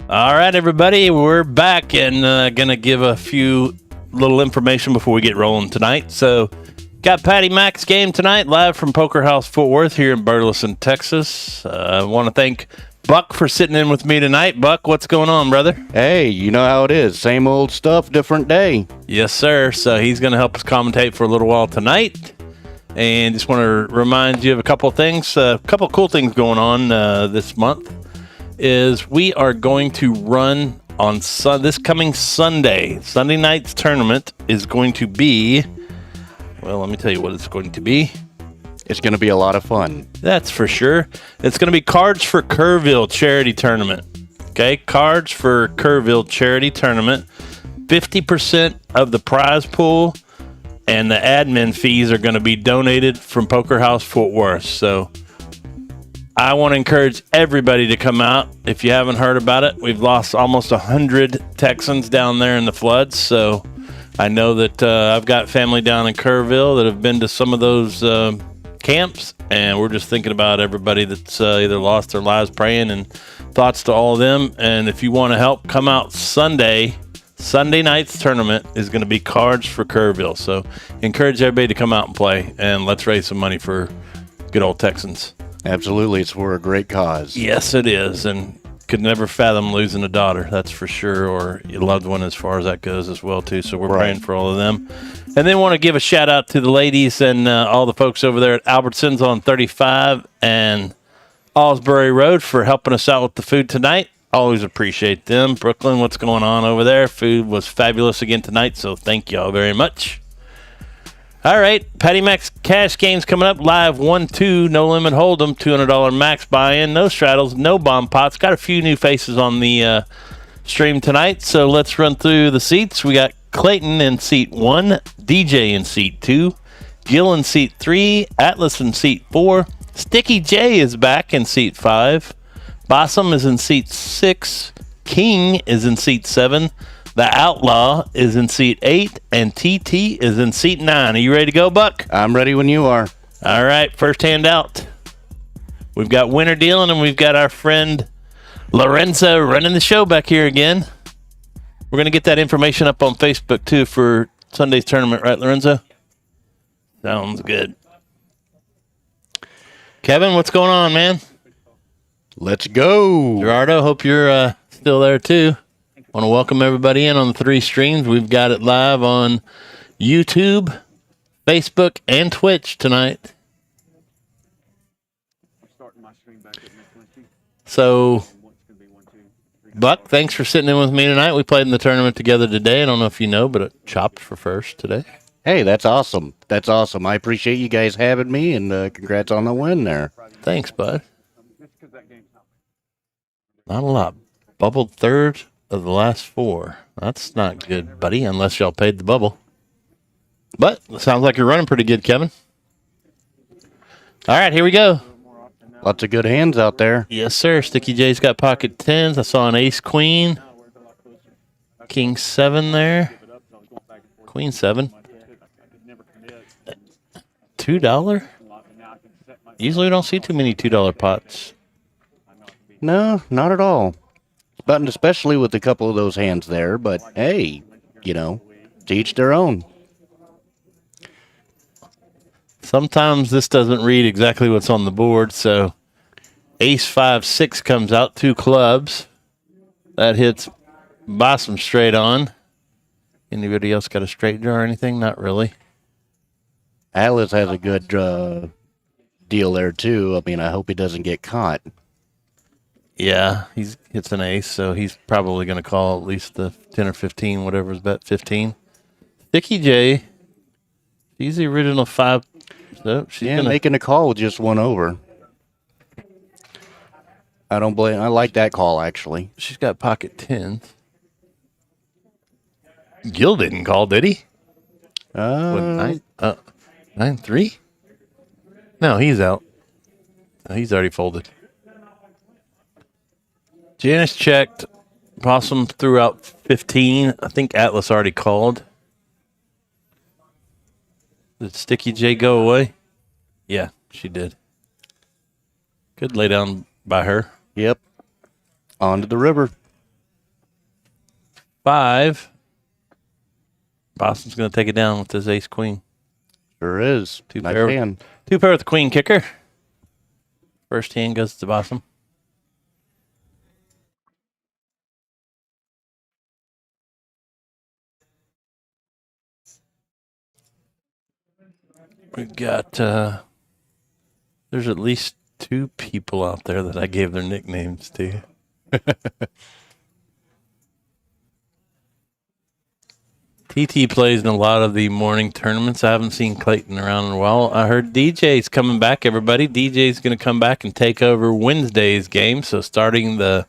All right, everybody, we're back and going to give a few little information before we get rolling tonight. So, got Patty Mac's game tonight, live from Poker House Fort Worth here in Burleson, Texas. I want to thank Buck for sitting in with me tonight. Buck, what's going on, brother? Hey, you know how it is. Same old stuff, different day. Yes, sir. So, he's going to help us commentate for a little while tonight. And just want to remind you of a couple of things, a couple of cool things going on this month. Is we are going to run on this coming Sunday. Sunday night's tournament is going to be, well, let me tell you what it's going to be. It's going to be a lot of fun. That's for sure. It's going to be Cards for Kerrville charity tournament. Okay, Cards for Kerrville charity tournament. 50% of the prize pool and the admin fees are going to be donated from Poker House Fort Worth. So I want to encourage everybody to come out. If you haven't heard about it, we've lost almost 100 Texans down there in the floods. So I know that I've got family down in Kerrville that have been to some of those camps, and we're just thinking about everybody that's either lost their lives, praying, and thoughts to all of them. And if you want to help, come out Sunday. Sunday night's tournament is going to be Cards for Kerrville. So encourage everybody to come out and play, and let's raise some money for good old Texans. Absolutely. It's for a great cause. Yes, it is. And could never fathom losing a daughter, that's for sure, or a loved one as far as that goes as well, too. So we're praying for all of them. And then want to give a shout out to the ladies and all the folks over there at Albertsons on 35 and Osbury Road for helping us out with the food tonight. Always appreciate them. Brooklyn, what's going on over there? Food was fabulous again tonight, so thank you all very much. All right, Patty Mac's cash games coming up live. 1-2, no limit hold'em, $200 max buy-in, no straddles, no bomb pots. Got a few new faces on the stream tonight, so let's run through the seats. We got Clayton in seat 1, DJ in seat 2, Gil in seat 3, Atlas in seat 4, Sticky J is back in seat 5, BASSEM is in seat 6, King is in seat 7, The Outlaw is in seat 8, and TT is in seat 9. Are you ready to go, Buck? I'm ready when you are. All right, first hand out. We've got winner dealing, and we've got our friend Lorenzo running the show back here again. We're going to get that information up on Facebook, too, for Sunday's tournament, right, Lorenzo? Sounds good. Kevin, what's going on, man? Let's go. Gerardo, hope you're still there, too. Want to welcome everybody in on the 3 streams. We've got it live on YouTube, Facebook, and Twitch tonight. So, Buck, thanks for sitting in with me tonight. We played in the tournament together today. I don't know if you know, but it chopped for first today. Hey, that's awesome. That's awesome. I appreciate you guys having me, and congrats on the win there. Thanks, bud. Not a lot. Bubbled third of the last 4. That's not good, buddy, unless y'all paid the bubble. But it sounds like you're running pretty good, Kevin. All right, here we go. Lots of good hands out there. Yes, sir. Sticky J's got pocket 10s. I saw an ace queen. King 7 there. Queen 7. $2? Usually we don't see too many $2 pots. No, not at all. But especially with a couple of those hands there, but hey, you know, to each their own. Sometimes this doesn't read exactly what's on the board, so ace 5-6 comes out, 2 clubs. That hits BASSEM straight on. Anybody else got a straight draw or anything? Not really. Atlas has a good deal there too. I mean, I hope he doesn't get caught. Yeah, he hits an ace, so he's probably going to call at least the 10 or 15, whatever is bet, 15. Sticky J, she's the original 5. So she's making a call with just 1 over. I don't blame. I like that call, actually. She's got pocket 10s. Gil didn't call, did he? 9-3? No, he's out. He's already folded. Janice checked. Possum threw out 15. I think Atlas already called. Did Sticky J go away? Yeah, she did. Good lay down by her. Yep. On to the river. 5. Boston's going to take it down with his ace-queen. Sure is. Nice hand. 2 pair with the queen kicker. First hand goes to Boston. We've got, there's at least 2 people out there that I gave their nicknames to. TT plays in a lot of the morning tournaments. I haven't seen Clayton around in a while. I heard DJ's coming back, everybody. DJ's going to come back and take over Wednesday's game. So starting the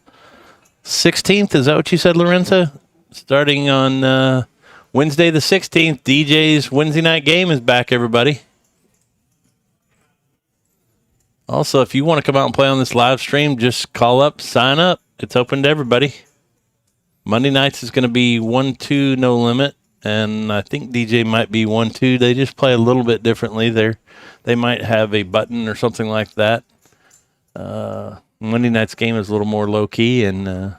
16th, is that what you said, Lorenzo? Starting on Wednesday the 16th, DJ's Wednesday night game is back, everybody. Also, if you want to come out and play on this live stream, just call up, sign up. It's open to everybody. Monday nights is going to be 1-2, no limit. And I think DJ might be 1-2. They just play a little bit differently. They might have a button or something like that. Monday night's game is a little more low-key and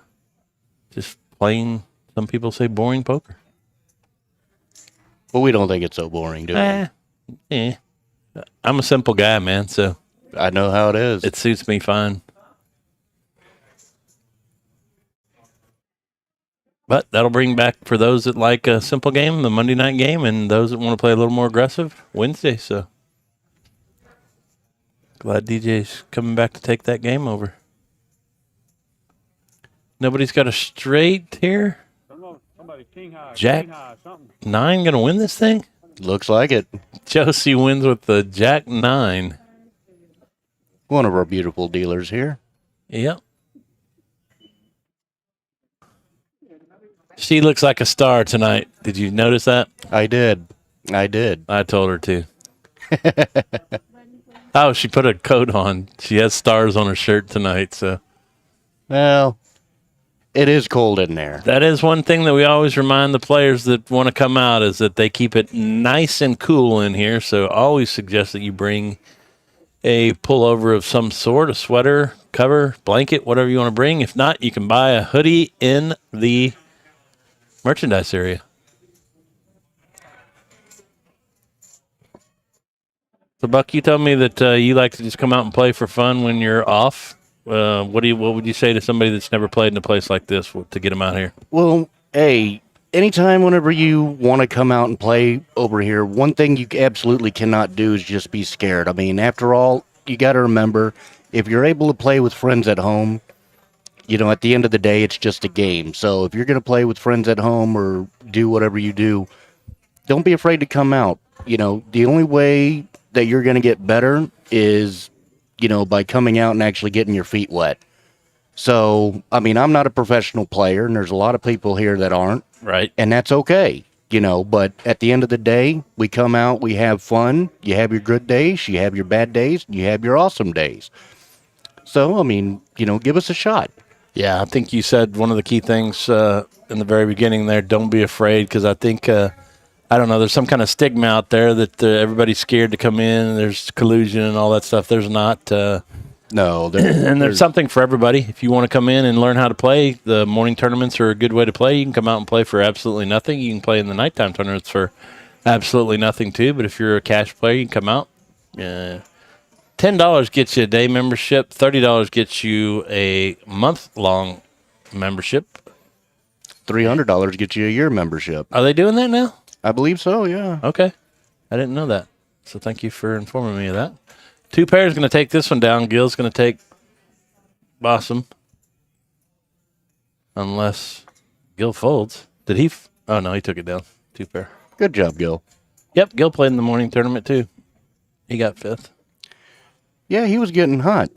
just plain, some people say, boring poker. Well, we don't think it's so boring, do we? Yeah. I'm a simple guy, man, so I know how it is. it suits me fine. But that'll bring back, for those that like a simple game, the Monday night game, and those that want to play a little more aggressive, Wednesday. So glad DJ's coming back to take that game over. Nobody's got a straight here. Jack 9 going to win this thing? Looks like it. Josie wins with the Jack 9. One of our beautiful dealers here. Yep. She looks like a star tonight. Did you notice that? I did. I told her to. Oh, she put a coat on. She has stars on her shirt tonight, so. Well, it is cold in there. That is one thing that we always remind the players that want to come out, is that they keep it nice and cool in here. So always suggest that you bring a pullover of some sort, a sweater, cover, blanket, whatever you want to bring. If not, you can buy a hoodie in the merchandise area. So, Buck, you told me that you like to just come out and play for fun when you're off. What would you say to somebody that's never played in a place like this to get them out here? Well, hey, anytime whenever you want to come out and play over here, one thing you absolutely cannot do is just be scared. I mean, after all, you got to remember, if you're able to play with friends at home, you know, at the end of the day, it's just a game. So if you're going to play with friends at home or do whatever you do, don't be afraid to come out. You know, the only way that you're going to get better is, you know, by coming out and actually getting your feet wet. So, I mean, I'm not a professional player, and there's a lot of people here that aren't. Right. And that's okay, you know, but at the end of the day, we come out, we have fun. You have your good days, you have your bad days, you have your awesome days. So, I mean, you know, give us a shot. Yeah, I think you said one of the key things in the very beginning there, don't be afraid, because I think, I don't know, there's some kind of stigma out there that everybody's scared to come in, and there's collusion and all that stuff. There's not. No. And there's something for everybody. If you want to come in and learn how to play, the morning tournaments are a good way to play. You can come out and play for absolutely nothing. You can play in the nighttime tournaments for absolutely nothing too, but if you're a cash player, you can come out. $10 gets you a day membership. $30 gets you a month-long membership. $300 gets you a year membership. Are they doing that now? I believe so, yeah. Okay. I didn't know that. So thank you for informing me of that. 2 pairs going to take this one down. Gil's going to take BASSEM. Unless Gil folds. Did he? Oh, no, he took it down. 2 pair. Good job, Gil. Yep, Gil played in the morning tournament too. He got 5th. Yeah, he was getting hot.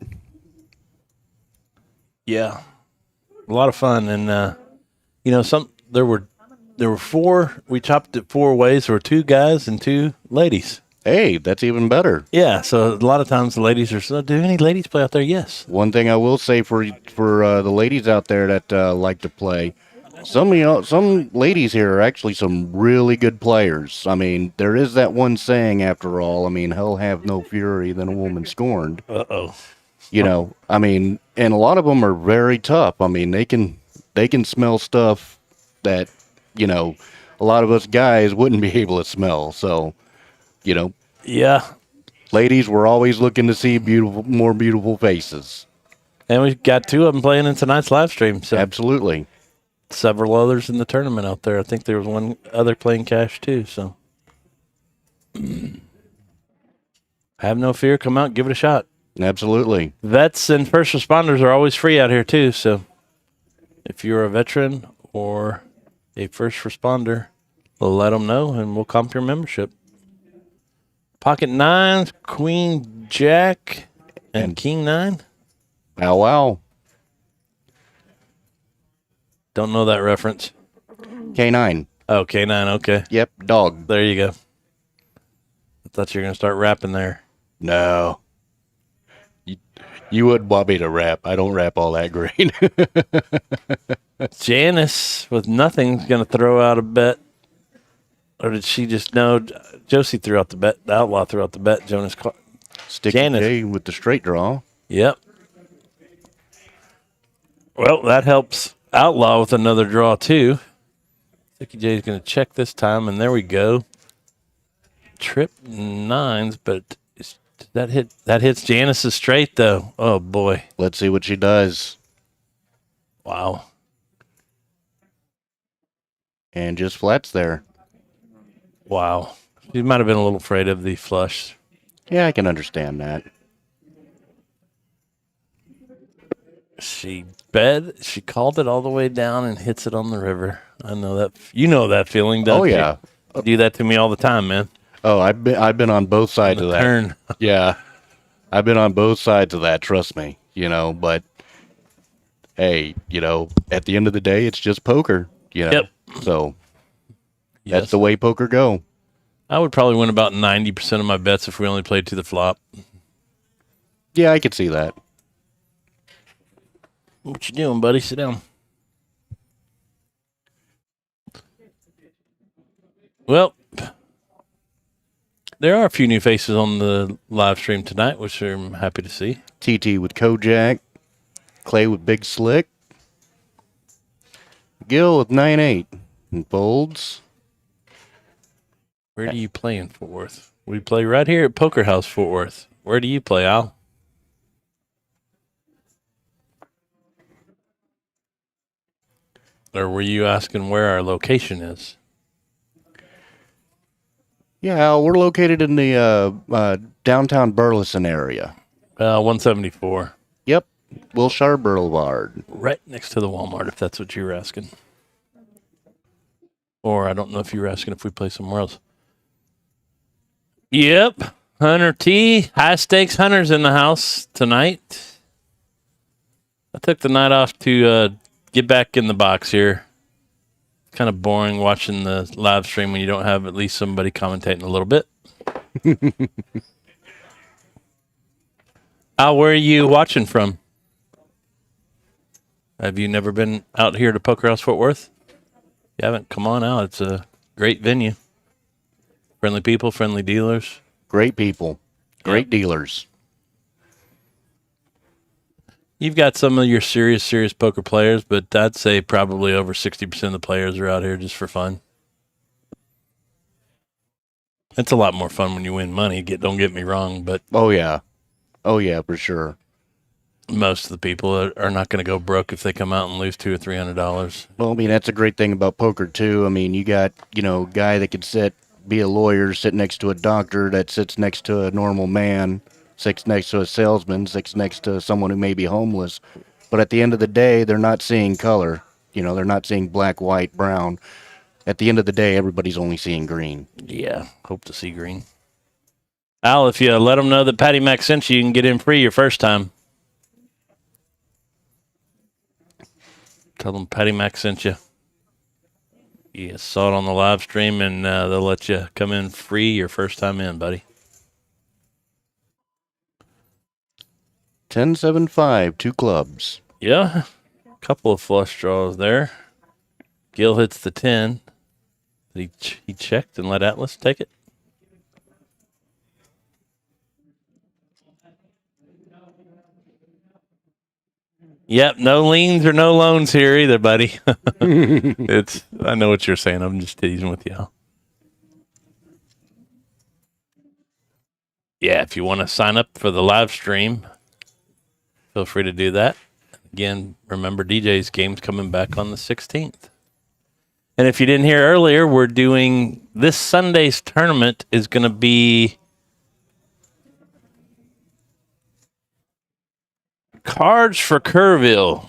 Yeah, a lot of fun, and you know, there were 4. We chopped it 4 ways. There were 2 guys and 2 ladies. Hey, that's even better. Yeah, so a lot of times the ladies are. So, do any ladies play out there? Yes. One thing I will say for the ladies out there that like to play, some ladies here are actually some really good players. I mean, there is that one saying, after all. I mean, hell have no fury than a woman scorned. Uh-oh. I mean, and a lot of them are very tough. I mean, they can smell stuff that, a lot of us guys wouldn't be able to smell. So, you know, Yeah. ladies, we're always looking to see more beautiful faces. And we've got 2 of them playing in tonight's live stream. So Absolutely. several others in the tournament out there. I think there was one other playing cash too. So have no fear. Come out and give it a shot. Absolutely. Vets and first responders are always free out here too. So if you're a veteran or a first responder, let them know and we'll comp your membership. Pocket 9s, Queen Jack, and King 9. Wow, wow. Don't know that reference. K9. Oh, K9, okay. Yep, dog. There you go. I thought you were going to start rapping there. No. You wouldn't want me to rap. I don't rap all that great. Janice with nothing's going to throw out a bet. Or did she just know? Josie threw out the bet. The Outlaw threw out the bet. Jonas caught. Sticky Janice. J with the straight draw. Yep. Well, that helps Outlaw with another draw, too. Sticky J is going to check this time, and there we go. Trip 9s, but that hits Janice's straight, though. Oh, boy. Let's see what she does. Wow. And just flats there. Wow. She might have been a little afraid of the flush. Yeah, I can understand that. She called it all the way down and hits it on the river. I know that. You know that feeling, don't you? Oh, yeah. You do that to me all the time, man. Oh, I've been on both sides of that. Turn. Yeah. I've been on both sides of that, trust me. But hey, at the end of the day, it's just poker, Yep. So Yes. that's the way poker go. I would probably win about 90% of my bets if we only played to the flop. Yeah, I could see that. What you doing, buddy? Sit down. Well, there are a few new faces on the live stream tonight, which I'm happy to see. TT with Kojak, Clay with Big Slick, Gil with 9-8, and folds. Where do you play in Fort Worth? We play right here at Poker House, Fort Worth. Where do you play, Al? Or were you asking where our location is? Yeah, we're located in the downtown Burleson area. 174. Yep, Wilshire Boulevard. Right next to the Walmart, if that's what you were asking. Or I don't know if you were asking if we play somewhere else. Yep. Hunter T. High stakes hunters in the house tonight. I took the night off to get back in the box here. Kind of boring watching the live stream when you don't have at least somebody commentating a little bit. Al, where are you watching from? Have you never been out here to Poker House Fort Worth? You haven't? Come on out. It's a great venue. Friendly people, friendly dealers. Great people. Great dealers. You've got some of your serious poker players, but I'd say probably over 60% of the players are out here just for fun. It's a lot more fun when you win money. Don't get me wrong, but Oh, yeah, for sure. most of the people are not going to go broke if they come out and lose $200 or $300. Well, I mean, that's a great thing about poker, too. I mean, you got, a guy that could be a lawyer, sit next to a doctor that sits next to a normal man, sits next to a salesman, sits next to someone who may be homeless. But at the end of the day, they're not seeing color. They're not seeing black, white, brown. At the end of the day, everybody's only seeing green. Yeah, hope to see green. Al, if you let them know that Patty Mac sent you, you can get in free your first time. Tell them Patty Mac sent you. You saw it on the live stream, and they'll let you come in free your first time in, buddy. 10-7-5, 2 clubs. Yeah, a couple of flush draws there. Gil hits the 10. He checked and let Atlas take it. Yep, no liens or no loans here either, buddy. I know what you're saying. I'm just teasing with y'all. Yeah, if you want to sign up for the live stream, feel free to do that. Again, remember DJ's game's coming back on the 16th. And if you didn't hear earlier, we're doing this Sunday's tournament is going to be Cards for Kerrville.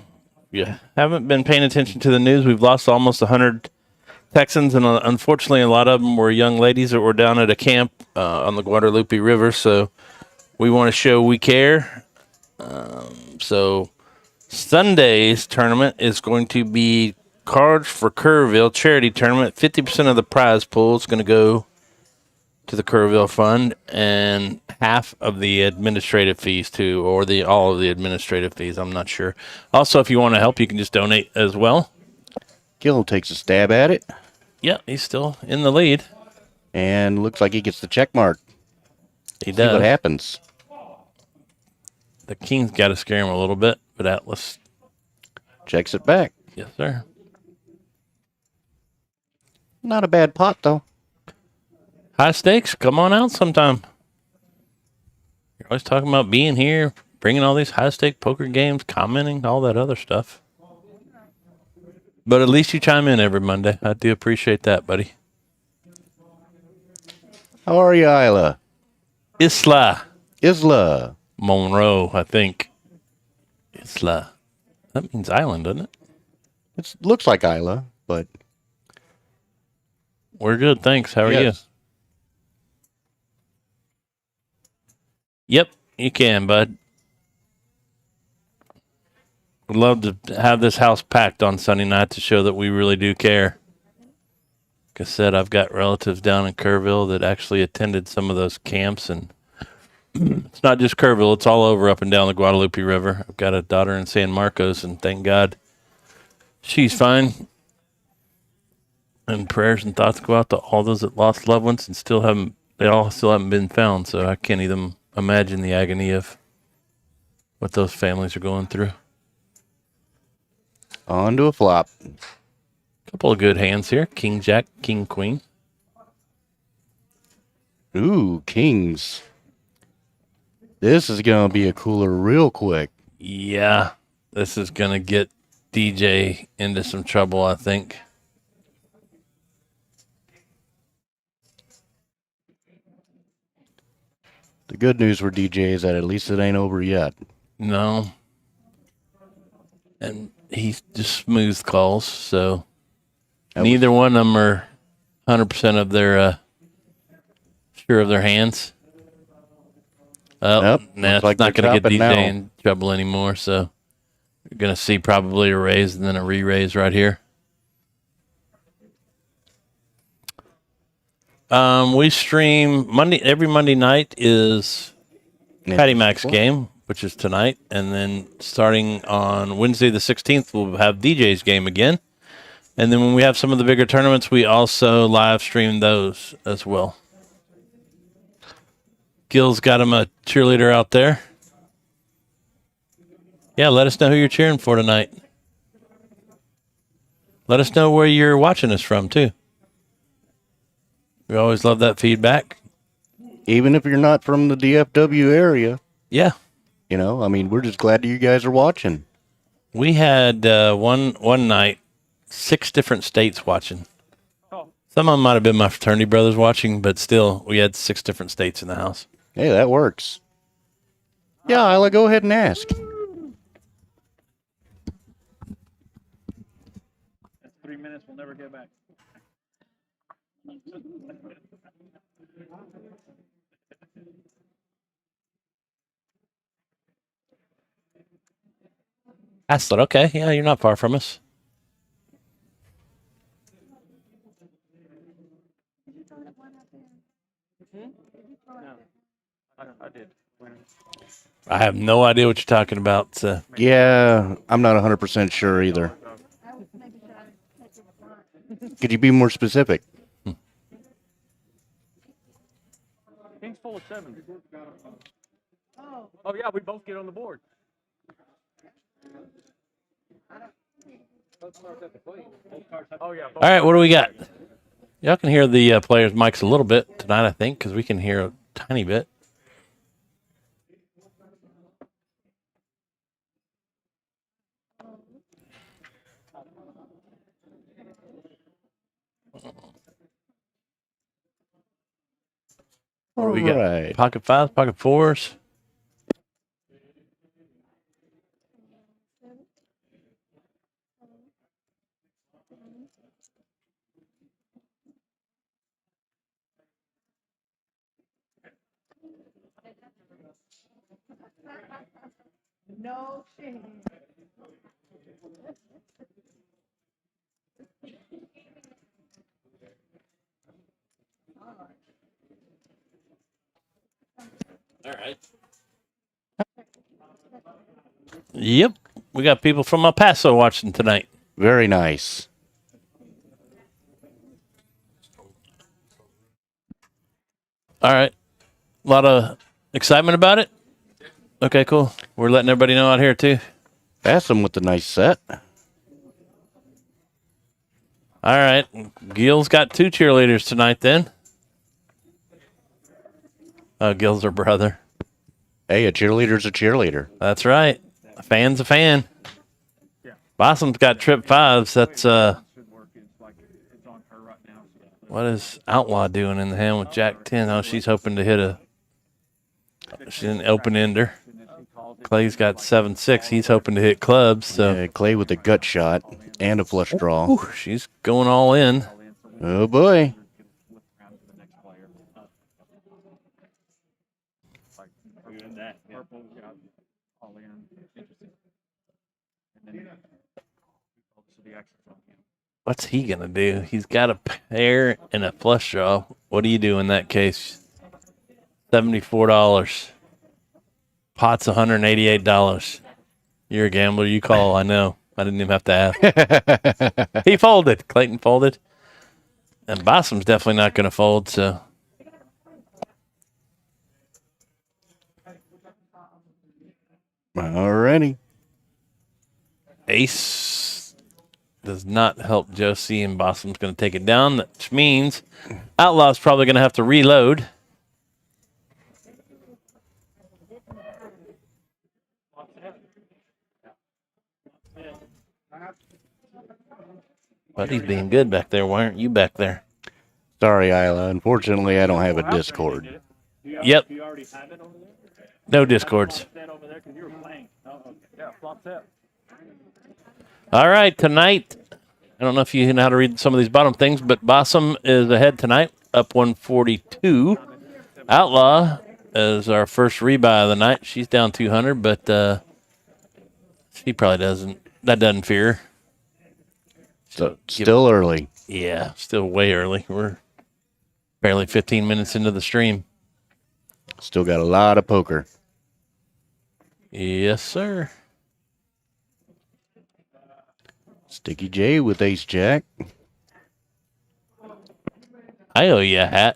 If you haven't been paying attention to the news, we've lost almost 100 Texans, and unfortunately, a lot of them were young ladies that were down at a camp on the Guadalupe River. So we want to show we care. So Sunday's tournament is going to be Cards for Kerrville charity tournament. 50% of the prize pool is going to go to the Kerrville Fund, and half of the administrative fees too, or all of the administrative fees. I'm not sure. Also, if you want to help, you can just donate as well. Gil takes a stab at it. Yeah, he's still in the lead. And looks like he gets the check mark. He does. See what happens. The King's got to scare him a little bit, but Atlas checks it back. Yes, sir. Not a bad pot, though. High stakes. Come on out sometime. You're always talking about being here, bringing all these high-stake poker games, commenting, all that other stuff. But at least you chime in every Monday. I do appreciate that, buddy. How are you, Isla? Isla. Monroe, I think. Isla. That means island, doesn't it? It looks like Isla, but... We're good, thanks. How are you? Yep, you can, bud. We'd love to have this house packed on Sunday night to show that we really do care. Like I said, I've got relatives down in Kerrville that actually attended some of those camps, and it's not just Kerrville, it's all over up and down the Guadalupe River. I've got a daughter in San Marcos, and thank God she's fine. And prayers and thoughts go out to all those that lost loved ones and they all still haven't been found, so I can't even imagine the agony of what those families are going through. On to a flop. Couple of good hands here. King, Jack, King, Queen. Ooh, kings. This is going to be a cooler real quick. Yeah, this is going to get DJ into some trouble, I think. The good news for DJ is that at least it ain't over yet. No. And he just smooth calls, so neither one of them are 100% of their sure of their hands. Well, it's not going to get DJ in trouble anymore, so you're going to see probably a raise and then a re-raise right here. We stream every Monday night is Patty Mac's game, which is tonight. And then starting on Wednesday the 16th, we'll have DJ's game again. And then when we have some of the bigger tournaments, we also live stream those as well. Gil's got him a cheerleader out there. Yeah, let us know who you're cheering for tonight. Let us know where you're watching us from, too. We always love that feedback. Even if you're not from the DFW area. Yeah. You know, I mean, we're just glad you guys are watching. We had one night, 6 different states watching. Some of them might have been my fraternity brothers watching, but still, we had 6 different states in the house. Hey, that works. Yeah, Isla, go ahead and ask. That's 3 minutes we'll never get back. Haslett, okay. Yeah, you're not far from us. I did. I have no idea what you're talking about. Yeah, I'm not 100% sure either. Could you be more specific? King's full of 7. Oh, yeah, we both get on the board. All right, what do we got? Y'all can hear the players' mics a little bit tonight, I think, because we can hear a tiny bit. What do we got? Pocket fives, pocket fours. No shame. All right. Yep. We got people from El Paso watching tonight. Very nice. All right. A lot of excitement about it. Okay, cool. We're letting everybody know out here, too. BASSEM with the nice set. All right. Gil's got 2 cheerleaders tonight, then. Oh, Gil's her brother. Hey, a cheerleader's a cheerleader. That's right. A fan's a fan. Bossem's got trip fives. That's what is Outlaw doing in the hand with Jack 10? Oh, she's hoping to hit a. She's an open ender. Clay's got 7-6. He's hoping to hit clubs. So Yeah, Clay with a gut shot and a flush draw. Ooh, she's going all in. Oh boy. What's he gonna do? He's got a pair and a flush draw. What do you do in that case? $74. Pot's $188. You're a gambler. You call. I know. I didn't even have to ask. He folded. Clayton folded. And Bossem's definitely not going to fold, so. Alrighty. Ace does not help Josie, and Bossem's going to take it down, which means Outlaw's probably going to have to reload. But he's being good back there. Why aren't you back there? Sorry, Isla. Unfortunately, I don't have a Discord. Yep. No Discords. All right, tonight, I don't know if you know how to read some of these bottom things, but Bassem is ahead tonight, up 142. Outlaw is our first rebuy of the night. She's down 200, but she probably doesn't. That doesn't fear her. So still early. Yeah, still way early. We're barely 15 minutes into the stream. Still got a lot of poker. Yes, sir. Sticky J with Ace Jack. I owe you a hat.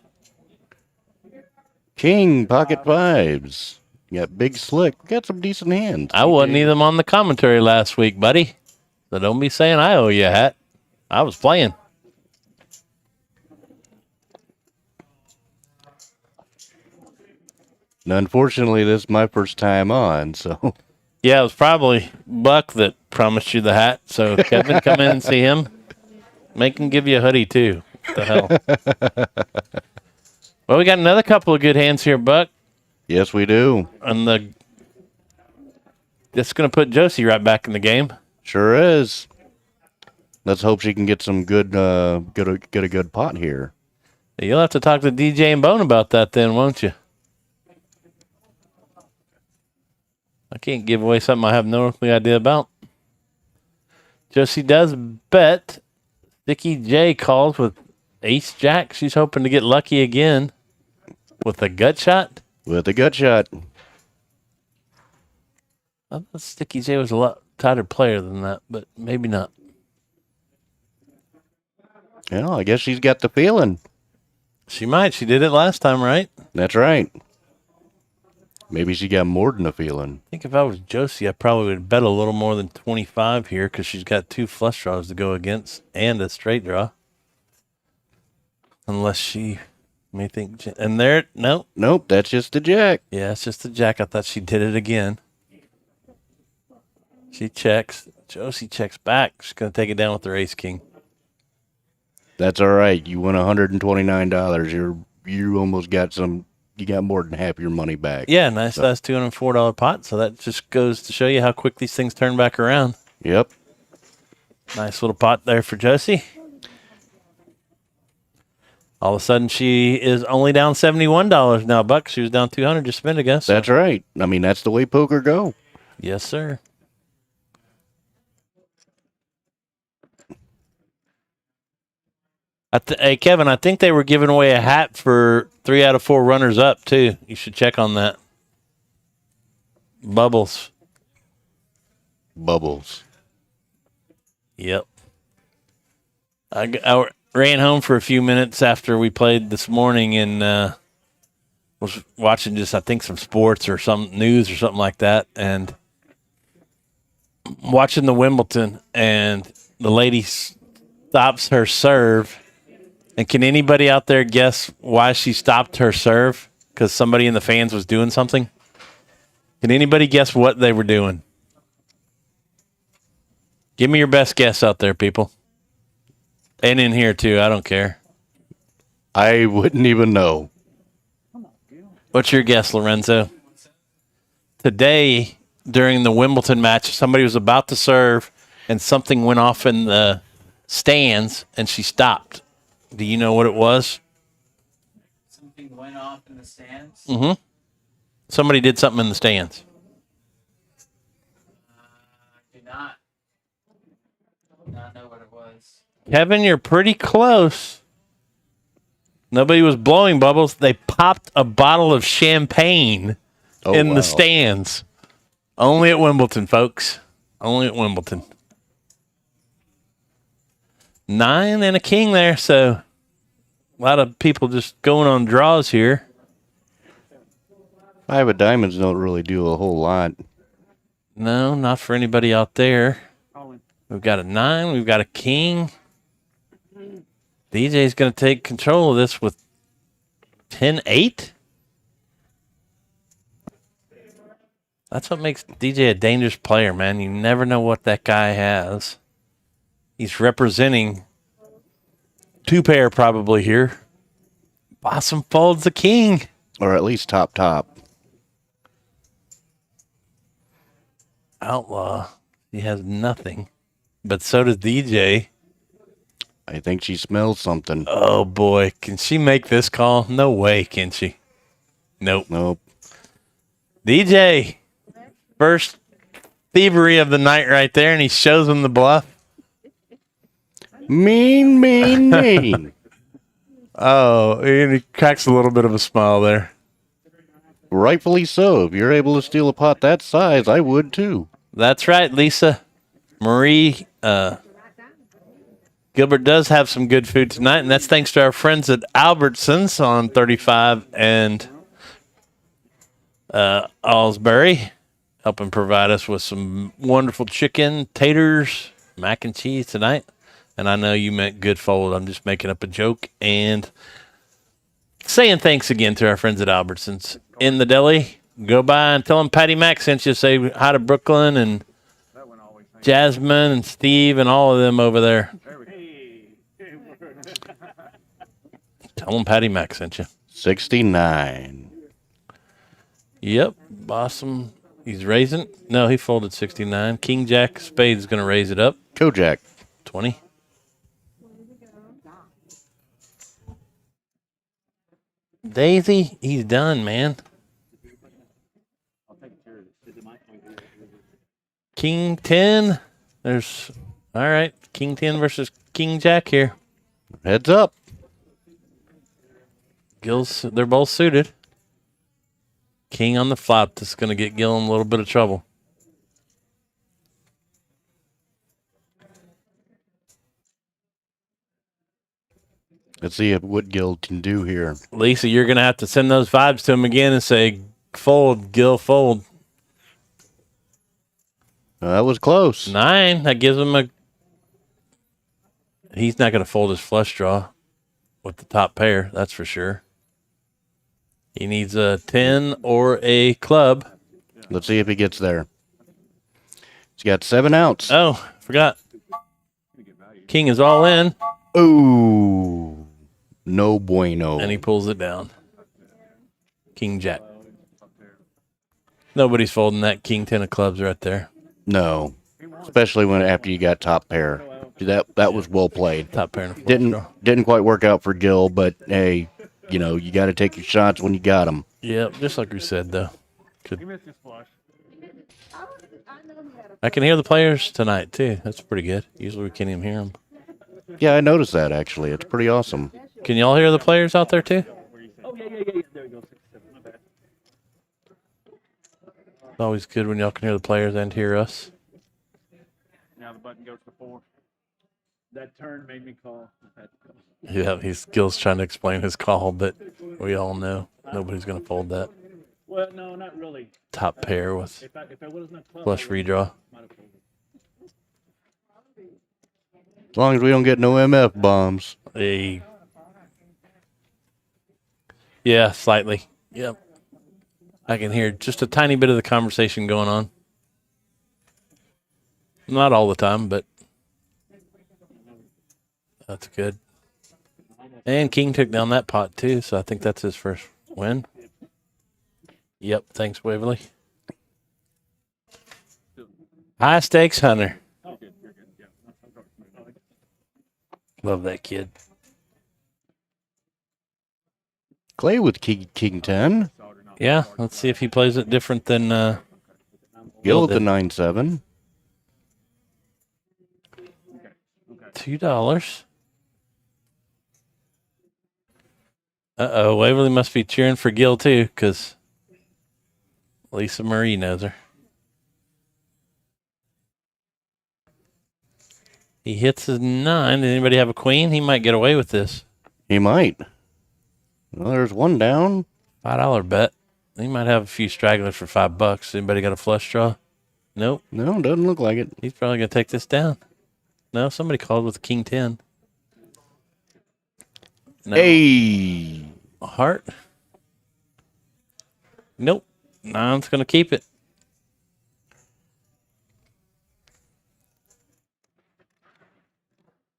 King, pocket fives. You got Big Slick. Got some decent hands. I wasn't even on the commentary last week, buddy. So don't be saying I owe you a hat. I was playing. And unfortunately, this is my first time on, so. Yeah, it was probably Buck that promised you the hat. So, Kevin, come in and see him. Make him give you a hoodie, too. What the hell? Well, we got another couple of good hands here, Buck. Yes, we do. And that's going to put Josie right back in the game. Sure is. Let's hope she can get some good, get a good pot here. You'll have to talk to DJ and Bone about that then, won't you? I can't give away something I have no earthly idea about. Josie does bet. Sticky J calls with Ace Jack. She's hoping to get lucky again with a gut shot. With a gut shot. I thought Sticky J was a lot tighter player than that, but maybe not. Yeah, I guess she's got the feeling. She might. She did it last time, right? That's right. Maybe she got more than a feeling. I think if I was Josie, I probably would bet a little more than 25 here because she's got 2 flush draws to go against and a straight draw. Unless she may think, and there, nope. Nope, that's just a jack. Yeah, it's just a jack. I thought she did it again. She checks. Josie checks back. She's going to take it down with her ace king. That's all right. You won $129. You almost got some. You got more than half your money back. Yeah, nice. So. That's $204 pot. So that just goes to show you how quick these things turn back around. Yep. Nice little pot there for Josie. All of a sudden, she is only down $71 now, Buck. She was down $200 just a minute ago. So. That's right. I mean, that's the way poker go. Yes, sir. Hey, Kevin, I think they were giving away a hat for 3 out of 4 runners up, too. You should check on that. Bubbles. Bubbles. Yep. I ran home for a few minutes after we played this morning and was watching just, I think, some sports or some news or something like that, and watching the Wimbledon, and the lady stops her serve. And can anybody out there guess why she stopped her serve? Because somebody in the fans was doing something? Can anybody guess what they were doing? Give me your best guess out there, people. And in here, too. I don't care. I wouldn't even know. What's your guess, Lorenzo? Today, during the Wimbledon match, somebody was about to serve, and something went off in the stands, and she stopped. Do you know what it was? Something went off in the stands? Mm-hmm. Somebody did something in the stands. I do not know what it was. Kevin, you're pretty close. Nobody was blowing bubbles. They popped a bottle of champagne in the stands. Only at Wimbledon, folks. Only at Wimbledon. 9 and a king there, so a lot of people just going on draws here. 5 of diamonds don't really do a whole lot. No, not for anybody out there. We've got a 9. We've got a king. DJ's going to take control of this with 10-8. That's what makes DJ a dangerous player, man. You never know what that guy has. He's representing 2-pair probably here. BASSEM folds the king. Or at least top. Outlaw. He has nothing. But so does DJ. I think she smells something. Oh, boy. Can she make this call? No way, can she? Nope. DJ. First thievery of the night right there, and he shows him the bluff. Mean. Oh, and he cracks a little bit of a smile there. Rightfully so. If you're able to steal a pot that size, I would too. That's right, Lisa. Marie Gilbert does have some good food tonight, and that's thanks to our friends at Albertsons on 35 and Alsbury, helping provide us with some wonderful chicken, taters, mac and cheese tonight. And I know you meant good fold. I'm just making up a joke and saying thanks again to our friends at Albertsons. In the deli, go by and tell them Patty Mac sent you. Say hi to Brooklyn and Jasmine and Steve and all of them over there. Tell them Patty Mac sent you. 69. Yep. BASSEM. He's raising. No, he folded 69. King Jack Spade is going to raise it up. Kojak. 20. Daisy, he's done, man. King 10. There's, all right, King 10 versus King Jack here. Heads up. Gil's, they're both suited. King on the flop. This is going to get Gil in a little bit of trouble. Let's see what Gil can do here. Lisa, you're going to have to send those vibes to him again and say, fold. Gil fold. That was close. 9. That gives him a. He's not going to fold his flush draw with the top pair. That's for sure. He needs a 10 or a club. Let's see if he gets there. He's got 7 outs. Oh, forgot. King is all in. Ooh. No bueno. And he pulls it down. King Jack. Nobody's folding that King 10 of clubs right there. No. Especially when after you got top pair. That was well played. Top pair and a flush draw. Didn't quite work out for Gil, but hey, you know, you got to take your shots when you got them. Yep, just like we said, though. He missed his flush. I can hear the players tonight, too. That's pretty good. Usually we can't even hear them. Yeah, I noticed that, actually. It's pretty awesome. Can y'all hear the players out there, too? Oh, yeah. There we go. 6, 7. My bad. It's always good when y'all can hear the players and hear us. Now the button goes to 4. That turn made me call. Yeah, he's Gil's trying to explain his call, but we all know nobody's going to fold that. Well, no, not really. Top pair with If I wasn't a club, flush redraw. might have folded. As long as we don't get no MF bombs. Yeah, slightly. Yep. I can hear just a tiny bit of the conversation going on. Not all the time, but that's good. And King took down that pot too, so I think that's his first win. Yep, thanks, Waverly. High stakes hunter. Love that kid. Clay with King 10. Yeah, let's see if he plays it different than Gil with did. the 9-7. $2. Uh-oh, Waverly must be cheering for Gil, too, because Lisa Marie knows her. He hits his 9. Did anybody have a queen? He might get away with this. He might. Well, there's one down. $5 bet. He might have a few stragglers for $5. Anybody got a flush draw? Nope. No, doesn't look like it. He's probably going to take this down. No, somebody called with a King 10. No. Hey. A heart? Nope. Nine's going to keep it.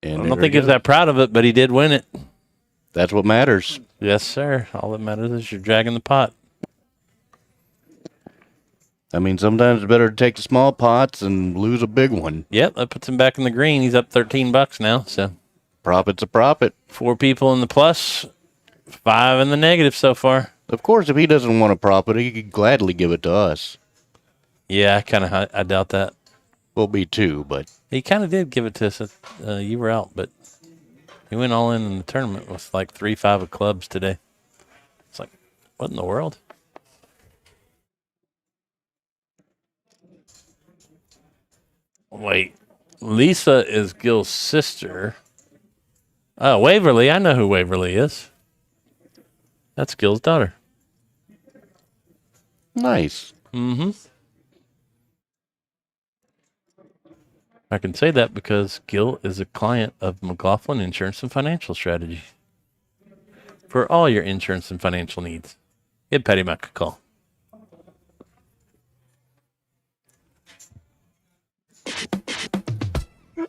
And I don't think he was that proud of it, but he did win it. That's what matters. Yes, sir. All that matters is you're dragging the pot. I mean, sometimes it's better to take the small pots and lose a big one. Yep, that puts him back in the green. He's up $13 now. So Profit's a profit. 4 people in the plus, 5 in the negative so far. Of course, if he doesn't want a profit, he could gladly give it to us. Yeah, I doubt that. We'll be 2, but He kind of did give it to us. You were out, but he went all in the tournament with like 3-5 of clubs today. It's like, what in the world? Wait, Lisa is Gil's sister. Oh, Waverly. I know who Waverly is. That's Gil's daughter. nice. Mm-hmm. I can say that because Gil is a client of McLaughlin Insurance and Financial Strategy for all your insurance and financial needs. Give Patty Mac a call.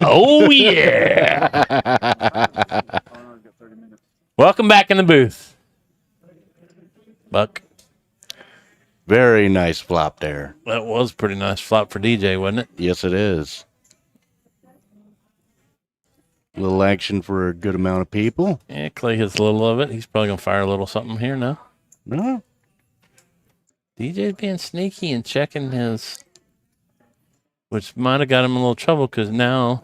Oh, yeah. Welcome back in the booth, Buck. Very nice flop there. That was a pretty nice flop for DJ, wasn't it? Yes, it is. Little action for a good amount of people. Yeah, Clay hits a little of it. He's probably going to fire a little something here now. No. DJ's being sneaky and checking his, which might have got him in a little trouble because now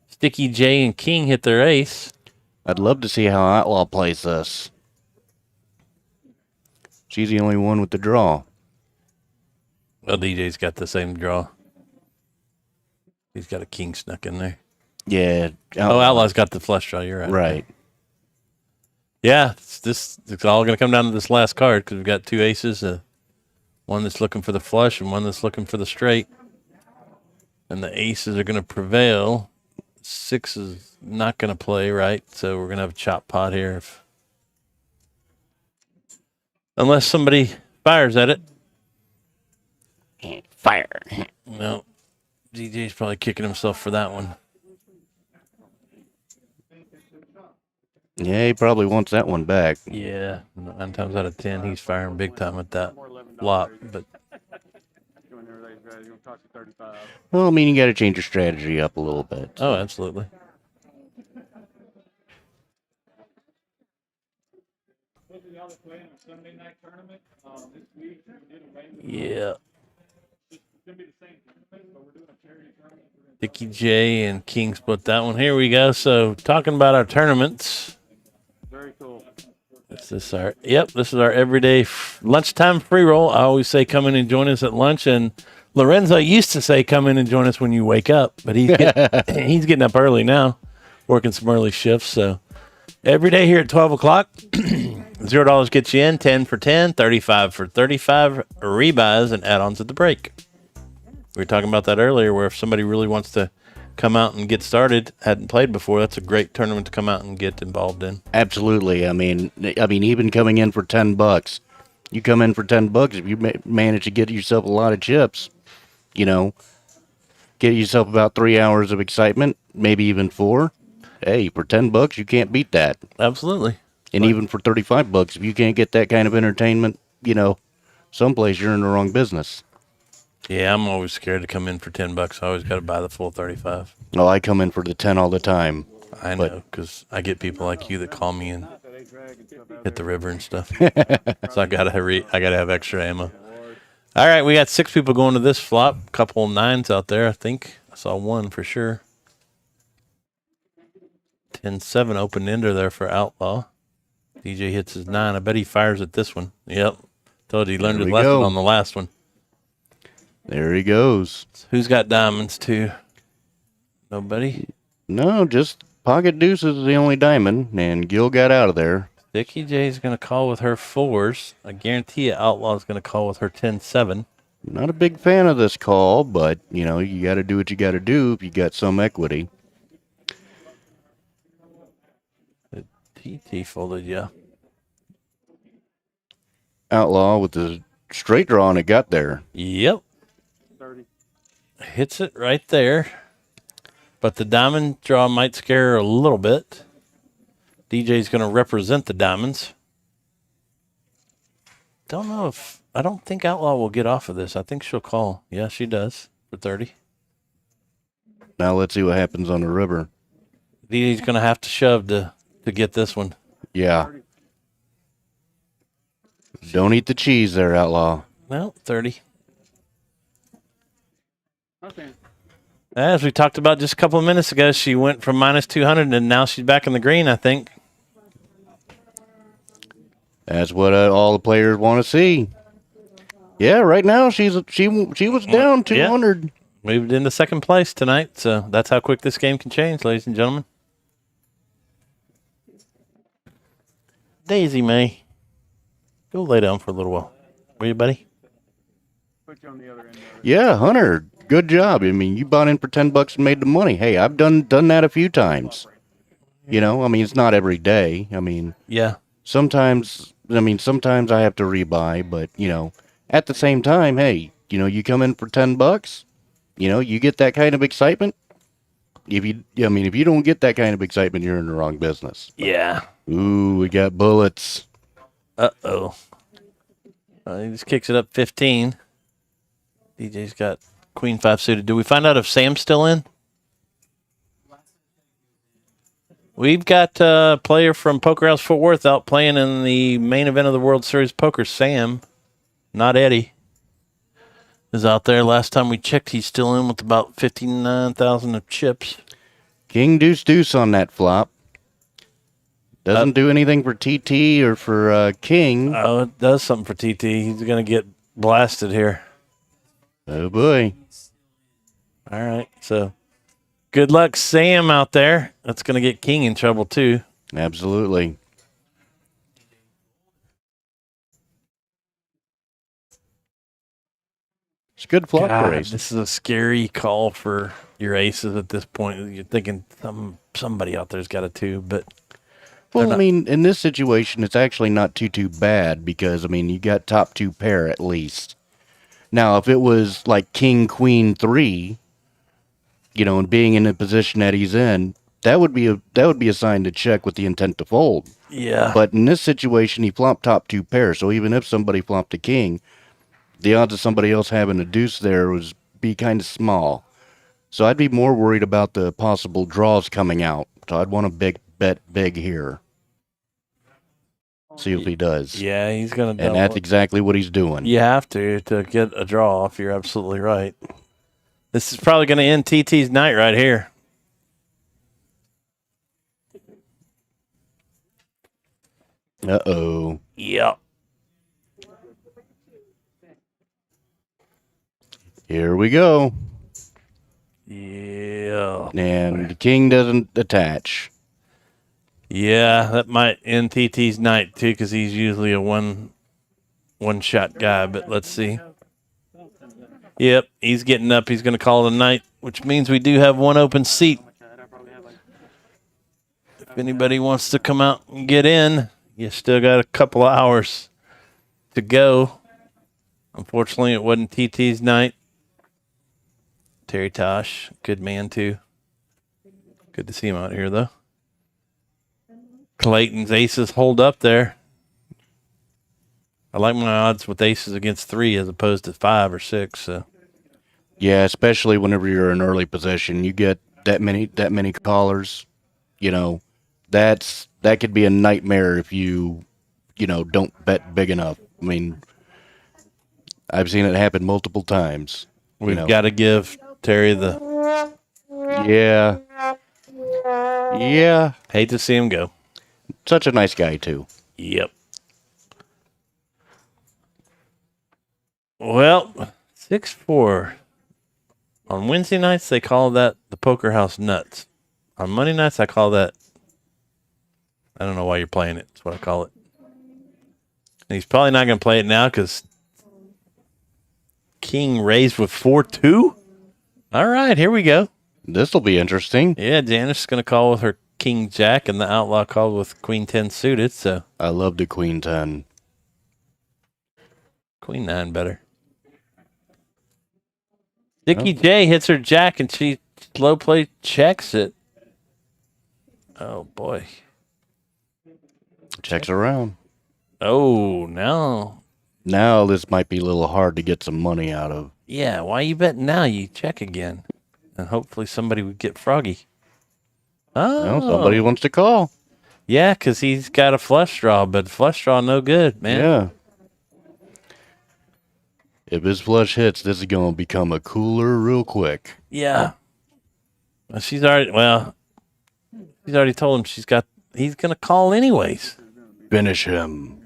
Sticky J and King hit their ace. I'd love to see how Outlaw plays this. She's the only one with the draw. Well, DJ's got the same draw. He's got a King snuck in there. Yeah. Oh, Outlaw's got the flush draw. You're right. Right. Yeah, it's all going to come down to this last card because we've got two aces, one that's looking for the flush and one that's looking for the straight. And the aces are going to prevail. 6 is not going to play, right? So we're going to have a chop pot here. Unless somebody fires at it. Fire. No. DJ's probably kicking himself for that one. Yeah, he probably wants that one back. Yeah. 9 times out of 10, he's firing big time at that flop. But Well, I mean, you got to change your strategy up a little bit. oh, absolutely. Yeah. Dickie J and King split that one. Here we go. So talking about our tournaments. Very cool. This is our this is our everyday lunchtime free roll. I always say come in and join us at lunch, and Lorenzo used to say come in and join us when you wake up, but he's getting up early now, working some early shifts. So every day here at 12 o'clock, $0 gets you in, 10 for 10, 35 for 35, rebuys and add-ons at the break. We were talking about that earlier, where if somebody really wants to come out and get started, hadn't played before, that's a great tournament to come out and get involved in. Absolutely. I mean, even coming in for $10, you come in for $10. If you manage to get yourself a lot of chips, you know, get yourself about 3 hours of excitement, maybe even 4. Hey, for $10, you can't beat that. Absolutely. And even for $35, if you can't get that kind of entertainment, you know, someplace you're in the wrong business. Yeah, I'm always scared to come in for $10. I always got to buy the full 35. Oh, I come in for the 10 all the time. I know, because I get people like you that call me and hit the river and stuff. So I gotta have extra ammo. All right, we got 6 people going to this flop. Couple 9s out there, I think. I saw 1 for sure. 10-7 open ender there for Outlaw. DJ hits his 9. I bet he fires at this one. Yep. Told you he learned his lesson on the last one. There he goes. Who's got diamonds too? Nobody? No, just pocket deuce is the only diamond, and Gil got out of there. Dickie J's going to call with her 4s. I guarantee you Outlaw's going to call with her 10-7. Not a big fan of this call, but, you know, you got to do what you got to do if you got some equity. The TT folded, yeah. Outlaw with the straight draw and it got there. Yep. 30. Hits it right there. But the diamond draw might scare her a little bit. DJ's going to represent the diamonds. I don't think Outlaw will get off of this. I think she'll call. Yeah, she does for 30. Now let's see what happens on the river. DJ's going to have to shove to get this one. Yeah. Don't eat the cheese there, Outlaw. No, 30. Okay. As we talked about just a couple of minutes ago, she went from -200 and now she's back in the green, I think. That's what all the players want to see. Yeah, right now she was down 200. Yeah. Moved into second place tonight, so that's how quick this game can change, ladies and gentlemen. Daisy May, go lay down for a little while. Will you, buddy? Put you on the other end of it. Yeah, Hunter, good job. I mean, you bought in for $10 and made the money. Hey, I've done that a few times. You know, I mean, it's not every day. I mean, Yeah. sometimes I have to rebuy, but, you know, at the same time, hey, you know, you come in for $10, you know, you get that kind of excitement. If you don't get that kind of excitement, you're in the wrong business. Yeah. Ooh, we got bullets. Uh-oh. He just kicks it up 15. DJ's got Queen 5 suited. Do we find out if Sam's still in? We've got a player from Poker House Fort Worth out playing in the main event of the World Series Poker. Sam, not Eddie, is out there. Last time we checked, he's still in with about 59,000 of chips. King deuce deuce on that flop. Doesn't do anything for TT or for King. Oh, it does something for TT. He's going to get blasted here. Oh, boy. All right, so good luck, Sam, out there. That's going to get King in trouble, too. Absolutely. It's a good flop God, race. this is a scary call for your aces at this point. You're thinking somebody out there's got a 2, but Well, not- I mean, in this situation, it's actually not too bad because, I mean, you got top 2 pair at least. Now, if it was like king, queen, 3, you know, and being in the position that he's in, that would be a sign to check with the intent to fold. yeah. But in this situation, he flopped top 2 pair, so even if somebody flopped a king, the odds of somebody else having a deuce there was be kind of small. So I'd be more worried about the possible draws coming out. So I'd want to bet big here. See if he does. Yeah, he's going to And double. that's exactly what he's doing. You have to get a draw off. You're absolutely right. This is probably going to end TT's night right here. Uh-oh. Yep. Here we go. Yeah. And the king doesn't attach. Yeah, that might end TT's night too, because he's usually a one-shot guy. But let's see. Yep, he's getting up. He's going to call it a night, which means we do have one open seat. If anybody wants to come out and get in, you still got a couple of hours to go. Unfortunately, it wasn't TT's night. Terry Tosh, good man too. Good to see him out here though. Clayton's aces hold up there. I like my odds with aces against 3 as opposed to 5 or 6. So. Yeah, especially whenever you're in early position, you get that many callers. You know, that could be a nightmare if you don't bet big enough. I mean, I've seen it happen multiple times. We've got to give Terry the. Yeah. Yeah. Hate to see him go. Such a nice guy too. Yep. Well, 6-4. On Wednesday nights, they call that the Poker House Nuts. On Monday nights, I call that. I don't know why you're playing it. That's what I call it. And he's probably not going to play it now because King raised with 4-2. All right, here we go. This will be interesting. Yeah, Janice is going to call with her King Jack, and the Outlaw called with Queen 10 suited. So I love the Queen 10. Queen 9 better. Dickie J hits her Jack, and she slow play checks it. Oh boy. Checks around. Oh, now. Now this might be a little hard to get some money out of. Yeah, why you betting now? You check again. And hopefully somebody would get froggy. Oh. Well, somebody wants to call. Yeah, because he's got a flush draw, but flush draw no good, man. Yeah. If his flush hits, this is going to become a cooler real quick. Yeah. Well, she's already told him he's going to call anyways. Finish him.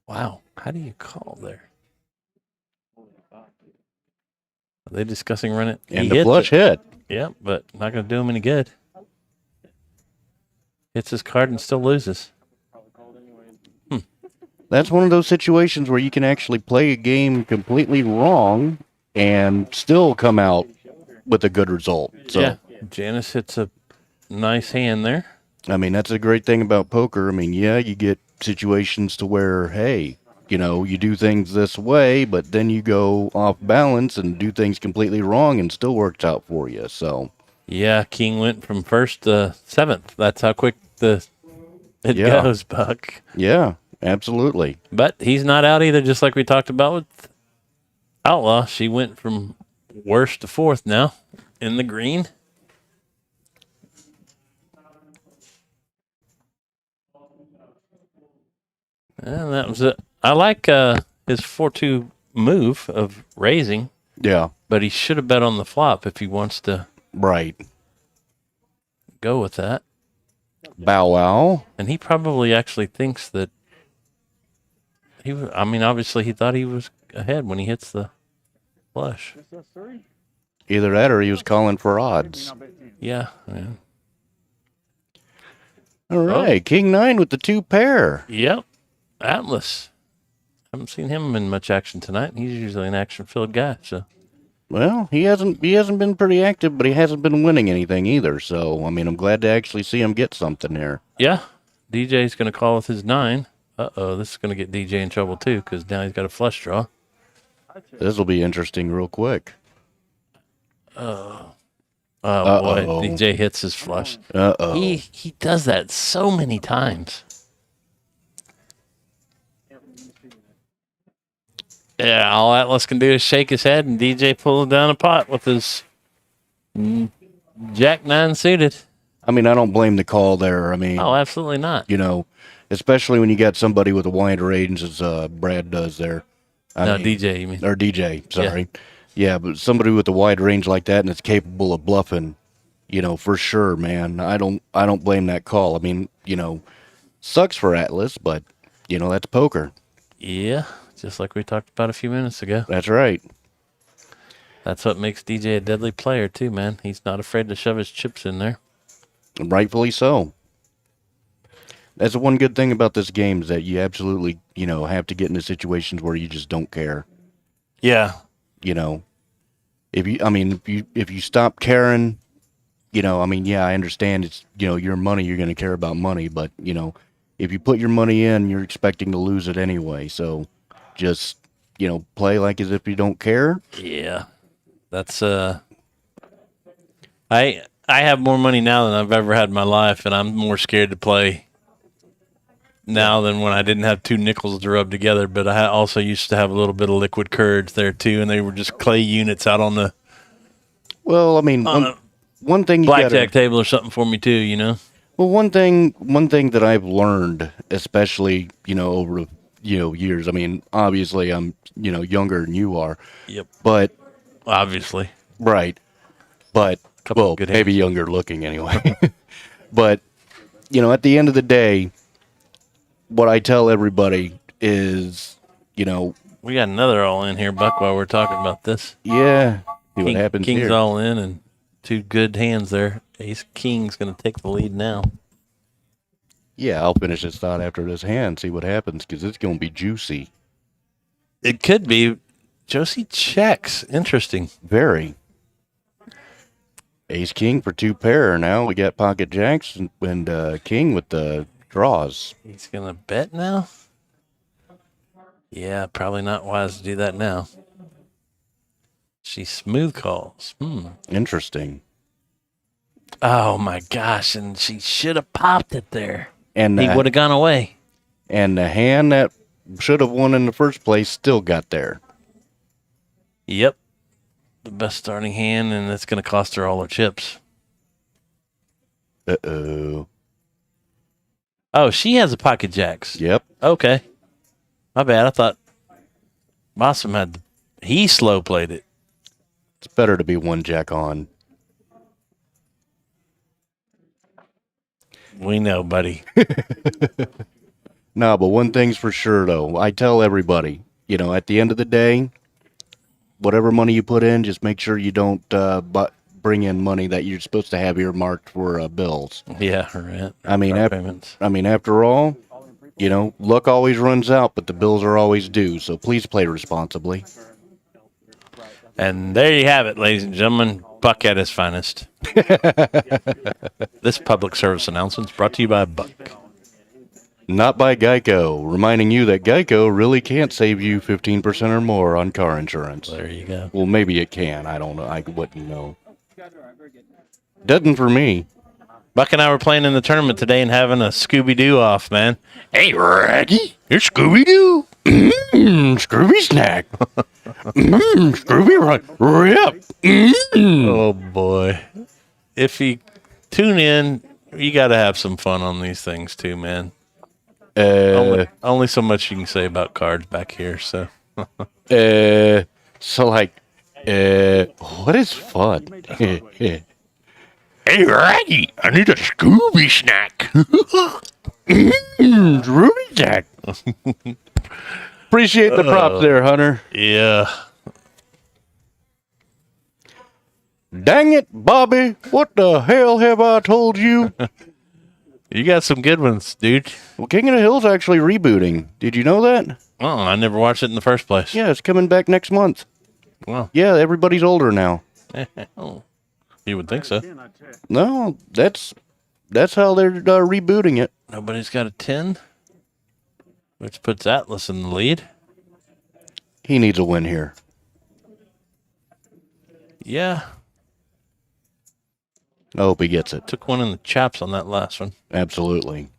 Wow. How do you call there? Are they discussing run it? And the flush hit. Yep, but not going to do him any good. Hits his card and still loses. That's one of those situations where you can actually play a game completely wrong and still come out with a good result. So, yeah, Janice hits a nice hand there. I mean, that's a great thing about poker. I mean, yeah, you get situations to where, hey, you do things this way, but then you go off balance and do things completely wrong and still works out for you. So, yeah, King went from 1st to 7th. That's how quick it goes, Buck. Yeah, absolutely. But he's not out either, just like we talked about with Outlaw. She went from worst to 4th now in the green. And that was it. I like his 4-2 move of raising. Yeah. But he should have bet on the flop if he wants to go with that. Bow wow. And he probably actually thinks that obviously he thought he was ahead when he hits the flush. Either that or he was calling for odds. Yeah. Yeah. All right. King 9 with the 2 pair. Yep. Atlas. Haven't seen him in much action tonight. He's usually an action-filled guy. So, Well, he hasn't been pretty active, but he hasn't been winning anything either. So, I mean, I'm glad to actually see him get something there. yeah, DJ's going to call with his 9. Uh-oh, this is going to get DJ in trouble, too, because now he's got a flush draw. This will be interesting real quick. Oh, Uh-oh. boy, DJ hits his flush. Uh-oh. He does that so many times. Yeah, all Atlas can do is shake his head, and DJ pulling down a pot with his Jack 9 suited. I mean, I don't blame the call there. I mean, Oh, absolutely not. you know, especially when you got somebody with a wide range as Brad does there. No, DJ, you mean. Or DJ, sorry. Yeah, but somebody with a wide range like that and is capable of bluffing, you know, for sure, man. I don't blame that call. I mean, you know, sucks for Atlas, but, you know, that's poker. Yeah, just like we talked about a few minutes ago. That's right. That's what makes DJ a deadly player, too, man. He's not afraid to shove his chips in there. And rightfully so. That's the one good thing about this game is that you absolutely, you know, have to get into situations where you just don't care. Yeah. You know, if you stop caring, you know, I mean, yeah, I understand it's, you know, your money, you're going to care about money, but, you know, if you put your money in, you're expecting to lose it anyway. So just, you know, play like as if you don't care. Yeah. That's, I have more money now than I've ever had in my life, and I'm more scared to play now than when I didn't have 2 nickels to rub together. But I also used to have a little bit of liquid courage there too, and they were just clay units out on the Well, I mean, one thing you blackjack table or something for me too, you know. Well, one thing that I've learned, especially, you know, over, you know, years. I mean, obviously I'm, you know, younger than you are. Yep. But Obviously. right. But Couple well, of good maybe younger looking anyway. But, you know, at the end of the day, what I tell everybody is, you know, We got another all in here, Buck, while we're talking about this. yeah, see what happens King's here. all in and 2 good hands there. Ace King's going to take the lead now. Yeah, I'll finish this thought after this hand, see what happens, because it's going to be juicy. It could be. Josie checks. Interesting. Very. Ace King for 2 pair. Now we got pocket jacks and King with the draws. He's going to bet now? Yeah, probably not wise to do that now. She smooth calls. Interesting. Oh, my gosh. And she should have popped it there. And He would have gone away. And the hand that should have won in the first place still got there. Yep. The best starting hand, and it's going to cost her all her chips. Uh-oh. Oh, she has a pocket jacks. Yep. Okay. My bad. I thought BASSEM had he slow played it. It's better to be 1 jack on. We know, buddy. No, but one thing's for sure, though. I tell everybody, you know, at the end of the day, whatever money you put in, just make sure you don't bring in money that you're supposed to have earmarked for bills. Yeah, rent. I mean, payments. After all, you know, luck always runs out, but the bills are always due. So please play responsibly. And there you have it, ladies and gentlemen. Buck at his finest. This public service announcement is brought to you by Buck. Not by Geico, reminding you that Geico really can't save you 15% or more on car insurance. There you go. Well, maybe it can. I don't know. I wouldn't know. Doesn't for me. Buck and I were playing in the tournament today and having a Scooby-Doo off, man. Hey, Raggy, you're Scooby-Doo. Scooby snack. Scooby rip. Oh, boy. If you tune in, you got to have some fun on these things, too, man. Only so much you can say about cards back here, so. So like, what is fun? Hey, Raggy, I need a Scooby snack. Ruby Jack. Appreciate the props there, Hunter. Yeah. Dang it, Bobby. What the hell have I told you? You got some good ones, dude. Well, King of the Hill's actually rebooting. Did you know that? Oh, I never watched it in the first place. Yeah, it's coming back next month. Wow. Yeah, everybody's older now. Oh, you would think so. No, that's how they're rebooting it. Nobody's got a 10, which puts Atlas in the lead. He needs a win here. Yeah. I hope he gets it. Took one in the chops on that last one. Absolutely.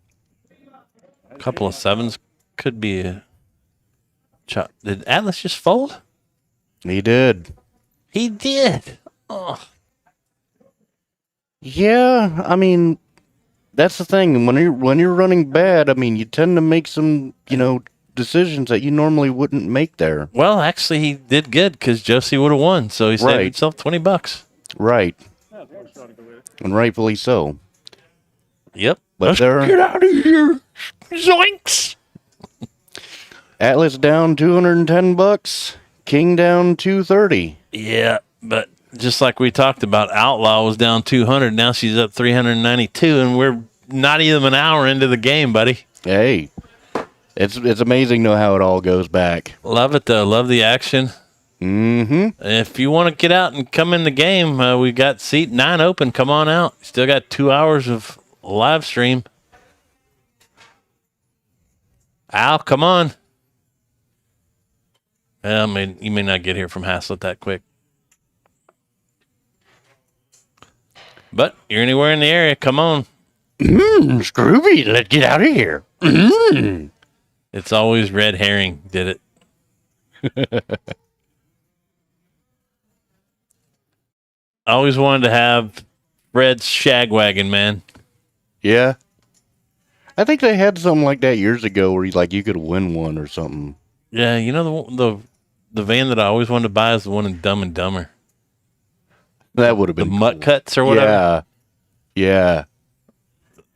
A couple of 7s could be a chop. Did Atlas just fold? He did. He did. Oh. Yeah, I mean, that's the thing. When you're running bad, I mean, you tend to make some, decisions that you normally wouldn't make there. Well, actually, he did good because Josie would have won, so he saved Right. himself $20. Right. And rightfully so. Yep. But Let's there, get out of here. Zoinks. Atlas down $210, King down $230. Yeah, but just like we talked about, Outlaw was down 200. Now she's up 392, and we're not even an hour into the game, buddy. Hey, it's amazing how it all goes back. Love it, though. Love the action. Mm-hmm. If you want to get out and come in the game, we got seat 9 open. Come on out. Still got 2 hours of live stream. Al, come on. Well, you may not get here from Haslett that quick. But you're anywhere in the area, come on. Scrooby, let's get out of here. It's always Red Herring did it. I always wanted to have Fred's Shagwagon, man. Yeah. I think they had something like that years ago where you could win one or something. Yeah, the van that I always wanted to buy is the one in Dumb and Dumber. That would have been the Mutt Cuts or whatever. Yeah.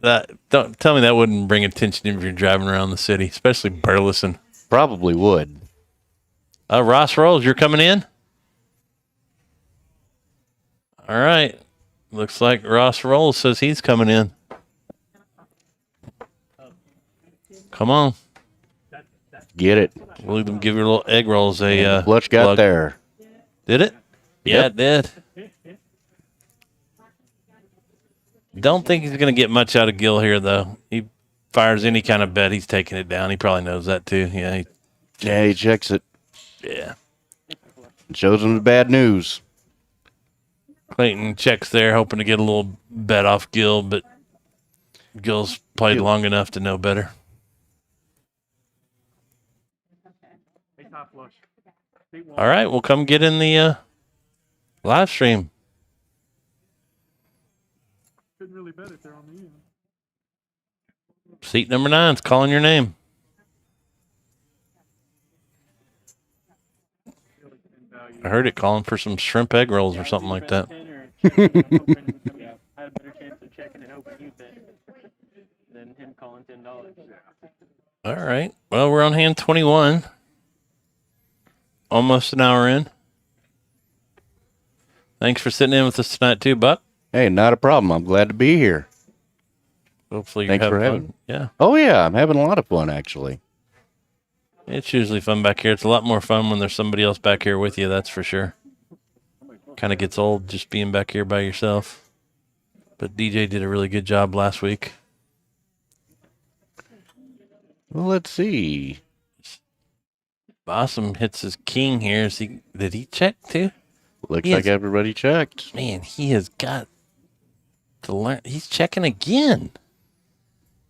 Don't tell me that wouldn't bring attention if you're driving around the city, especially Burleson. Probably would. ROSSROLLS, you're coming in? All right. Looks like ROSSROLLS says he's coming in. Come on. Get it. We'll let them give your little egg rolls a Fletch got plug. there. Did it? Yeah, Yep. it did. Don't think he's going to get much out of GIL here, though. He fires any kind of bet, he's taking it down. He probably knows that, too. Yeah. He checks it. Yeah. Shows him the bad news. Clayton checks there, hoping to get a little bet off GIL, but GIL's played long enough to know better. All right, we'll come get in the live stream. Couldn't really bet it there on the end. Seat number 9's calling your name. I heard it calling for some shrimp egg rolls or something like that. I had a better chance of checking and hoping you bet than him calling $10. All right. Well, we're on hand 21. Almost an hour in. Thanks for sitting in with us tonight, too, Buck. Hey, not a problem. I'm glad to be here. Hopefully you're Thanks for having having fun. Yeah. Oh, yeah. I'm having a lot of fun, actually. It's usually fun back here. It's a lot more fun when there's somebody else back here with you, that's for sure. Kind of gets old just being back here by yourself. But DJ did a really good job last week. Well, let's see. BASSEM hits his king here. Did he check too? Looks like everybody checked. Man, he has got to learn. He's checking again.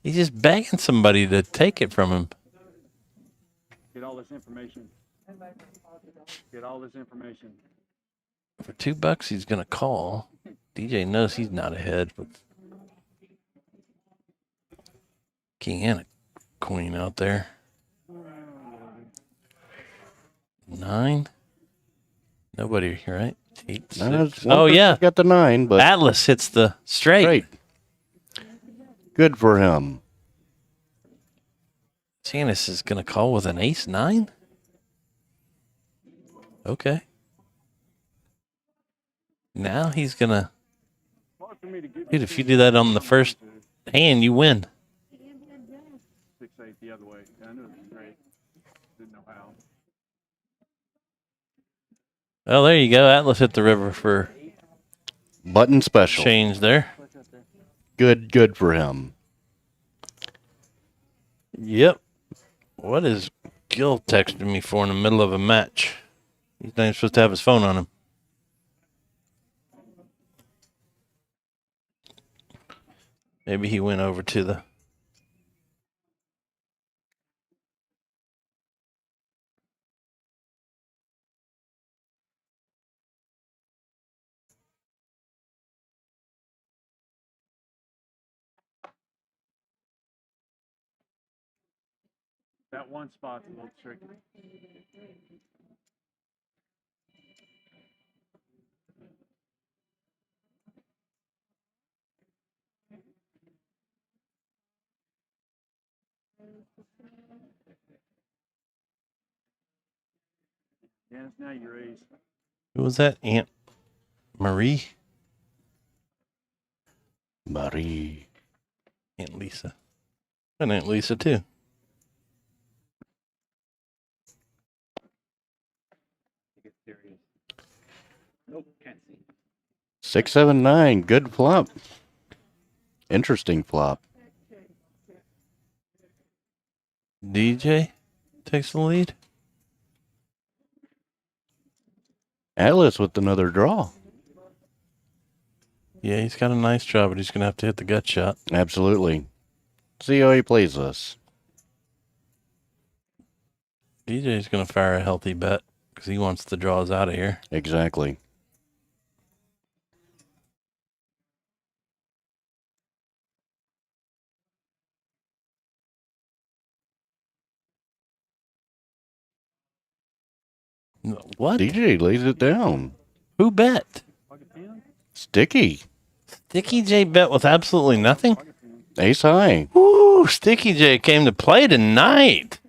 He's just begging somebody to take it from him. Get all this information. Get all this information. For $2, he's going to call. DJ knows he's not ahead with king and a queen out there. 9. Nobody, right? 8, 6. Oh, yeah. Got the 9, but Atlas hits the straight. great. Good for him. Janice is going to call with an ace 9? Okay. Now he's going to... Dude, if you do that on the first hand, you win. 6-8 the other way. I knew it was great. Well, there you go. Atlas hit the river for Button special. change there. Good for him. Yep. What is Gil texting me for in the middle of a match? He's not even supposed to have his phone on him. Maybe he went over to the... That one spot's a little tricky. Yeah, it's now your ace. Who was that? Aunt Marie? Marie. Aunt Lisa. And Aunt Lisa, too. Nope, can't see. 679. Good flop. Interesting flop. DJ takes the lead. Atlas with another draw. Yeah, he's got a nice draw, but he's going to have to hit the gut shot. Absolutely. See how he plays this. DJ's going to fire a healthy bet because he wants the draws out of here. Exactly. What? DJ lays it down. Who bet? Sticky. Sticky J bet with absolutely nothing? Ace high. Woo! Sticky J came to play tonight.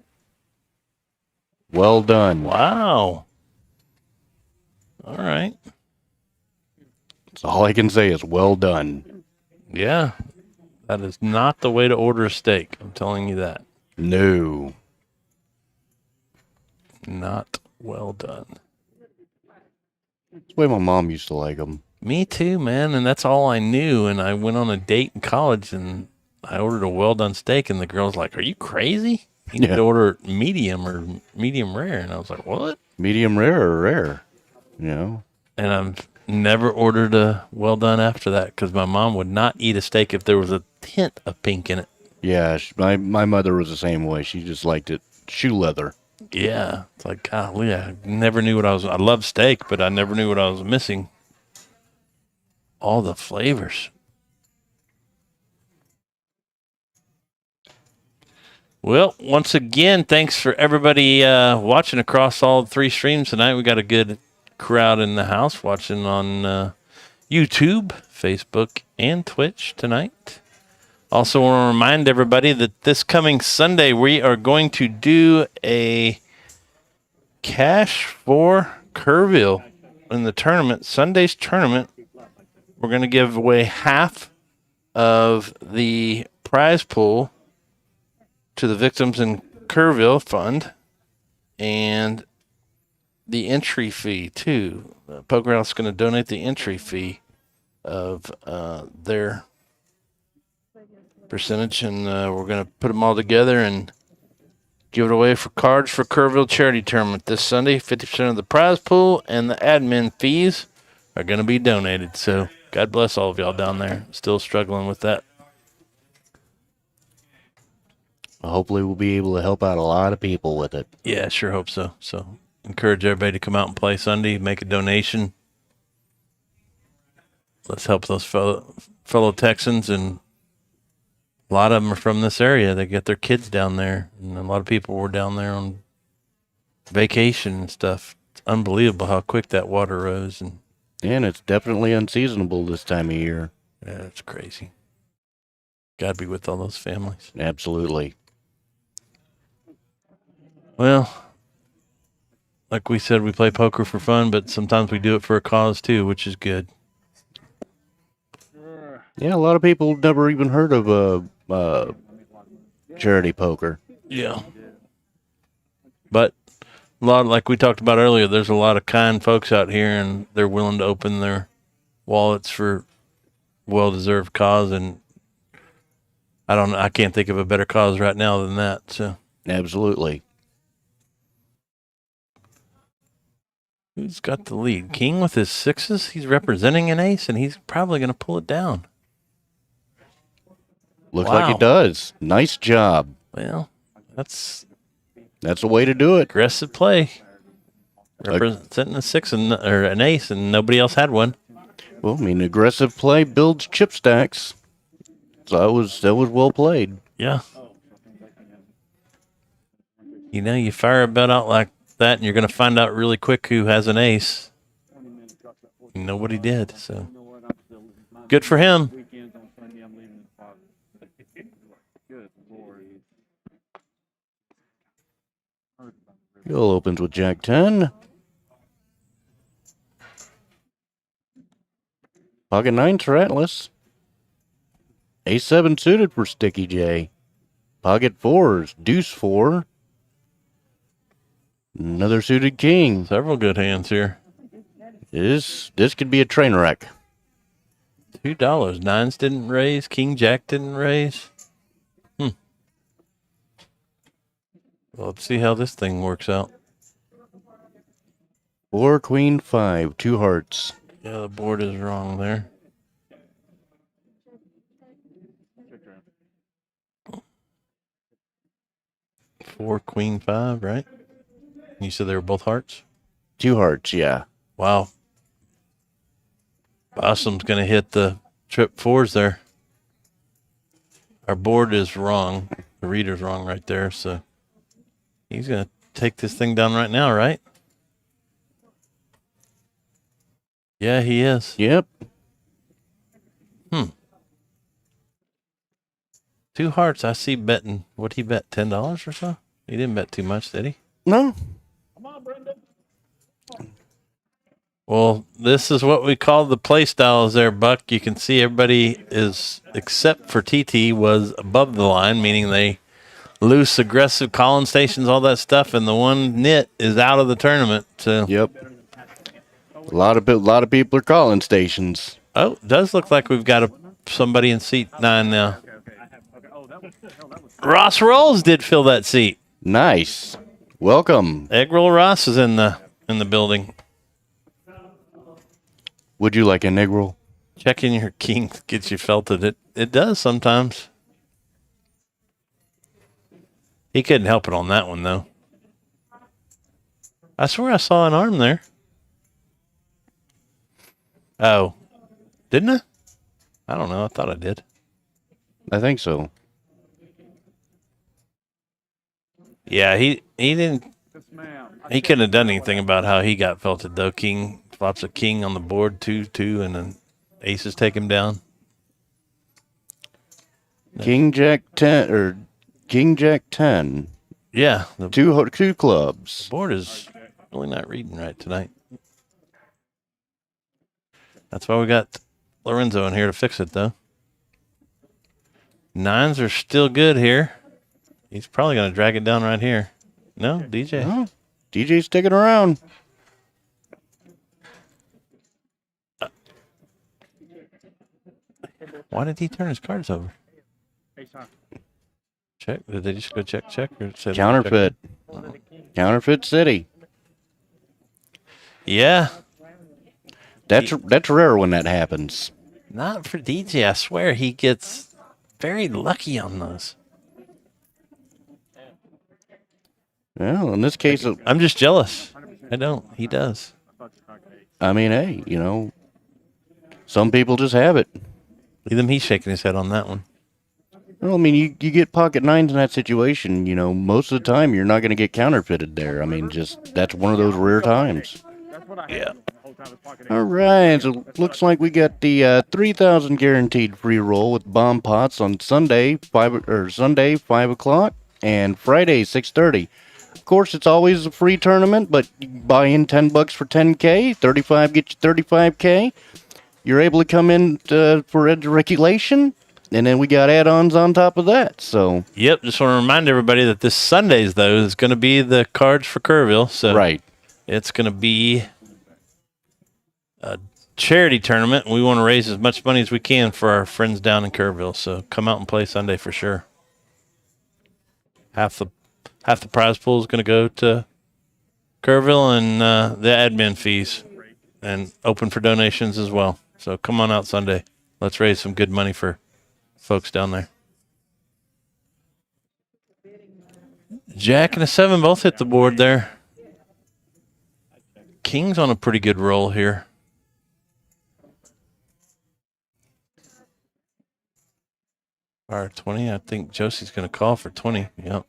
Well done. Wow. All right. That's all I can say is well done. Yeah. That is not the way to order a steak. I'm telling you that. No. Not well done. That's the way my mom used to like them. Me too, man. And that's all I knew. And I went on a date in college and I ordered a well done steak. And the girl's like, "Are you crazy? You need to order medium or medium rare." And I was like, "What?" Medium rare or rare? You know? And I've never ordered a well done after that because my mom would not eat a steak if there was a hint of pink in it. Yeah, my mother was the same way. She just liked it shoe leather. Yeah. It's like, golly, I never knew what I love steak, but I never knew what I was missing. All the flavors. Well, once again, thanks for everybody watching across all three streams tonight. We got a good crowd in the house watching on YouTube, Facebook, and Twitch tonight. Also want to remind everybody that this coming Sunday, we are going to do a cash for Kerrville in the tournament. Sunday's tournament, we're going to give away half of the prize pool to the Victims in Kerrville Fund and the entry fee, too. Poker House is going to donate the entry fee of their percentage, and we're going to put them all together and give it away for Cards for Kerrville charity tournament this Sunday. 50% of the prize pool and the admin fees are going to be donated. So God bless all of y'all down there. Still struggling with that. Hopefully we'll be able to help out a lot of people with it. Yeah, sure hope so. So encourage everybody to come out and play Sunday, make a donation. Let's help those fellow Texans, and a lot of them are from this area. They get their kids down there, and a lot of people were down there on vacation and stuff. It's unbelievable how quick that water rose. And it's definitely unseasonable this time of year. Yeah, it's crazy. God be with all those families. Absolutely. Well, like we said, we play poker for fun, but sometimes we do it for a cause too, which is good. Yeah, a lot of people never even heard of charity poker. Yeah. But A lot, like we talked about earlier, there's a lot of kind folks out here, and they're willing to open their wallets for well-deserved cause, and I can't think of a better cause right now than that. So Absolutely. who's got the lead? King with his sixes. He's representing an ace, and he's probably going to pull it down. Looks Wow. like it does. Nice job. Well, that's That's the way to do it. aggressive play. Representing a six or an ace, and nobody else had one. Well, I mean, aggressive play builds chip stacks. So that was well played. Yeah. You know, you fire a bet out like that, and you're going to find out really quick who has an ace. Nobody did, so good for him. Weekends on Sunday, I'm leaving the spot. Good Lord. Gil opens with Jack 10. Pocket 9's for Atlas. Ace 7 suited for Sticky J. Pocket 4's Deuce 4. Another suited king. Several good hands here. This could be a train wreck. $2. Nines didn't raise. King Jack didn't raise. Well, let's see how this thing works out. 4 Queen 5, 2 hearts. Yeah, the board is wrong there. Four Queen 5, right? You said they were both hearts? 2 hearts, yeah. Wow. Bossem's going to hit the trip fours there. Our board is wrong. The reader's wrong right there, so he's going to take this thing down right now, right? Yeah, he is. Yep. 2 hearts. I see betting. What'd he bet? $10 or so? He didn't bet too much, did he? No. Come on, Brenda. Well, this is what we call the play styles there, Buck. You can see everybody is, except for TT, was above the line, meaning they loose, aggressive calling stations, all that stuff, and the one nit is out of the tournament. So, Yep. A lot of people are calling stations. oh, it does look like we've got somebody in seat 9 now. Ross Rolls did fill that seat. Nice. Welcome. Egg Roll Ross is in the building. Would you like an egg roll? Checking your king gets you felted. It does sometimes. He couldn't help it on that one, though. I swear I saw an arm there. Oh. Didn't I? I don't know. I thought I did. I think so. Yeah, he didn't. He couldn't have done anything about how he got felted, though. King flops a king on the board, 2-2, and then aces take him down. King Jack 10 or King Jack 10. Yeah, the Two clubs. board is really not reading right tonight. That's why we got Lorenzo in here to fix it, though. Nines are still good here. He's probably going to drag it down right here. No, DJ. Oh, DJ's sticking around. Why did he turn his cards over? Check. Did they just go check? Or say Counterfeit. Counterfeit City. Yeah. That's rare when that happens. Not for DJ. I swear he gets very lucky on those. Well, in this case, I'm just jealous. I don't. He does. I mean, hey, some people just have it. Look at him. He's shaking his head on that one. Well, I mean, you get pocket 9s in that situation, most of the time you're not going to get counterfeited there. I mean, that's one of those rare times. Yeah. All right, so looks like we got the 3,000 guaranteed free roll with bomb pots on Sunday 5 o'clock and Friday 6:30. Of course, it's always a free tournament, but you buy in $10 for 10K, 35 get you 35K. You're able to come in for regulation, And then we got add-ons on top of that. So Yep. Just want to remind everybody that this Sunday's, though, is going to be the cards for Kerrville. So right. it's going to be a charity tournament. We want to raise as much money as we can for our friends down in Kerrville. So come out and play Sunday for sure. Half the prize pool is going to go to Kerrville and the admin fees, and open for donations as well. So come on out Sunday. Let's raise some good money for folks down there. Jack and a 7 both hit the board there. King's on a pretty good roll here. Or 20. I think Josie's going to call for 20. Yep.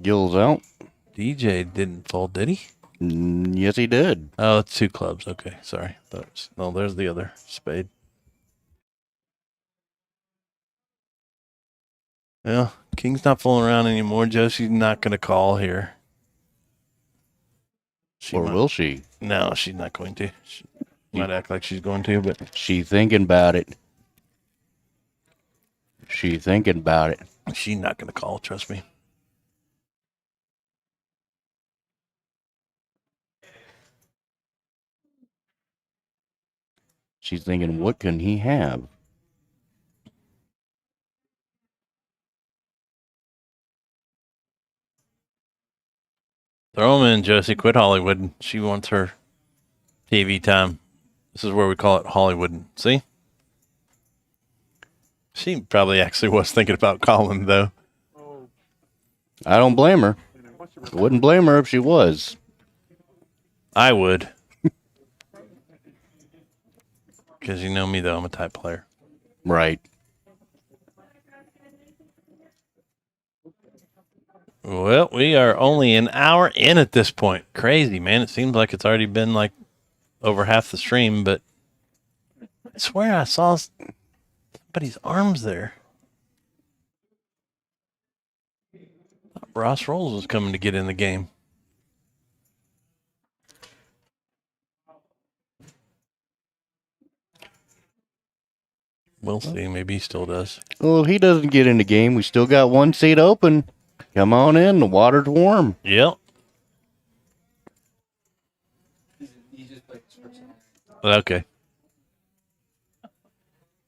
Gil's out. DJ didn't fold, did he? Yes, he did. Oh, it's 2 clubs. Okay, sorry. No, there's the other spade. Well, King's not fooling around anymore. Josie's not going to call here. Will she? No, she's not going to. She might act like she's going to, but She thinking about it. She thinking about it. she's not going to call. Trust me. She's thinking, what can he have? Throw him in, Josie. Quit Hollywood. She wants her TV time. This is where we call it Hollywood. See? She probably actually was thinking about calling, though. I don't blame her. Wouldn't blame her if she was. I would. Because you know me, though. I'm a type player. Right. Well, we are only an hour in at this point. Crazy, man. It seems like it's already been like over half the stream, but I swear I saw somebody's arms there. I thought ROSSROLLS was coming to get in the game. We'll see. Maybe he still does. Well, if he doesn't get in the game, we still got 1 seat open. Come on in. The water's warm. Yep. You just played this person. Okay.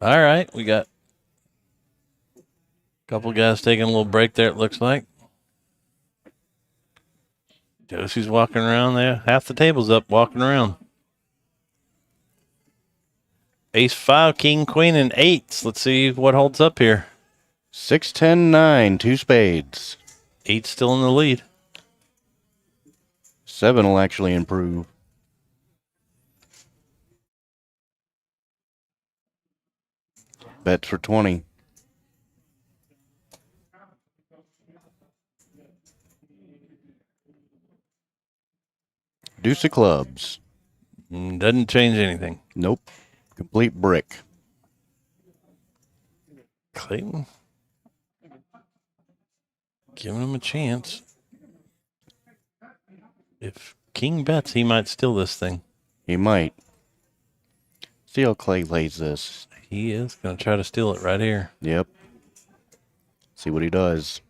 All right. We got a couple guys taking a little break there, it looks like. Josie's walking around there. Half the table's up, walking around. Ace 5, king, queen, and 8s. Let's see what holds up here. 6, 10, 9, 2 spades. 8 still in the lead. 7 will actually improve. Bets for 20. Deuce of clubs. Doesn't change anything. Nope. Complete brick. Clayton. Giving him a chance. If king bets, he might steal this thing. He might. See how Clay lays this. He is going to try to steal it right here. Yep. See what he does.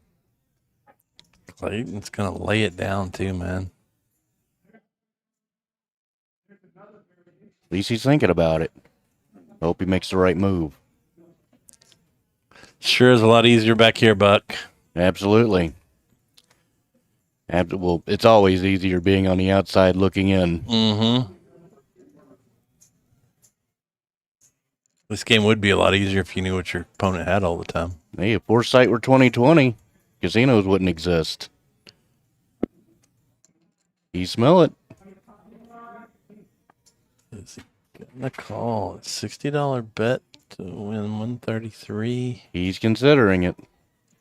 Clayton's going to lay it down too, man. At least he's thinking about it. Hope he makes the right move. Sure is a lot easier back here, Buck. Absolutely. Well, it's always easier being on the outside looking in. Mm-hmm. This game would be a lot easier if you knew what your opponent had all the time. Hey, if Foresight were 2020, casinos wouldn't exist. You smell it. Is he getting a call? It's $60 bet to win 133. He's considering it.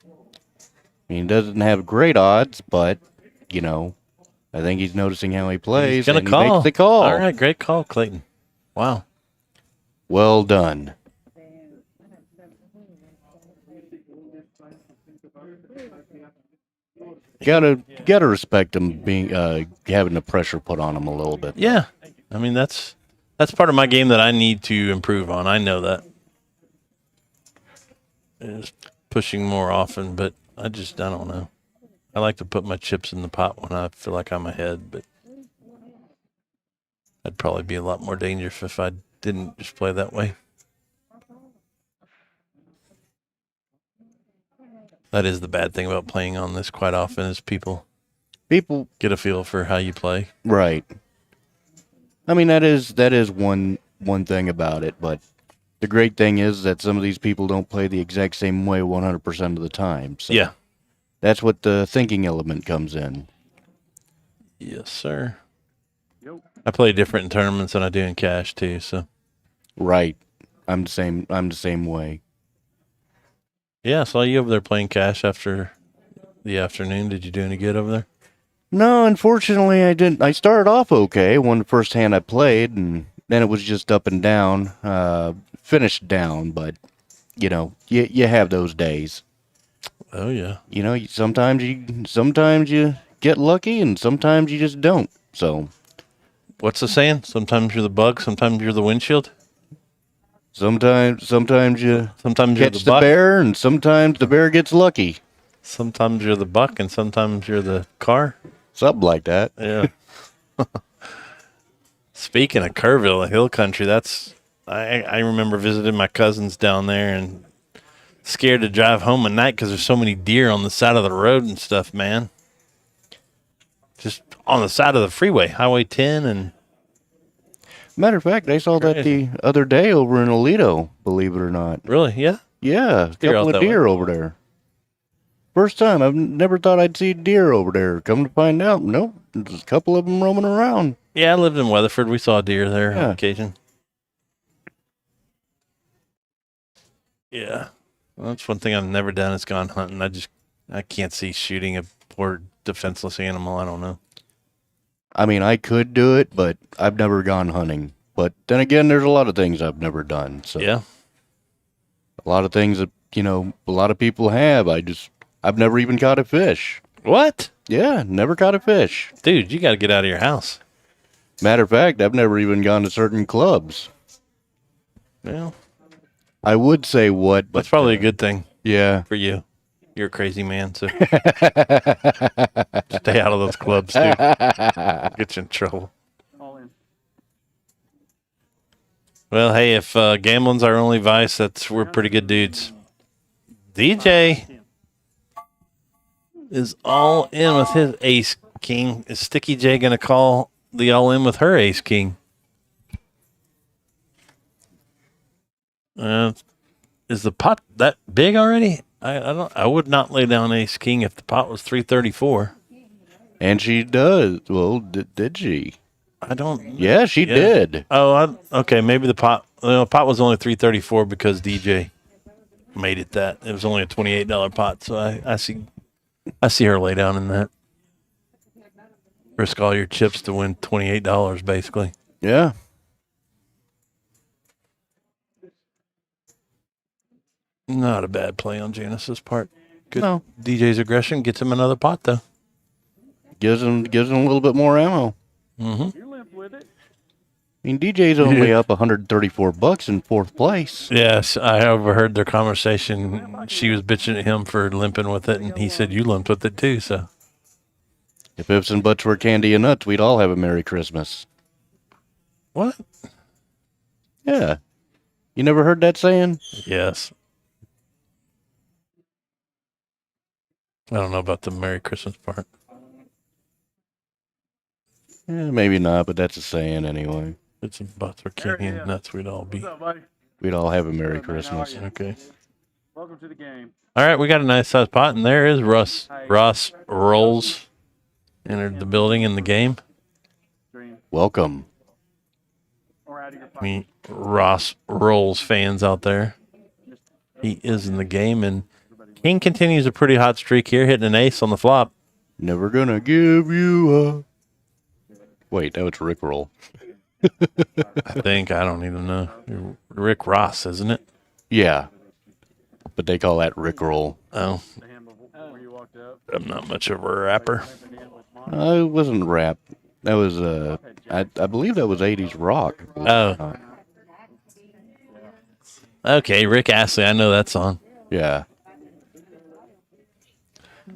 I mean, he doesn't have great odds, but, you know, I think he's noticing how he plays. He's going to call. He makes the call. All right, great call, Clayton. Wow. Well done. Gotta respect him being having the pressure put on him a little bit. Yeah. I mean, that's That's part of my game that I need to improve on. I know that. Is pushing more often, but I don't know. I like to put my chips in the pot when I feel like I'm ahead, but I'd probably be a lot more dangerous if I didn't just play that way. That is the bad thing about playing on this quite often is people get a feel for how you play. Right. I mean, that is one thing about it, but the great thing is that some of these people don't play the exact same way 100% of the time. So Yeah. that's what the thinking element comes in. Yes, sir. I play different in tournaments than I do in cash too, so. Right. I'm the same way. Yeah, I saw you over there playing cash after the afternoon. Did you do any good over there? No, unfortunately, I didn't. I started off okay when the first hand I played, and then it was just up and down. Finished down, but you have those days. Oh yeah. Sometimes you get lucky, and sometimes you just don't. So What's the saying? Sometimes you're the bug, sometimes you're the windshield. sometimes you Sometimes you're catch the the buck. bear, and sometimes the bear gets lucky. Sometimes you're the buck, and sometimes you're the car. Something like that. Yeah. Speaking of Kerrville, hill country, I remember visiting my cousins down there and scared to drive home at night because there's so many deer on the side of the road and stuff, man. Just on the side of the freeway, Highway 10, and Matter of fact, I saw that the other day over in Alito, believe it or not. really, yeah. Yeah, a Deer out couple of that deer way. over there. First time. I've never thought I'd see deer over there. Come to find out, nope. There's a couple of them roaming around. Yeah, I lived in Weatherford. We saw deer there Yeah. on occasion. Yeah. Well, that's one thing I've never done is gone hunting. I can't see shooting a poor defenseless animal. I don't know. I mean, I could do it, but I've never gone hunting. But then again, there's a lot of things I've never done. So Yeah. a lot of things that, a lot of people have. I've never even caught a fish. What? Yeah, never caught a fish. Dude, you got to get out of your house. Matter of fact, I've never even gone to certain clubs. Well, I would say what, but that's probably a good thing yeah. for you. You're a crazy man, so stay out of those clubs, dude. Get you in trouble. All in. Well, hey, if gambling's our only vice, we're pretty good dudes. DJ is all in with his ace king. Is Sticky J going to call the all in with her ace king? Is the pot that big already? I would not lay down ace king if the pot was 334. And she does. Well, did she? I don't. Yeah, she did. Oh, okay. Maybe the pot pot was only 334 because DJ made it that. It was only a $28 pot, so I see her lay down in that. Risk all your chips to win $28, basically. Yeah. Not a bad play on Janice's part. Good. No. DJ's aggression gets him another pot, though. Gives him a little bit more ammo. Mm-hmm. You're limp with it. I mean, DJ's only up $134 in fourth place. Yes, I overheard their conversation. She was bitching at him for limping with it, and he said you limped with it too. So, If ifs and buts were candy and nuts, we'd all have a Merry Christmas. what? Yeah. You never heard that saying? Yes. I don't know about the Merry Christmas part. Maybe not, but that's a saying anyway. It's butts or candy and nuts. We'd all be What's up, buddy? We'd all have a Merry Good, man. How are Christmas. you? okay. Welcome to the game. All right, we got a nice sized pot, and there is Ross Rolls entered the building in the game. Dream. Welcome. Or out of your pocket. Me Ross Rolls fans out there. He is in the game, and King continues a pretty hot streak here, hitting an ace on the flop. Never gonna give you up. Wait, that was Rickroll. I think. I don't even know. Rick Ross, isn't it? Yeah. But they call that Rickroll. Oh, The hand before you walked up. I'm not much of a rapper. Typing in with mom. It wasn't rap. That was I've had I believe that was 80s rock. Oh. Okay, Rick Astley. I know that song. Yeah.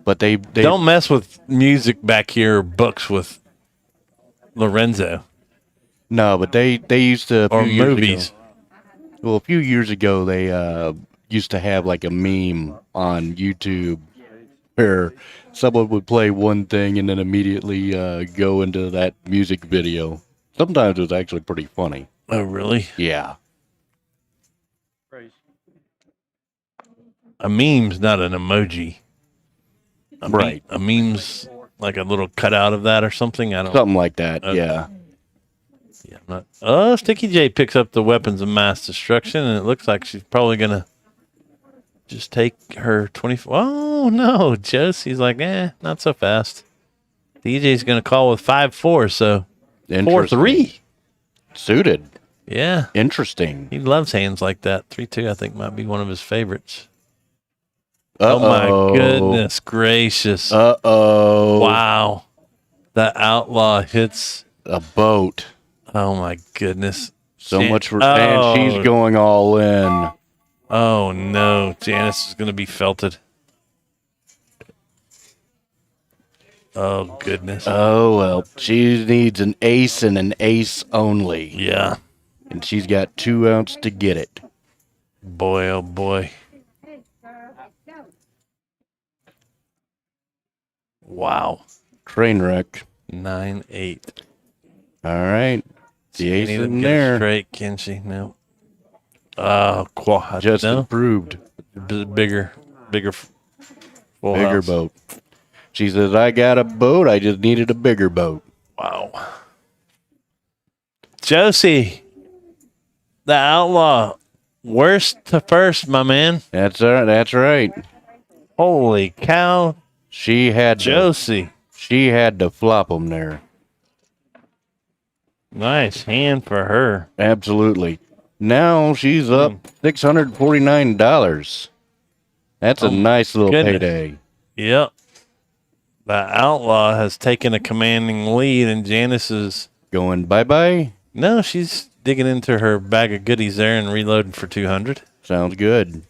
But they don't mess with music back here or books with Lorenzo. No, but they used to or movies. Well, a few years ago they used to have like a meme on YouTube where someone would play one thing and then immediately go into that music video. Sometimes it was actually pretty funny. Oh, really? Yeah. A meme's not an emoji. Right. A meme's like a little cutout of that or something. I don't. Something like that. Okay. Yeah. Yeah. I'm not. Oh, Sticky J picks up the weapons of mass destruction, and it looks like she's probably gonna just take her 20. Oh no, Josie's like, not so fast. DJ's gonna call with 5-4, so 4-3. Suited. Yeah. Interesting. He loves hands like that. 3-2, I think, might be one of his favorites. Uh-oh. Oh, my goodness gracious. Uh-oh. Wow. The outlaw hits a boat. Oh, my goodness. So much for... And she's going all in. Oh, no. Janice is going to be felted. Oh, goodness. Oh, well. She needs an ace and an ace only. Yeah. And she's got 2 outs to get it. Boy, oh, boy. Wow. Train wreck. 9-8. All right. The ace in in there. Straight, can she? No. Quad. Just no? improved. Bigger full bigger house. boat. She says, I got a boat. I just needed a bigger boat. Wow. Josie, the outlaw, worst to first, my man. That's right. Holy cow. She had Josie. She had to flop them there. Nice hand for her. Absolutely. Now she's up $649. That's a nice little payday. Yep. The outlaw has taken a commanding lead, and Janice is going bye-bye. No, she's digging into her bag of goodies there and reloading for 200. Sounds good.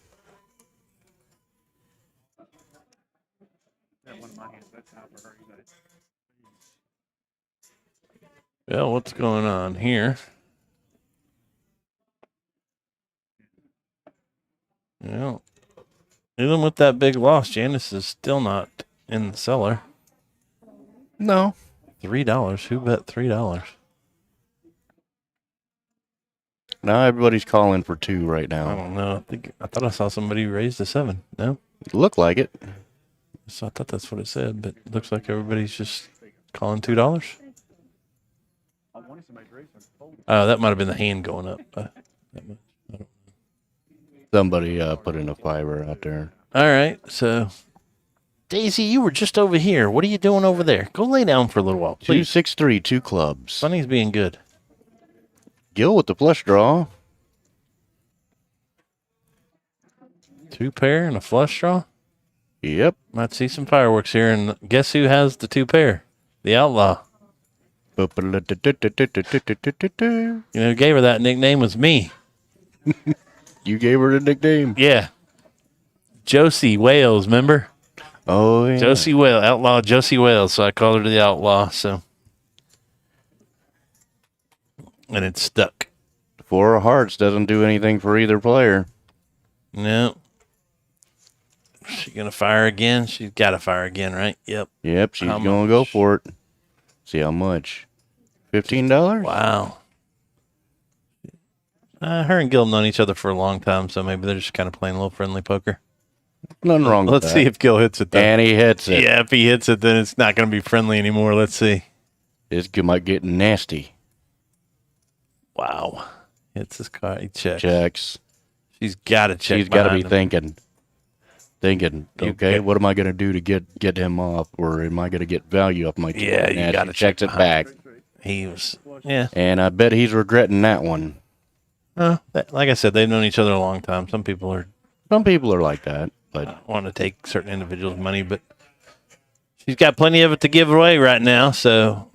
Well, what's going on here? Well, even with that big loss, Janice is still not in the cellar. No. $3. Who bet $3? Now everybody's calling for 2 right now. I don't know. I thought I saw somebody raise to 7. No? It looked like it. So I thought that's what it said, but it looks like everybody's just calling $2. Oh, that might have been the hand going up. Somebody put in a $5 out there. All right, so Daisy, you were just over here. What are you doing over there? Go lay down for a little while, please. 263, 2 clubs. Sonny's being good. Gil with the flush draw. 2 pair and a flush draw? Yep. Might see some fireworks here, and guess who has the 2 pair? The outlaw. You know, who gave her that nickname was me. You gave her the nickname? Yeah. Josie Wales, remember? Oh, yeah. Josie Wales, outlaw Josie Wales. So I called her the outlaw, so. And it stuck. 4 of hearts doesn't do anything for either player. No. She going to fire again? She's got to fire again, right? Yep. Yep, she's going to go for it. See how much? $15? Wow. Her and Gil have known each other for a long time, so maybe they're just kind of playing a little friendly poker. Nothing wrong with that. Let's see if Gil hits it, though. And he hits it. Yeah, if he hits it, then it's not going to be friendly anymore. Let's see. This might get nasty. Wow. Hits his card. He checks. Checks. She's got to check. She's got to be him. thinking, okay, what am I going to do to get him off? Or am I going to get value off my team? Yeah, you got to check it back. He was, yeah. And I bet he's regretting that one. Like I said, they've known each other a long time. Some people are like that, but want to take certain individuals' money, but she's got plenty of it to give away right now. So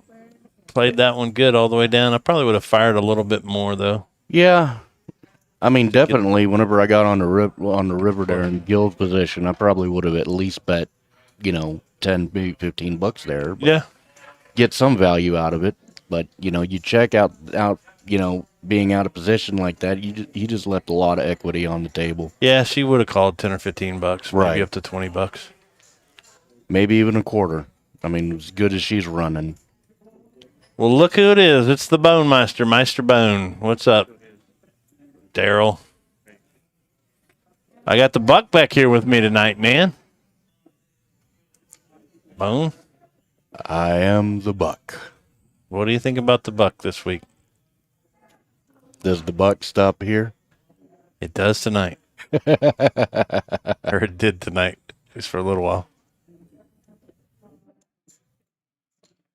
played that one good all the way down. I probably would have fired a little bit more though. Yeah. I mean, definitely. Whenever I got on the river there in Gil's position, I probably would have at least bet, 10, maybe $15 there. But Yeah. get some value out of it. But you check out, being out of position like that, you just left a lot of equity on the table. Yeah, she would have called $10 or $15, Right. maybe up to $20. Maybe even a quarter. I mean, as good as she's running. Well, look who it is. It's the Bone Meister, Meister Bone. What's up, Daryl? I got the buck back here with me tonight, man. Bone, I am the buck. what do you think about the buck this week? Does the buck stop here? It does tonight. Or it did tonight, just for a little while.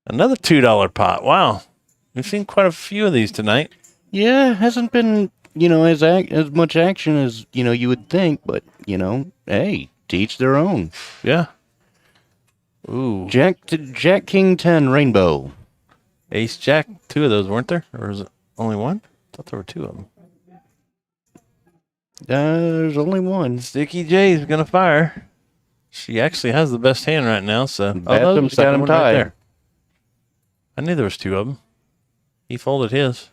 Another $2 pot. Wow. We've seen quite a few of these tonight. Yeah, hasn't been, as much action as, you would think, but, hey, to each their own. Yeah. Ooh. Jack King 10 Rainbow. Ace Jack. 2 of those, weren't there? Or was it only one? I thought there were 2 of them. There's only one. Sticky J's going to fire. She actually has the best hand right now, so. Bassem's got him one tied. I knew there was 2 of them. He folded his.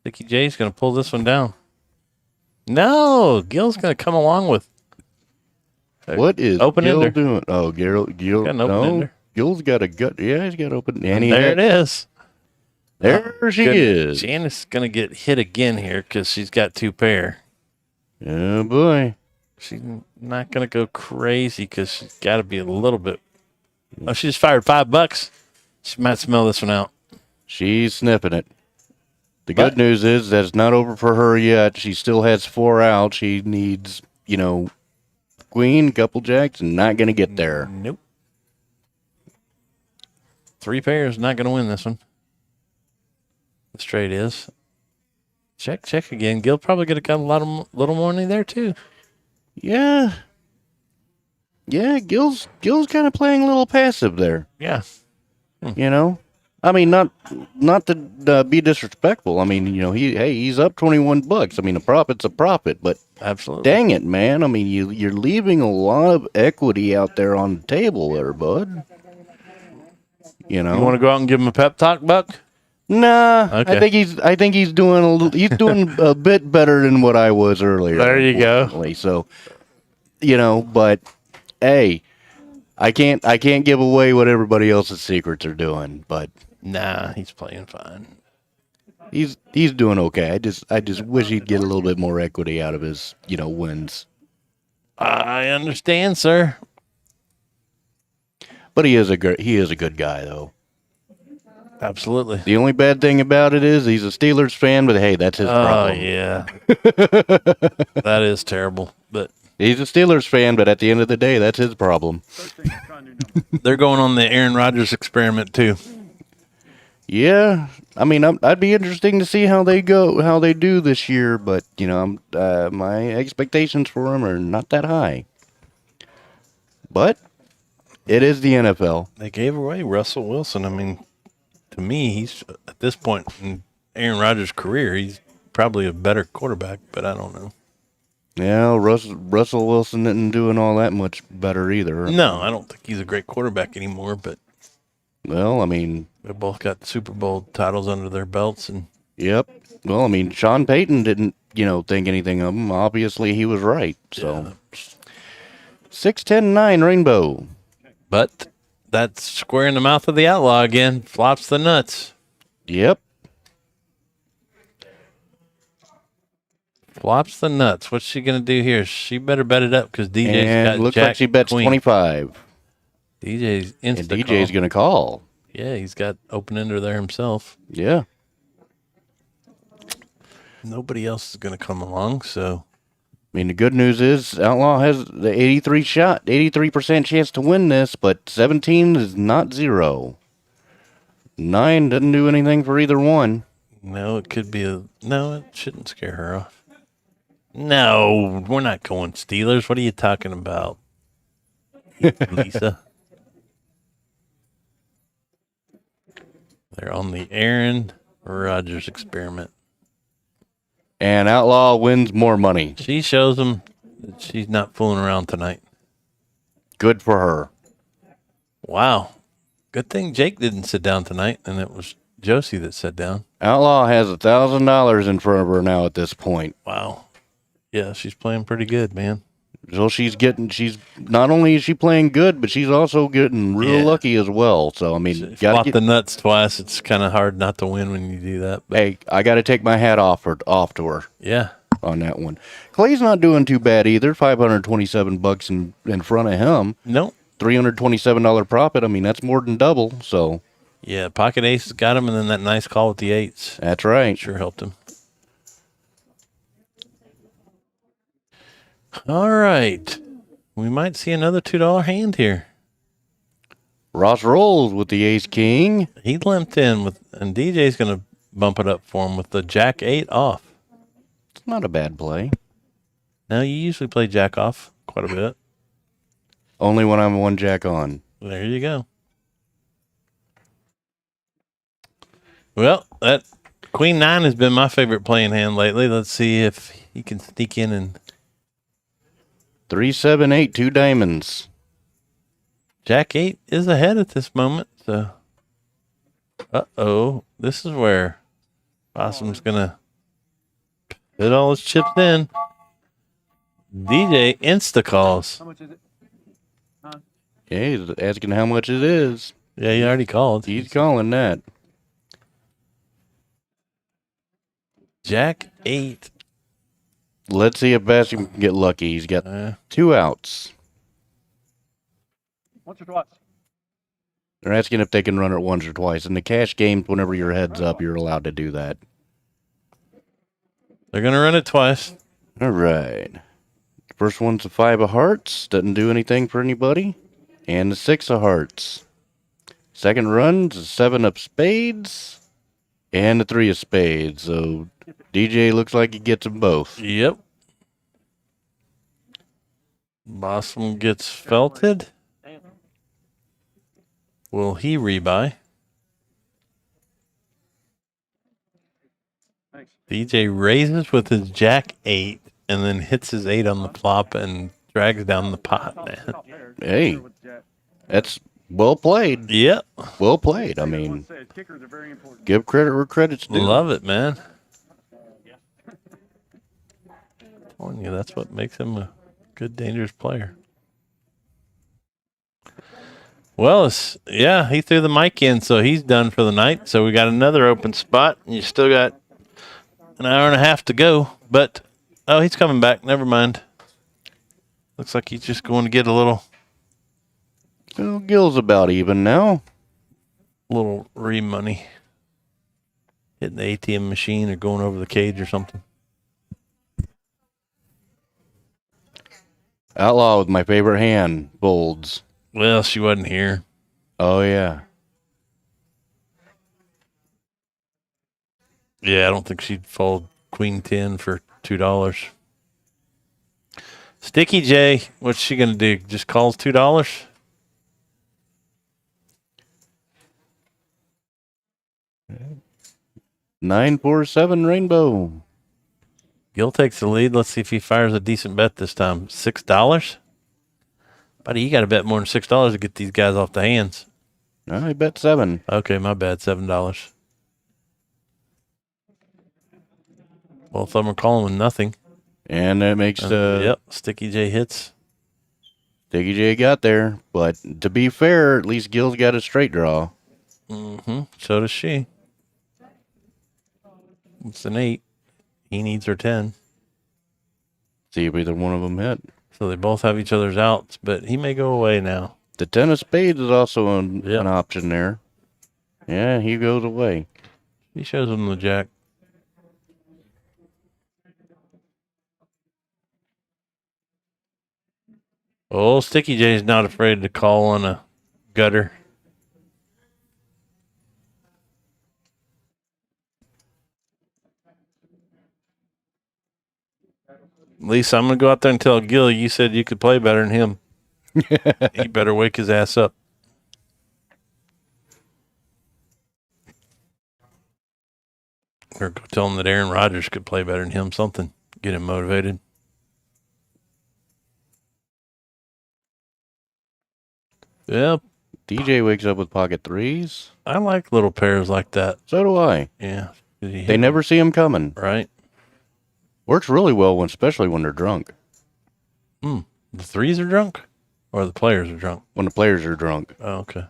Sticky J's going to pull this one down. No, Gil's going to come along with. What is open Gil ender. doing? Oh, Gil. Got an open No, ender. Gil's got a gut. Yeah, he's got open. And There it is. There she Good. is. Janice is going to get hit again here because she's got 2 pair. Oh boy. She's not going to go crazy because she's got to be a little bit. Oh, she just fired $5. She might smell this one out. She's sniffing it. The good news is that it's not over for her yet. She still has 4 out. She needs, queen, couple jacks, and not going to get there. Nope. 3 pairs, not going to win this one. The straight is. Check again. Gil probably could have got little more money there too. Yeah. Yeah, Gil's kind of playing a little passive there. Yeah. I mean, not to be disrespectful. I mean, he's up $21. I mean, a profit's a profit, but Absolutely. dang it, man. I mean, you're leaving a lot of equity out there on the table there, bud. You want to go out and give him a pep talk, Buck? Nah, Okay. I think he's doing doing a bit better than what I was earlier. There you go. unfortunately. So, but hey, I can't give away what everybody else's secrets are doing, but Nah, he's playing fine. he's doing okay. I just wish he'd get a little bit more equity out of his, wins. I understand, sir. But he is a good guy though. Absolutely. The only bad thing about it is he's a Steelers fan, but hey, that's his Oh, problem. yeah. That is terrible. But He's a Steelers fan, but at the end of the day, that's his problem. they're going on the Aaron Rodgers experiment, too. Yeah, I mean, I'd be interesting to see how they do this year, but my expectations for them are not that high. But it is the NFL. They gave away Russell Wilson. I mean, to me, he's at this point in Aaron Rodgers' career, he's probably a better quarterback, but I don't know. Yeah, Russell Wilson isn't doing all that much better either. No, I don't think he's a great quarterback anymore, but Well, I mean, they both got Super Bowl titles under their belts. And yep. Well, I mean, Sean Payton didn't, think anything of him. Obviously, he was right. So, 6-10-9 Rainbow. But that's square in the mouth of the outlaw again. Flops the nuts. Yep. Flops the nuts. What's she going to do here? She better bet it up because DJ's And got looks Jack like she bets Queen. 25. DJ's And instant DJ's going to call. Yeah, he's got open ender there himself. Yeah. Nobody else is going to come along, so. I mean, the good news is Outlaw has the 83% chance to win this, but 17 is not 0. 9 doesn't do anything for either one. No, it could be no, it shouldn't scare her off. No, we're not going Steelers. What are you talking about, Lisa? They're on the Aaron Rodgers experiment. And Outlaw wins more money. She shows them that she's not fooling around tonight. Good for her. Wow. Good thing Jake didn't sit down tonight, and it was Josie that sat down. Outlaw has $1,000 in front of her now at this point. Wow. Yeah, she's playing pretty good, man. So she's not only is she playing good, but she's also getting real lucky as well. So, I mean, She flopped the nuts twice. It's kind of hard not to win when you do that. But hey, I got to take my hat off to her yeah. on that one. Clay's not doing too bad either. $527 in front of him. Nope. $327 profit. I mean, that's more than double. So, Yeah, pocket ace got him, and then that nice call with the eights. that's right. Sure helped him. All right. We might see another $2 hand here. Ross rolls with the ace king. He limped in with, and DJ's going to bump it up for him with the jack 8 off. It's not a bad play. Now, you usually play jack off quite a bit. Only when I'm one jack on. There you go. Well, that Queen 9 has been my favorite playing hand lately. Let's see if he can sneak in and 3, 7, 8, 2 diamonds. Jack 8 is ahead at this moment. So, this is where Bossem's gonna put all his chips in. DJ insta calls. How much is it? Yeah, he's asking how much it is. Yeah, he already called. He's calling that. Jack 8. Let's see if Bassem can get lucky. He's got 2 outs. Once or twice? They're asking if they can run it once or twice. In the cash games, whenever your head's up, you're allowed to do that. They're gonna run it twice. All right. First one's a 5 of hearts. Doesn't do anything for anybody. And the 6 of hearts. Second run's a 7 of spades. And the 3 of spades. So DJ looks like he gets them both. Yep. Bossum gets felted. Will he rebuy? Thanks. DJ raises with his jack 8 and then hits his 8 on the flop and drags down the pot, man. Hey, that's well played. Yep. Well played. I mean, give credit where credit's due. Love it, man. Telling you, that's what makes him a good, dangerous player. Well, he threw the mic in, so he's done for the night. So we got another open spot, and you still got an hour and a half to go. But, he's coming back. Never mind. Looks like he's just going to get a little Gil's about even now. re-money. Hitting the ATM machine or going over the cage or something. Outlaw with my favorite hand, folds. Well, she wasn't here. Oh, yeah. Yeah, I don't think she'd fold Queen 10 for $2. Sticky J, what's she going to do? Just calls $2? Nine, 4, 7 rainbow. Gil takes the lead. Let's see if he fires a decent bet this time. $6? Buddy, you got to bet more than $6 to get these guys off the hands. No, I bet 7. Okay, my bad. $7. Both of them are calling with nothing. And that makes Yep, Sticky J hits. Sticky J got there. But to be fair, at least Gil's got a straight draw. Mm-hmm. So does she. It's an 8. He needs her 10. See if either one of them hit. So they both have each other's outs, but he may go away now. The 10 of spades is also an option there. Yeah, he goes away. He shows him the jack. Oh, Sticky J's not afraid to call on a gutter. Lisa, I'm going to go out there and tell Gil you said you could play better than him. He better wake his ass up. Or go tell him that Aaron Rodgers could play better than him. Something. Get him motivated. Yep. DJ wakes up with pocket threes. I like little pairs like that. So do I. Yeah. They never see him coming. Right. Works really well, especially when they're drunk. The threes are drunk? Or the players are drunk? When the players are drunk. Oh, okay.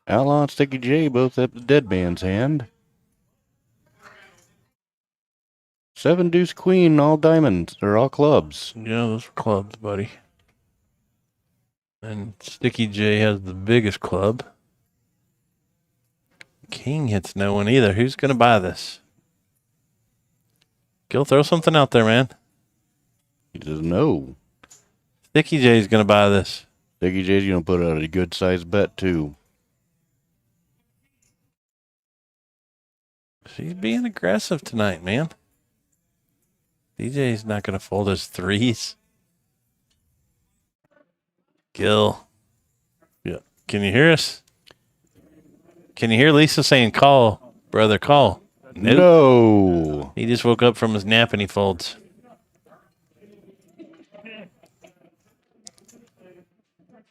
Outlaw and Sticky J both at the dead man's hand. 7 deuce queen, all diamonds, or all clubs. Yeah, those are clubs, buddy. And Sticky J has the biggest club. King hits no one either. Who's going to buy this? Gil, throw something out there, man. He says no. Sticky J's going to buy this. Sticky J's going to put out a good sized bet, too. She's being aggressive tonight, man. DJ's not going to fold his threes. Gil. Yeah. Can you hear us? Can you hear Lisa saying, call, brother, call? Nope. No. He just woke up from his nap and he folds.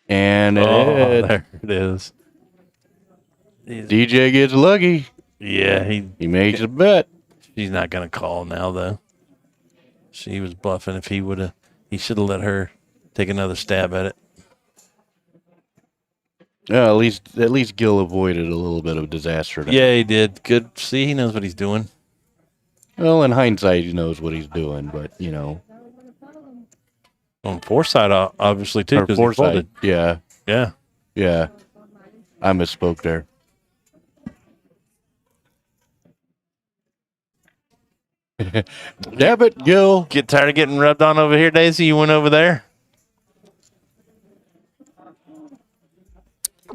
And there it is. DJ gets lucky. Yeah, he makes a bet. She's not going to call now, though. She was bluffing. If he should have let her take another stab at it. At least Gil avoided a little bit of disaster. Yeah, he did. Good. See, he knows what he's doing. Well, in hindsight, he knows what he's doing, but, you know. On foresight, obviously, too, because he folded. Yeah. Yeah. Yeah. I misspoke there. Damn it, Gil. Get tired of getting rubbed on over here, Daisy? You went over there?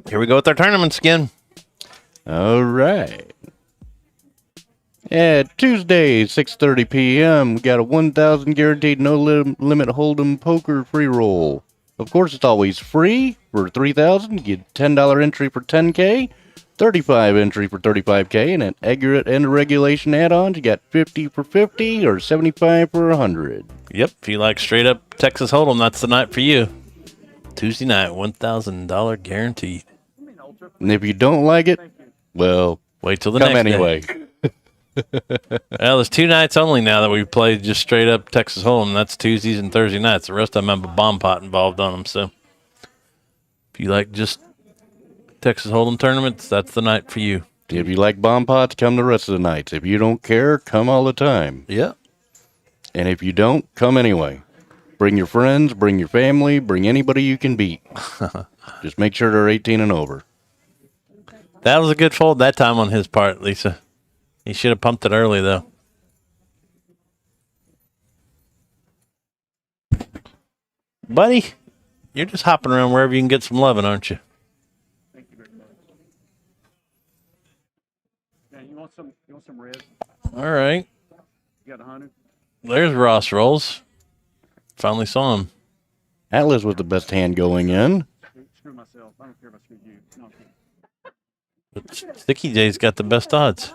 Here we go with our tournaments again. All right. Yeah, Tuesday, 6:30 p.m. We got a 1,000 guaranteed no limit hold'em poker free roll. Of course, it's always free for 3,000. You get $10 entry for 10K, 35 entry for 35K, and an aggregate and regulation add-ons. You got 50 for 50 or 75 for 100. Yep. If you like straight up Texas Hold'em, that's the night for you. Tuesday night, $1,000 guaranteed. And if you don't like it, well, wait till the come next anyway. day. Well, there's 2 nights only now that we played just straight up Texas Hold'em. That's Tuesdays and Thursday nights. The rest of them have a bomb pot involved on them. So if you like just Texas Hold'em tournaments, that's the night for you. If you like bomb pots, come the rest of the nights. If you don't care, come all the time. Yeah. And if you don't, come anyway. Bring your friends, bring your family, bring anybody you can beat. Just make sure they're 18 and over. That was a good fold that time on his part, Lisa. He should have pumped it early, though. Buddy, you're just hopping around wherever you can get some loving, aren't you? Thank you very much. Yeah, you want some red? All right. You got 100? There's ROSSROLLS. Finally saw him. Atlas was the best hand going in. Screw myself. I don't care if I screw you. No, I'm kidding. But Sticky J's got the best odds.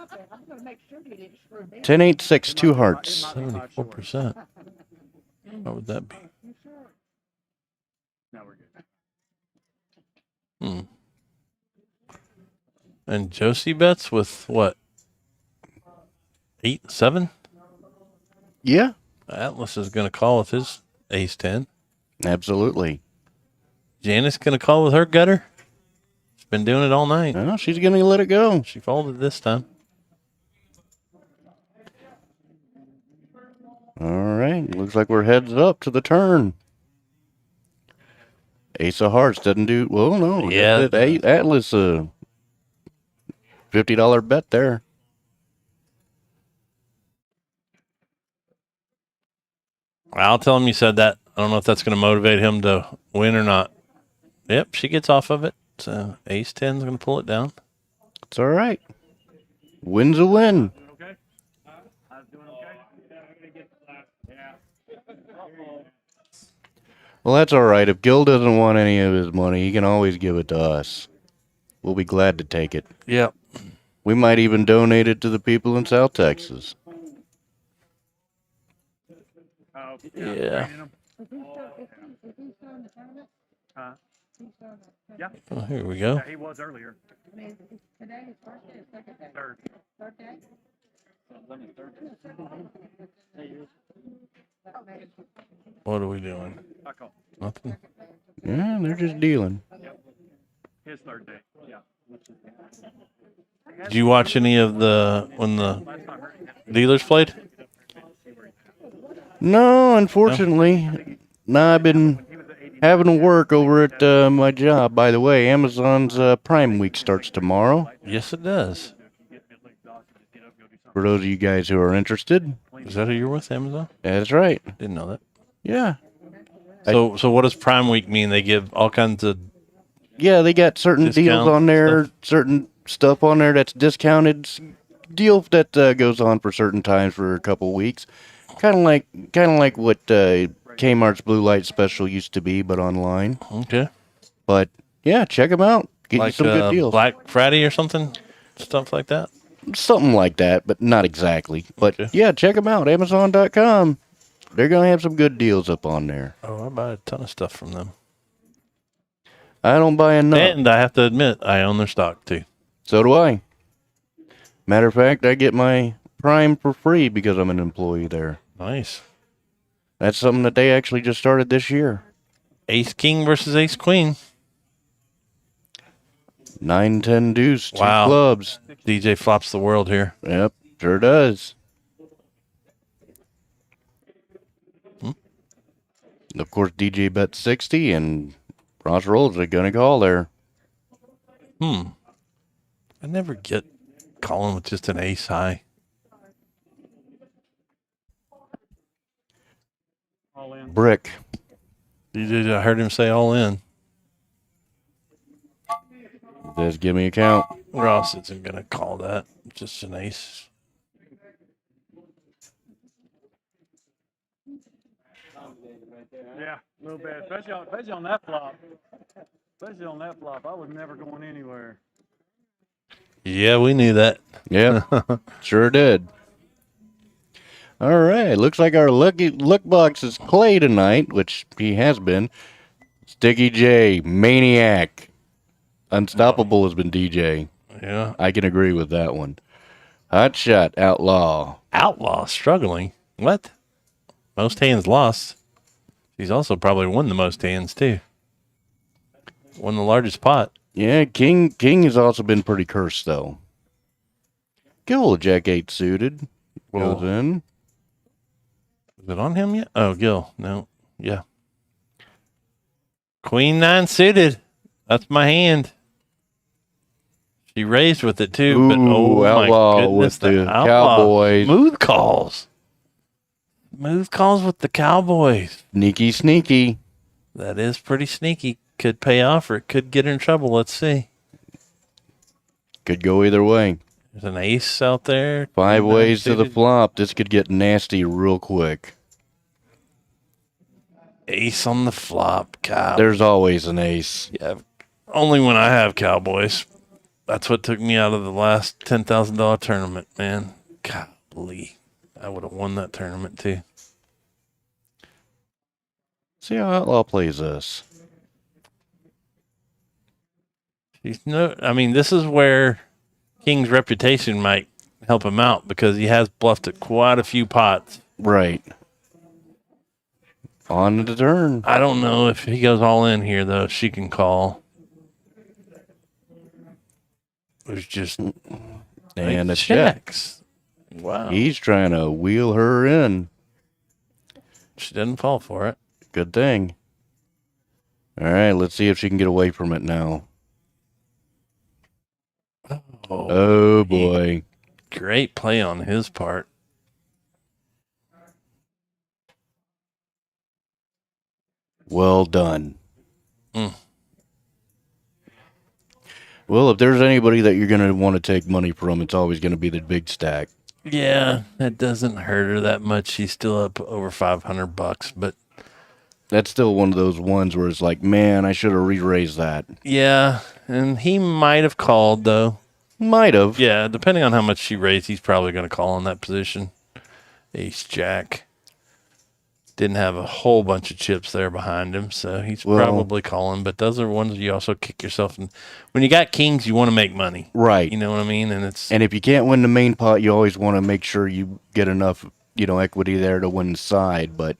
10, 8, 6, 2 hearts. 74%. What would that be? Now we're good. And Josie bets with what? 8, 7? Yeah, Atlas is going to call with his ace 10. absolutely. Janice going to call with her gutter. She's been doing it all night. No, she's going to let it go. She folded this time. All right, looks like we're heads up to the turn. Ace of hearts doesn't do well. No, Yeah. Atlas $50 bet there. I'll tell him you said that. I don't know if that's going to motivate him to win or not. Yep, she gets off of it. So ace 10 is going to pull it down. It's all right. Win's a win. Okay? I was doing okay? Yeah. Well, that's all right. If Gil doesn't want any of his money, he can always give it to us. We'll be glad to take it. Yep. We might even donate it to the people in South Texas. Oh, Yeah. training 'em. Huh? Yeah. Oh, here we go. Yeah, he was earlier. Today is first day or second day? Third. Third day? What are we doing? Echo. Nothing. Yeah, they're just dealing. His third day. Yeah. Did you watch any of when the dealers played? No, unfortunately. No, I've been having to work over at my job. By the way, Amazon's Prime Week starts tomorrow. Yes, it does. For those of you guys who are interested, Is that who you're with, Amazon? that's right. Didn't know that. Yeah. So what does Prime Week mean? They give all kinds of Yeah, they got certain deals Discounts on and there, stuff? certain stuff on there that's discounted. Deal that goes on for certain times for a couple weeks. Kind of like what Kmart's Blue Light Special used to be, but online. okay, But yeah, check them out. Get you like some good deals. Black Friday or something, stuff like that. Something like that, but not exactly. But Okay. yeah, check them out. Amazon.com. They're going to have some good deals up on there. Oh, I buy a ton of stuff from them. I don't buy enough. And I have to admit, I own their stock too. So do I. Matter of fact, I get my Prime for free because I'm an employee there. Nice. That's something that they actually just started this year. Ace King versus Ace Queen. 9-10 deuce, two Wow. clubs. DJ flops the world here. Yep, sure does. Of course, DJ bet 60 and ROSSROLLS are going to call there. I never get calling with just an ace high. All in. Brick. DJ, I heard him say all in. Says, give me a count. Ross isn't going to call that. Just an ace. Yeah, a little bit, especially on that flop. Especially on that flop, I was never going anywhere. Yeah, we knew that. Yeah, sure did. All right, looks like our luck box is Clay tonight, which he has been. Sticky J, Maniac. Unstoppable has been DJ. Yeah. I can agree with that one. Hot Shot, Outlaw. Outlaw struggling. What? Most hands lost. He's also probably won the most hands too. Won the largest pot. Yeah, King has also been pretty cursed, though. Gil Jack 8 suited. Goes Well, in. is it on him yet? Oh, Gil. No. Yeah. Queen 9 suited. That's my hand. She raised with it too, but Ooh, oh Outlaw my goodness, with the Outlaw. Cowboys. Smooth calls. Smooth calls with the Cowboys. Sneaky. That is pretty sneaky. Could pay off or it could get her in trouble. Let's see. Could go either way. There's an ace out there. 5 ways to the suited. flop. This could get nasty real quick. Ace on the flop. Cow. There's always an ace. Yeah, only when I have Cowboys. That's what took me out of the last $10,000 tournament, man. Golly. I would have won that tournament too. See how Outlaw plays this. This is where King's reputation might help him out because he has bluffed at quite a few pots. Right. On the turn. I don't know if he goes all in here, though. She can call. There's just And a check. checks. Wow. He's trying to wheel her in. She didn't fall for it. Good thing. All right, let's see if she can get away from it now. Oh, boy. Great play on his part. Well done. Mm. Well, if there's anybody that you're going to want to take money from, it's always going to be the big stack. Yeah, that doesn't hurt her that much. She's still up over $500, but That's still one of those ones where it's like, man, I should have re-raised that. Yeah, and he might have called, though. Might have. Yeah, depending on how much she raised, he's probably going to call in that position. Ace Jack. Didn't have a whole bunch of chips there behind him, so he's probably calling. But those are ones you also kick yourself in. When you got kings, you want to make money. Right. You know what I mean? And if you can't win the main pot, you always want to make sure you get enough, equity there to win the side. But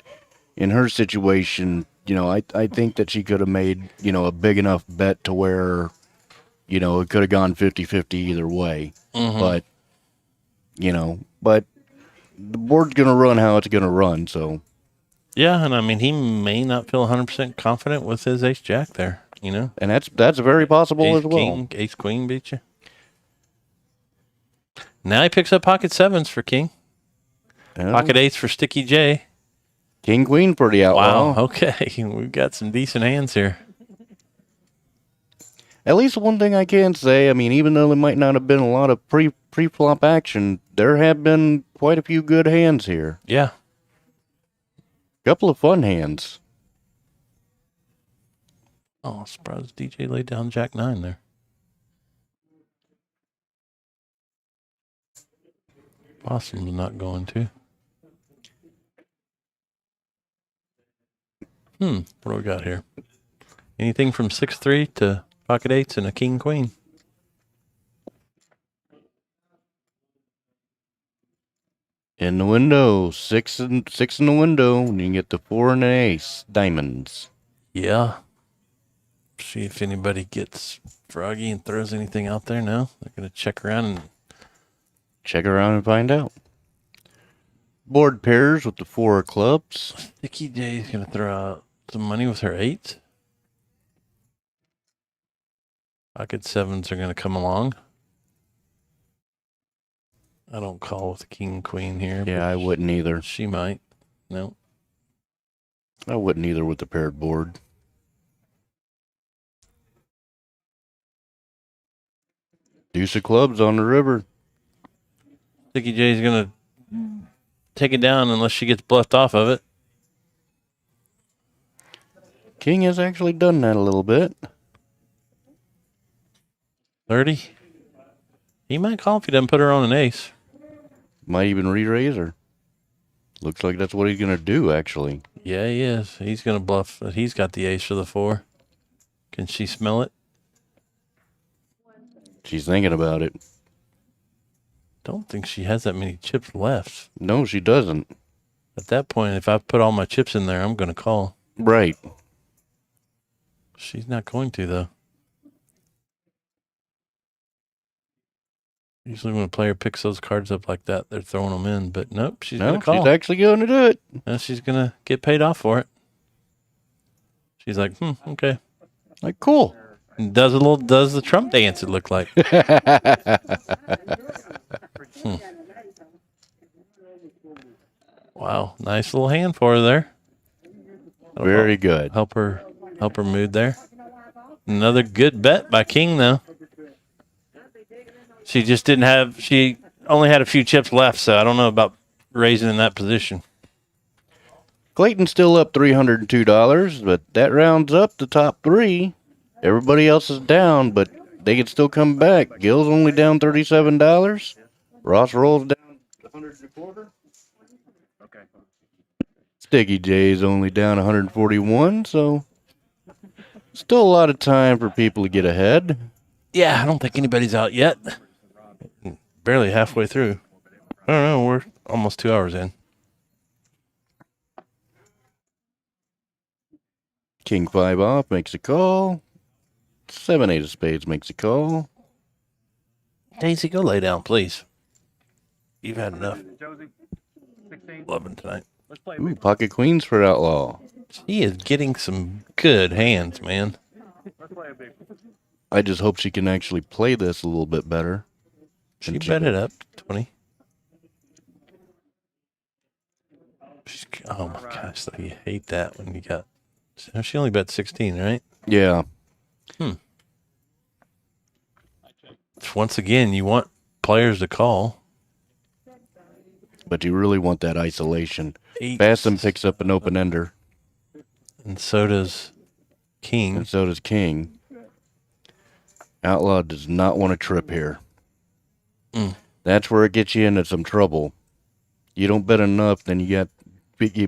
in her situation, I think that she could have made, a big enough bet to where, it could have gone 50-50 either way. Mm-hmm. But the board's going to run how it's going to run, so. Yeah, and I mean, he may not feel 100% confident with his ace jack there, And that's very possible ace as well. King, ace queen beat you. Now he picks up pocket sevens for king. Pocket eights for Sticky J. King queen for the outlaw. Wow, okay. We've got some decent hands here. At least one thing I can say, I mean, even though there might not have been a lot of pre-flop action, there have been quite a few good hands here. Yeah. Couple of fun hands. Oh, I'm surprised DJ laid down Jack 9 there. Bossem's not going to. What do we got here? Anything from 6-3 to pocket eights and a king queen. In the window, six in the window, and you can get the 4 and an ace, diamonds. Yeah. See if anybody gets froggy and throws anything out there. No, they're gonna check around and find out. Board pairs with the 4 of clubs. Sticky J's gonna throw out some money with her 8. Pocket sevens are gonna come along. I don't call with king queen here. Yeah, I wouldn't either. She might. No. I wouldn't either with the paired board. Deuce of clubs on the river. Sticky J's gonna take it down unless she gets bluffed off of it. King has actually done that a little bit. 30. He might call if he doesn't put her on an ace. Might even re-raise her. Looks like that's what he's going to do, actually. Yeah, he is. He's going to bluff that he's got the ace for the 4. Can she smell it? She's thinking about it. Don't think she has that many chips left. No, she doesn't. At that point, if I put all my chips in there, I'm going to call. Right. She's not going to, though. Usually when a player picks those cards up like that, they're throwing them in. But nope, she's going to call. She's actually going to do it. And she's going to get paid off for it. She's like, okay. Like, cool. And does the Trump dance, it looked like. Wow, nice little hand for her there. Very good. Help her mood there. Another good bet by King, though. She just she only had a few chips left, so I don't know about raising in that position. Clayton's still up $302, but that rounds up the top 3. Everybody else is down, but they can still come back. Gil's only down $37. ROSSROLLS down $125. Okay. Sticky J's only down 141, so still a lot of time for people to get ahead. Yeah, I don't think anybody's out yet. Barely halfway through. I don't know, we're almost 2 hours in. King 5 off makes a call. 7-8 of spades makes a call. Daisy, go lay down, please. You've had enough Josie, 16. loving tonight. Let's play. Ooh, pocket queens for outlaw. She is getting some good hands, man. Let's play a big one. I just hope she can actually play this a little bit better. She bet it up to 20. Oh my gosh, though, you hate that when you got. She only bet 16, right? Yeah. Once again, you want players to call. But you really want that isolation. Eight. BASSEM picks up an open ender. And so does King. And so does King. Outlaw does not want to trip here. That's where it gets you into some trouble. You don't bet enough, then you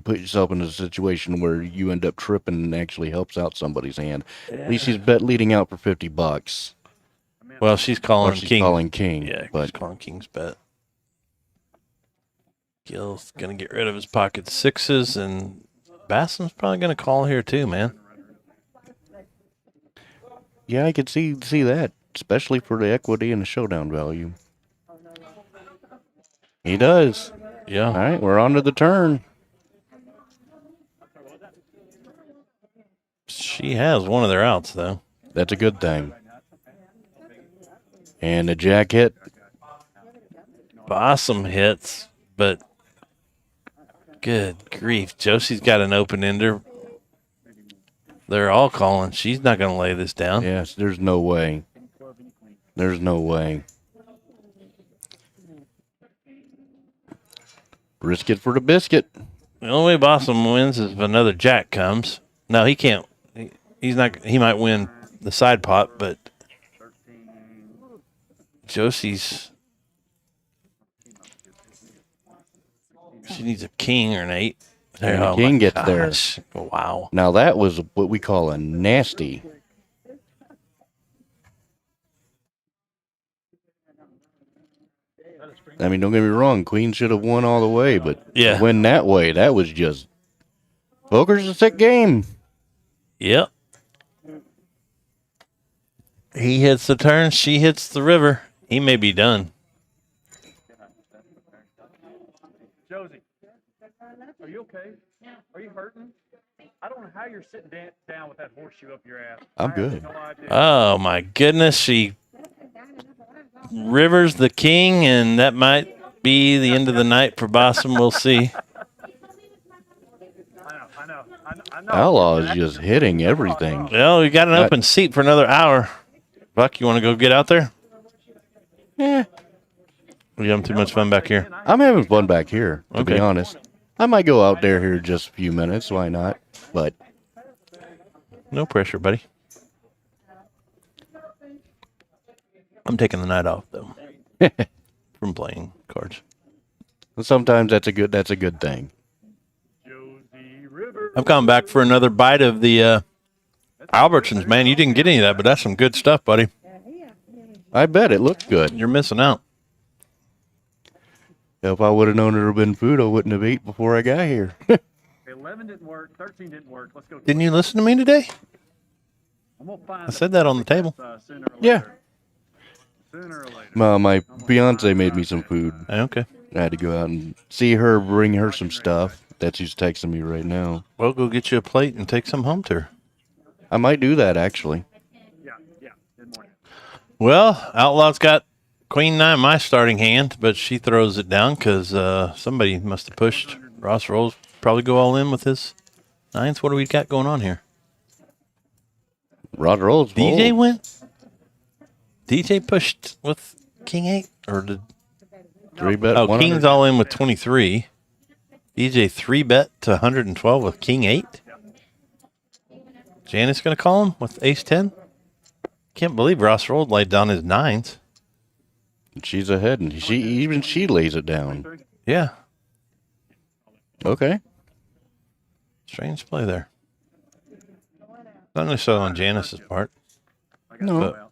put yourself in a situation where you end up tripping and actually helps out somebody's hand. At least he's bet leading out for $50. Well, she's calling Or she's King. calling King. Yeah, but she's calling King's bet. Gil's going to get rid of his pocket sixes, and Bassem's probably going to call here too, man. yeah, I could see that, especially for the equity and the showdown value. He does. Yeah. All right, we're on to the turn. She has one of their outs, though. That's a good thing. And the jack hit. Bassem hits, but good grief. Josie's got an open ender. They're all calling. She's not going to lay this down. Yes, there's no way. There's no way. Risk it for the biscuit. The only way Bassem wins is if another jack comes. No, he can't. He's not. He might win the side pot, but Josie's. She needs a king or an 8. And the Oh king my gets gosh. there. Wow. Now that was what we call a nasty. I mean, don't get me wrong. Queen should have won all the way, but Yeah. to win that way, that was just poker's a sick game. Yep. He hits the turn. She hits the river. He may be done. Josie, are you okay? Are you hurting? I don't know how you're sitting down with that horseshoe up your ass. I'm I have good. no idea. Oh my goodness. She rivers the king, and that might be the end of the night for Bassem. We'll see. I know. Outlaw is just hitting everything. Well, we got an open seat for another hour. Buck, you want to go get out there? Yeah, We having too much fun back here. I'm having fun back here, to Okay. be honest. I might go out there here just a few minutes. Why not? But No pressure, buddy. I'm taking the night off though from playing cards. sometimes that's a good thing. Josie River. I've gone back for another bite of the Albertsons, man. You didn't get any of that, but that's some good stuff, buddy. I bet it looked good. You're missing out. If I would have known there had been food, I wouldn't have ate before I got here. 11 didn't work. 13 didn't work. Let's go. Didn't you listen to me today? I'm gonna find I said that on the table. sooner or Yeah. later. Sooner or later. My fiance made me some food. Okay. I had to go out and see her, bring her some stuff. That's who's texting me right now. Well, go get you a plate and take some home to her. I might do that, actually. Yeah. Good morning. Well, Outlaw's got Queen 9, my starting hand, but she throws it down because somebody must have pushed. Ross Rolls probably go all in with his 9s. What do we got going on here? Rod rolls. DJ fold. went? DJ pushed with King 8? Or did... 3-bet. Oh, 100. King's all in with 23. DJ 3-bet to 112 with King 8. Janice going to call him with Ace 10? Can't believe Ross Rolled laid down his 9s. She's ahead, and she lays it down. Yeah. Okay. Strange play there. Not necessarily on Janice's part. No. But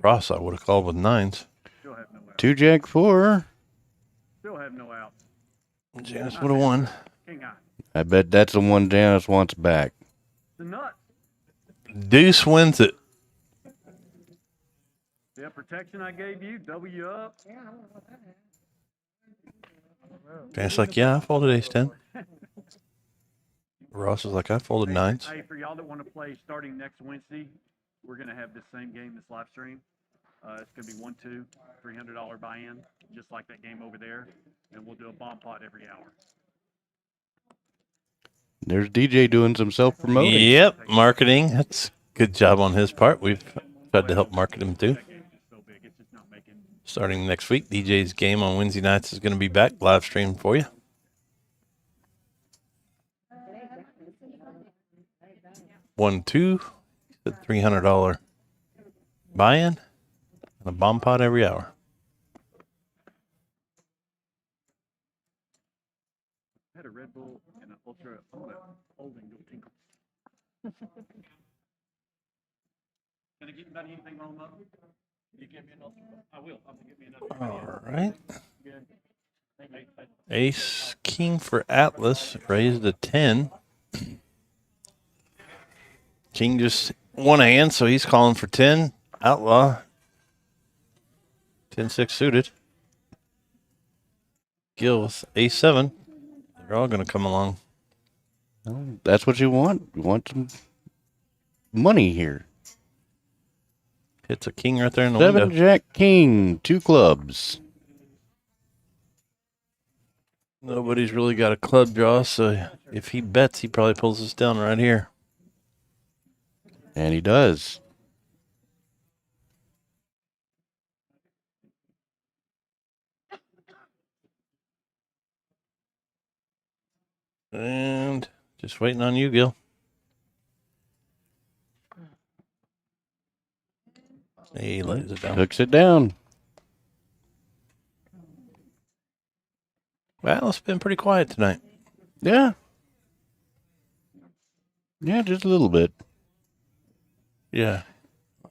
Ross, I would have called with 9s. Still have no out. 2 Jack 4. Still have no out. Janice would have won. King eye. I bet that's the one Janice wants back. The nut. Deuce wins it. The protection I gave you. W up. Janice like, yeah, I folded Ace 10. Ross is like, I folded 9s. Hey, for y'all that want to play starting next Wednesday, we're going to have this same game, this live stream. It's going to be 1-2, $300 buy-in, just like that game over there. And we'll do a bomb pot every hour. There's DJ doing some self-promoting. Yep, marketing. That's good job on his part. We've tried to help market him too. That game is so big, it's just not making. Starting next week, DJ's game on Wednesday nights is going to be back live streamed for you. 1-2. The $300 buy-in and a bomb pot every hour. I had a Red Bull and an Ultra. I'm gonna hold and go tinkle. Can I get about anything wrong up? You give me an Ultra. I will. I'm gonna give me another. All right. Good. Ace King for Atlas raised to 10. King just one hand, so he's calling for 10. Outlaw 10-6 suited. Gil with Ace-7. They're all going to come along. Well, that's what you want. You want some money here. Hits a king right there in the 7 window. Jack King, 2 clubs. Nobody's really got a club draw, so if he bets, he probably pulls us down right here. And he does. And just waiting on you, Gil. He lays it down. Hooks it down. Well, it's been pretty quiet tonight. Yeah. Yeah, just a little bit. Yeah.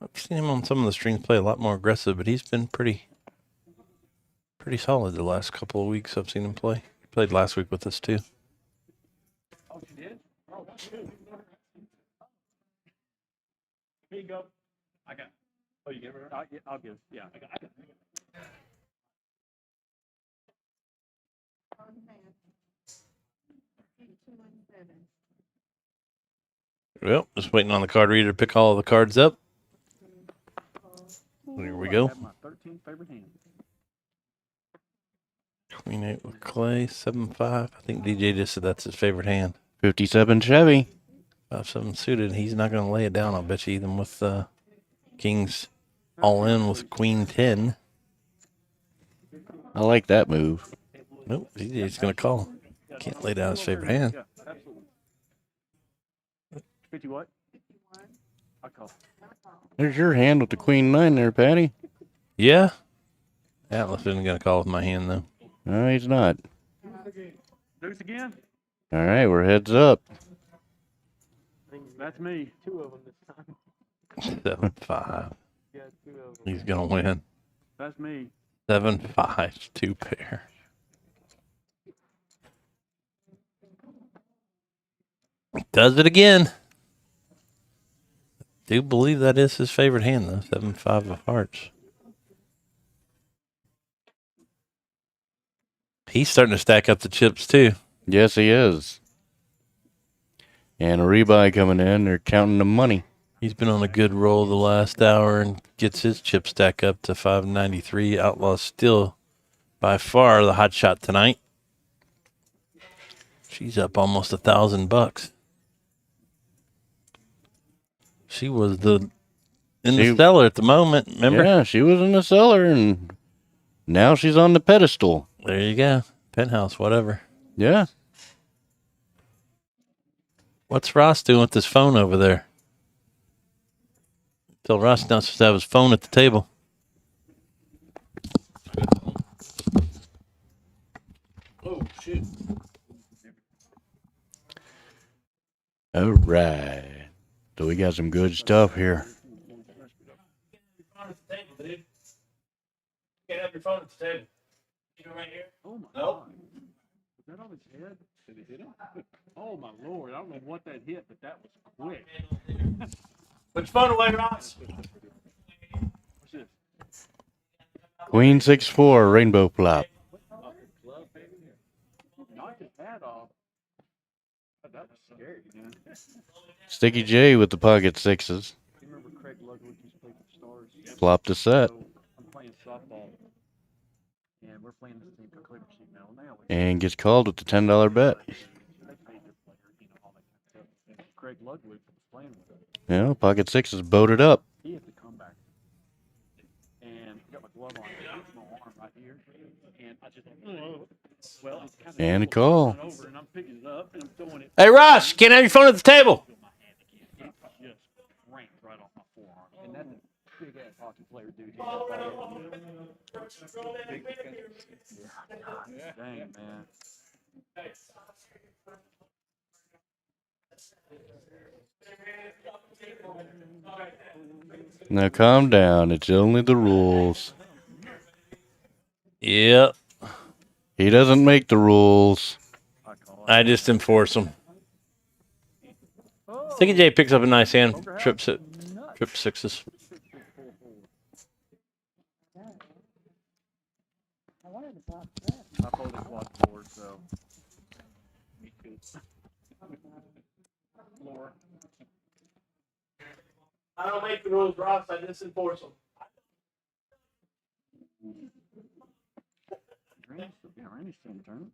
I've seen him on some of the streams play a lot more aggressive, but he's been pretty solid the last couple of weeks I've seen him play. He played last week with us, too. Oh, you did? Oh, that's good. Here you go. I got. Oh, you give her? I'll give. Yeah, I got. Well, just waiting on the card reader to pick all of the cards up. Here we go. I have my 13th favorite hand. Queen 8 with Clay, 7-5. I think DJ just said that's his favorite hand. 57 Chevy. 5-7 suited. He's not going to lay it down, I'll bet you, even with Kings all in with Queen 10. I like that move. Nope, DJ's going to call. Can't lay down his favorite hand. Yeah, absolutely. 50 what? I call. There's your hand with the Queen 9 there, Patty. Yeah. Atlas isn't going to call with my hand, though. No, he's not. Deuce again? All right, we're heads up. That's me. 2 of them this time. 7-5. Yeah, 2 of them. He's going to win. That's me. 7-5, 2 pair. Does it again. Do believe that is his favorite hand, though. 7-5 of hearts. He's starting to stack up the chips, too. Yes, he is. And a rebuy coming in. They're counting the money. He's been on a good roll the last hour and gets his chip stack up to 593. Outlaw still by far the hot shot tonight. She's up almost $1,000. She was in the cellar at the moment, remember? Yeah, she was in the cellar, and now she's on the pedestal. There you go. Penthouse, whatever. Yeah. What's Ross doing with his phone over there? Tell Ross not supposed to have his phone at the table. Oh, shit. All right. So we got some good stuff here. Can't have your phone at the table. You right here? Oh, my Nope. God. Was that on his head? Did it hit him? Oh, my Lord. I don't know what that hit, but that was quick. Put your phone away, Ross. What's this? Queen 6-4, rainbow flop. Glove, baby. Knocked his hat off. That was scary, man. Sticky J with the pocket sixes. You remember Craig Ludwig used to play for the Stars? Flopped a set. So I'm playing softball, and we're playing this team for Cleaver Sheet now. And gets called with the $10 bet. They paid their player, all that kind of stuff. And Craig Ludwig was playing with him. Yeah, pocket sixes boated up. He had to come back, and I got my glove on. It's my arm right here, and I just Well, it's kind of And a call. over, and I'm picking it up and I'm throwing it. Hey, Ross, can't have your phone at the table. My hand again. It just ranked right off my forearm. And that's a big ass hockey player, dude. Dang, man. Now calm down. It's only the rules. Yep. He doesn't make the rules. I just enforce them. Sticky J picks up a nice hand. Trip sixes. I wanted to block that. I folded quad board, so. Me too. Floor. I don't make the rules, Ross. I just enforce them. Randy's still in turn.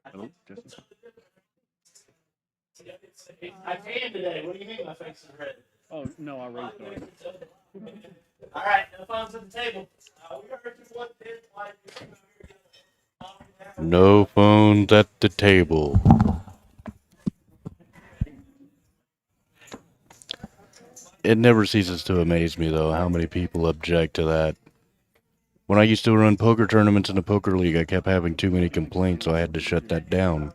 Hello, Jesse. I can today. What do you mean my face is red? Oh, no, I raised already. All right, no phones at the table. No phones at the table. It never ceases to amaze me, though, how many people object to that. When I used to run poker tournaments in a poker league, I kept having too many complaints, so I had to shut that down.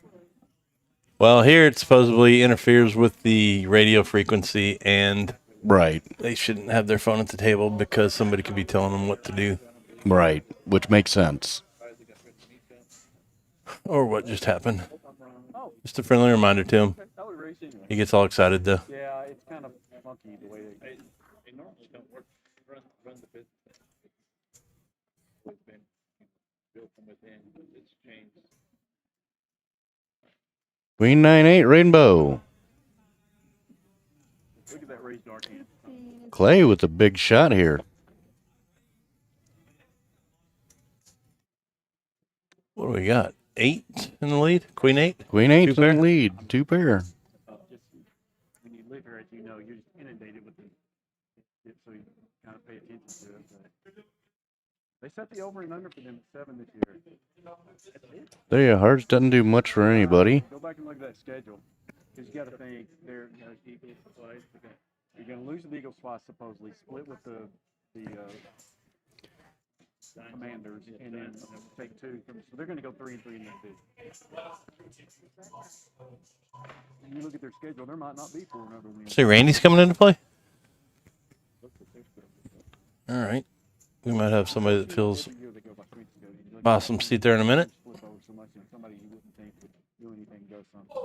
Well, here it supposedly interferes with the radio frequency, and Right, they shouldn't have their phone at the table because somebody could be telling them what to do. right, which makes sense. Or what just happened. Just a friendly reminder to him. He gets all excited, though. Yeah, it's kind of funky the way they. It normally don't work. Run the business. It's been built from within. It's changed. Queen 9-8 Rainbow. Look at that raised dark hand. Clay with a big shot here. What do we got? 8 in the lead? Queen 8? Queen 8's Two pair? in the lead. 2 pair. Just when you live here, as you know, you're just inundated with it, so you kind of pay attention to it. But they set the over and under for them at 7 this year. There you hearts doesn't do much for anybody. Go back and look at that schedule, because you got to think they're you're going to lose the Eagles twice supposedly, split with the Commanders, and then take 2 from. So they're going to go 3-3 in that division. And you look at their schedule, there might not be 4 another win. See, Randy's coming into play? All right. We might have somebody that feels BASSEM seat there in a minute. Somebody you wouldn't think would do anything, go something.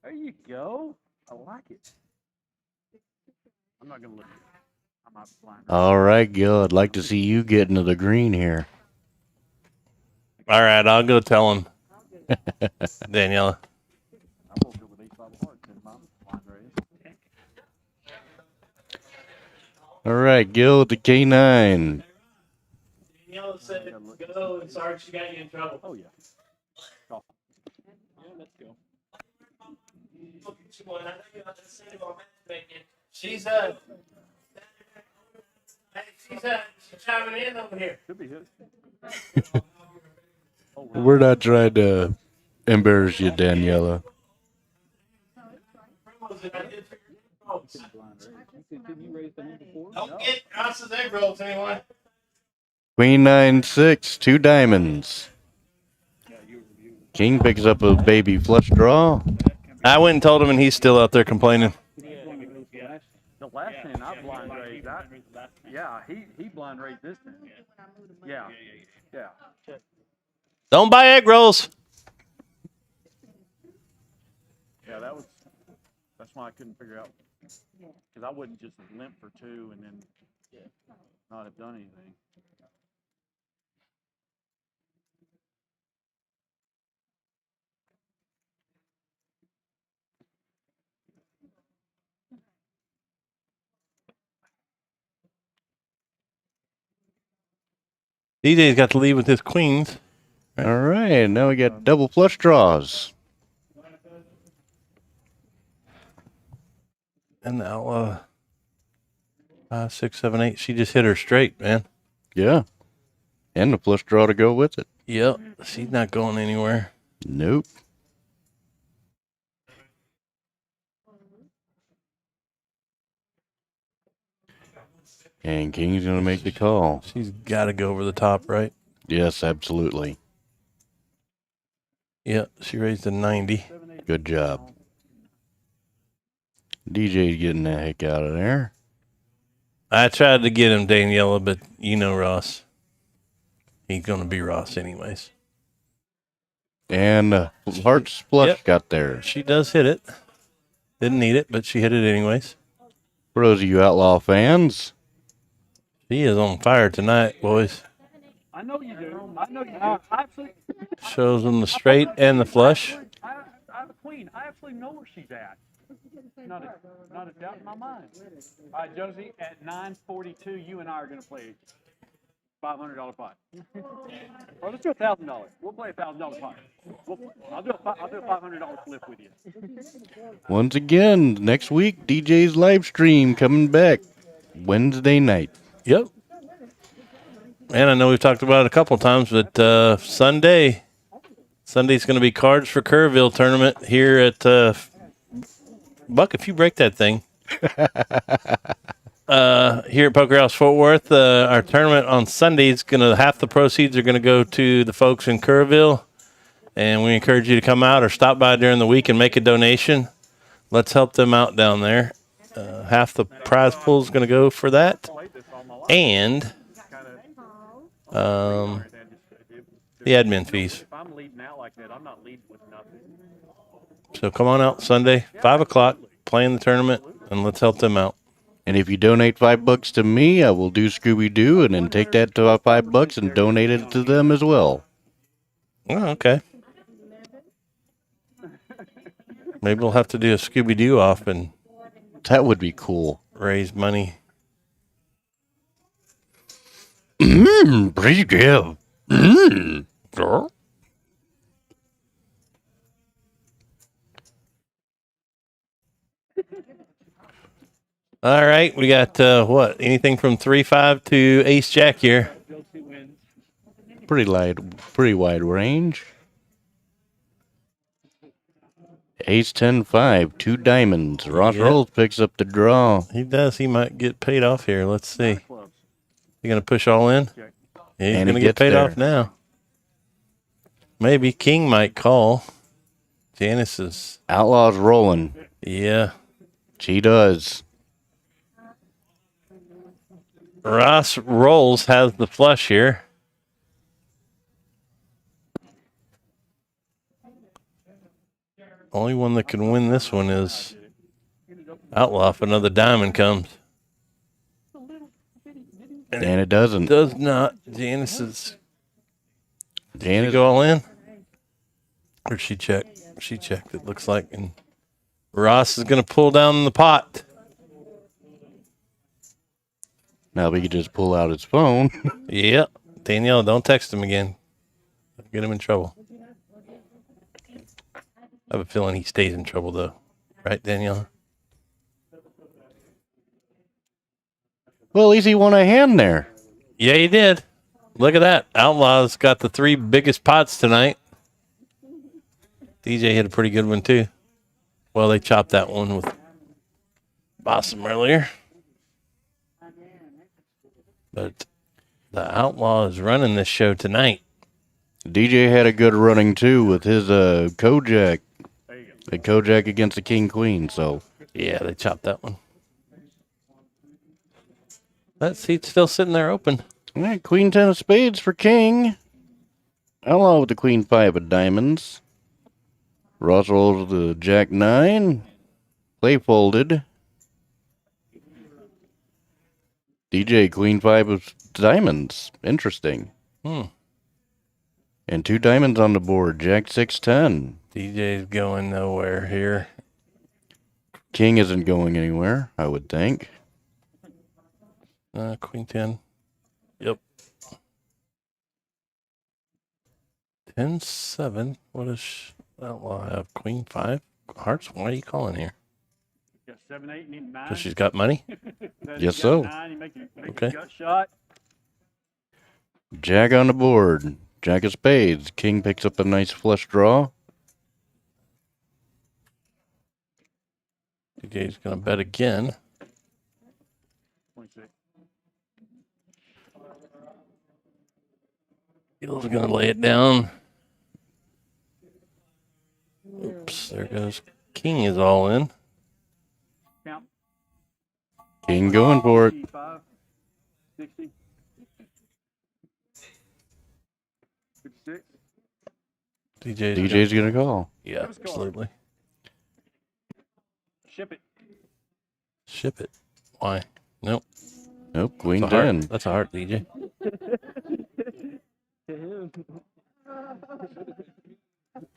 There you go. I like it. I'm not gonna look at it. I'm not blind. All right, Gil, I'd like to see you get into the green here. All right, I'll go tell him. Daniela. I woke up with 8-5 hearts in my blind race. All right, Gil with the K9. Daniela said, go, and sorry she got you in trouble. Oh yeah. Oh. Yeah, let's go. She's chiming in over here. Could be his. We're not trying to embarrass you, Daniela. Don't get Ross's egg rolls, anyone. Queen 9-6, 2 diamonds. King picks up a baby flush draw. I went and told him, and he's still out there complaining. The last hand I blind raised, yeah, he blind raised this time. Yeah. Don't buy egg rolls. Yeah, that's why I couldn't figure out, because I wouldn't just limp for 2 and then not have done anything. DJ's got to lead with his queens. All right, now we got double flush draws. And the outlaw 5, 6, 7, 8. She just hit her straight, man. Yeah. And the flush draw to go with it. Yep, she's not going anywhere. Nope. And King's going to make the call. She's got to go over the top, right? Yes, absolutely. Yep, she raised a 90. Good job. DJ's getting the heck out of there. I tried to get him Daniela, but you know Ross. He's going to be Ross anyways. And Hearts Flush got there. She does hit it. Didn't need it, but she hit it anyways. For those of you Outlaw fans, She is on fire tonight, boys. I know you do. I know you do. I absolutely, Shows them the straight and the flush. I have a queen. I absolutely know where she's at. Not a doubt in my mind. All right, Josie, at 9:42, you and I are going to play $500 pot. Or let's do $1,000. We'll play $1,000 pot. I'll do a $500 flip with you. once again, next week, DJ's live stream coming back Wednesday night. Yep. And I know we've talked about it a couple of times, but Sunday's going to be Cards for Kerrville tournament here at Buck. If you break that thing, here at Poker House Fort Worth, our tournament on Sunday is going to half the proceeds are going to go to the folks in Kerrville, and we encourage you to come out or stop by during the week and make a donation. Let's help them out down there. Half the prize pool is going to go for that, and the admin fees. If I'm leading out like that, I'm not leading with nothing. So come on out Sunday, 5 o'clock, play in the tournament, and let's help them out. And if you donate $5 to me, I will do Scooby-Doo and then take that to $5 and donate it to them as well. Oh, okay. Maybe we'll have to do a Scooby-Doo off and That would be cool. raise money. Pretty good. All right, we got what? Anything from 3-5 to Ace Jack here. Pretty wide range. Ace 10-5, 2 diamonds. Ross Rolls picks up the draw. He does. He might get paid off here. Let's see. You gonna push all in? Yeah, he's And he gonna get gets paid there. off now. Maybe King might call. Janice is. Outlaw's rolling. Yeah. She does. Ross Rolls has the flush here. Only one that can win this one is Outlaw if another diamond comes. And it doesn't. Does not. Janice is. Did she Janice, go all in? Or she checked? She checked, it looks like. And Ross is going to pull down the pot. now we can just pull out his phone. Yep. Danielle, don't text him again. Get him in trouble. I have a feeling he stays in trouble, though. Right, Danielle? Well, at least he won a hand there. Yeah, he did. Look at that. Outlaw's got the 3 biggest pots tonight. DJ hit a pretty good one, too. Well, they chopped that one with BASSEM earlier. But the Outlaw is running this show tonight. DJ had a good running, too, with his Kojak. The Kojak against the King Queen, so. Yeah, they chopped that one. That seat's still sitting there open. All right, Queen 10 of spades for King. Outlaw with the Queen 5 of diamonds. Ross rolls the Jack 9. Play folded. DJ Queen 5 of diamonds. Interesting. And 2 diamonds on the board. Jack 6-10. DJ's going nowhere here. King isn't going anywhere, I would think. Queen 10. Yep. 10-7. What does Outlaw have? Queen 5? Hearts? Why are you calling here? Got 7, 8, need 9. Because she's got money? Yes, so. 9, you make Okay. a gut shot. Jack on the board. Jack of spades. King picks up a nice flush draw. DJ's going to bet again. 26. Gil's going to lay it down. Oops, there goes. King is all in. Count. King going for it. 55, 60, 56. DJ's going to call. Yeah, absolutely. Ship it. Ship it. Why? Nope. Nope, queen That's a heart. 10. That's a heart, DJ.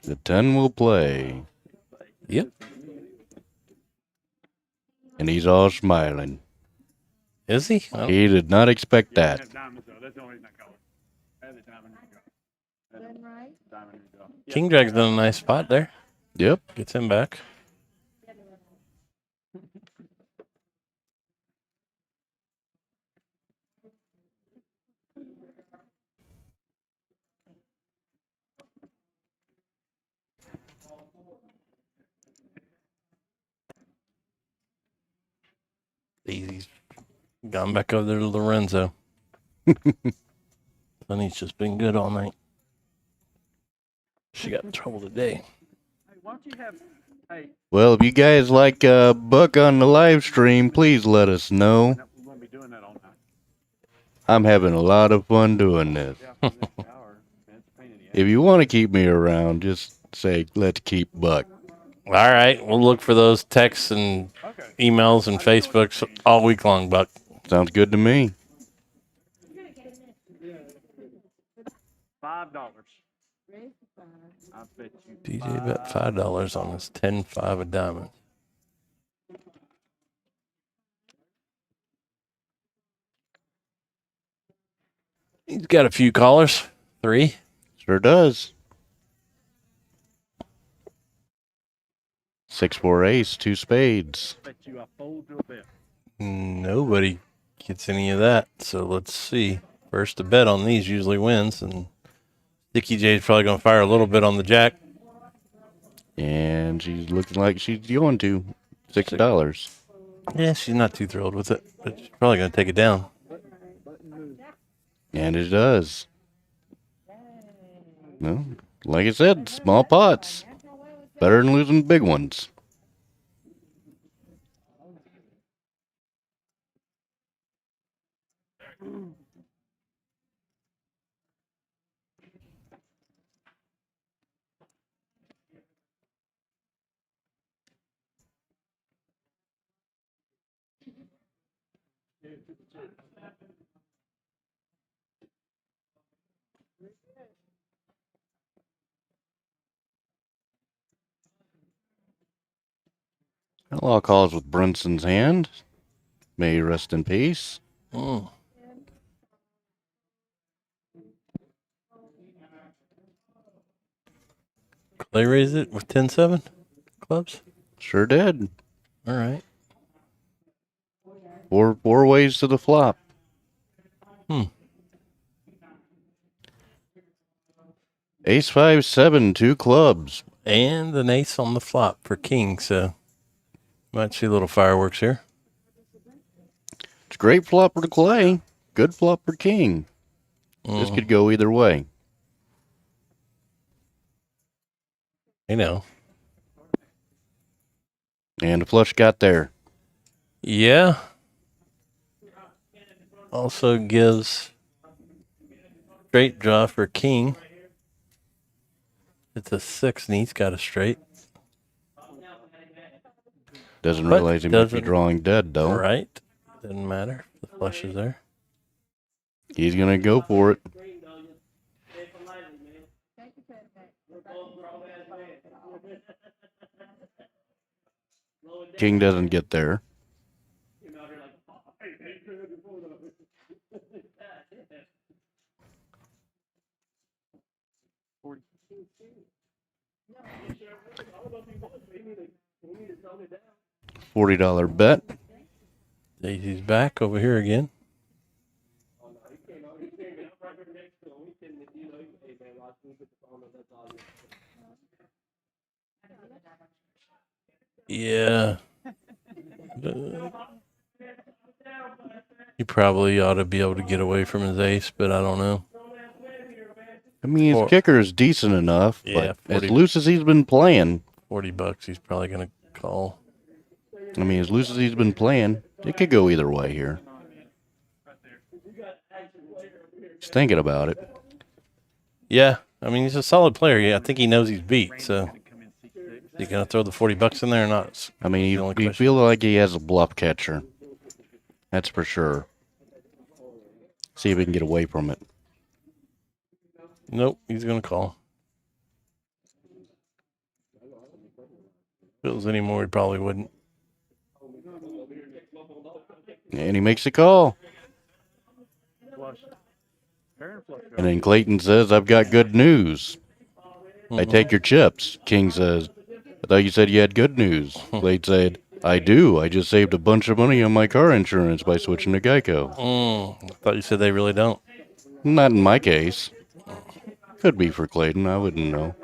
The 10 will play. Yep. And he's all smiling. Is he? I don't- He did not expect that. Have diamonds, though. That's the only reason I call it. Add the diamond in the draw. Then right? Diamond in the draw. Yeah. King Drag's done a nice spot there. Yep. Gets him back. He's gone back over there to Lorenzo. Sonny's just been good all night. She got in trouble today. Hey, why don't you have, hey, Well, if you guys like Buck on the live stream, please let us know. we're going to be doing that all night. I'm having a lot of fun doing this. Yeah, for the next hour. Man, it's a pain in the ass. If you want to keep me around, just say, let's keep Buck. All right, we'll look for those texts and Okay. emails and Facebooks all week long, Buck. Sounds good to me. $5. Raise the 5. I bet you. DJ bet $5 on this 10-5 of diamonds. He's got a few callers. 3. Sure does. 6-4 ace, 2 spades. Bet you I fold to a bet. Nobody gets any of that. So let's see. First to bet on these usually wins, and Dickie J's probably going to fire a little bit on the jack. And she's looking like she's going to. $6. Yeah, she's not too thrilled with it, but she's probably going to take it down. And it does. No, like I said, small pots. Better than losing big ones. Outlaw calls with Brunson's hand. May he rest in peace. Mm. Clay raised it with 10-7 clubs. Sure did. All right. Four ways to the flop. Ace 5-7, 2 clubs. And an ace on the flop for King, so might see a little fireworks here. It's a great flop for Clay. Good flop for King. This could go either way. You know. And the flush got there. Yeah. Also gives straight draw for King. It's a 6 and he's got a straight. Doesn't But realize he might be doesn't- drawing dead, though. Right. Doesn't matter. The flush is there. He's going to go for it. King doesn't get there. $40 bet. Daisy's back over here again. Yeah. He probably ought to be able to get away from his ace, but I don't know. I mean, his Or- kicker is decent enough, Yeah, but as 40 loose as he's been playing, $40 he's probably going to call. I mean, as loose as he's been playing, it could go either way here. He's thinking about it. Yeah, I mean, he's a solid player. Yeah, I think he knows he's beat, so you going to throw the $40 in there or not? I mean, The only you question. feel like he has a bluff catcher. That's for sure. See if we can get away from it. Nope, he's going to call. If it was anymore, he probably wouldn't. And he makes a call. Flush. Pair and flush. And then Clayton says, I've got good news. I take your chips. King says, I thought you said you had good news. Clayton said, I do. I just saved a bunch of money on my car insurance by switching to Geico. I thought you said they really don't. Not in my case. Could be for Clayton. I wouldn't know.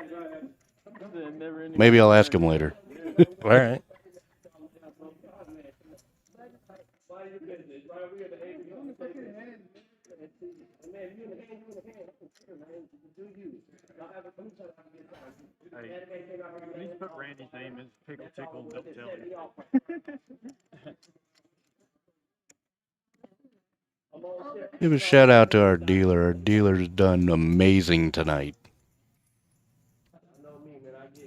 Maybe I'll ask him later. All right. Hey, you need to put Randy's name in Pickle Tickle and don't tell him. Give a shout out to our dealer. Our dealer's done amazing tonight.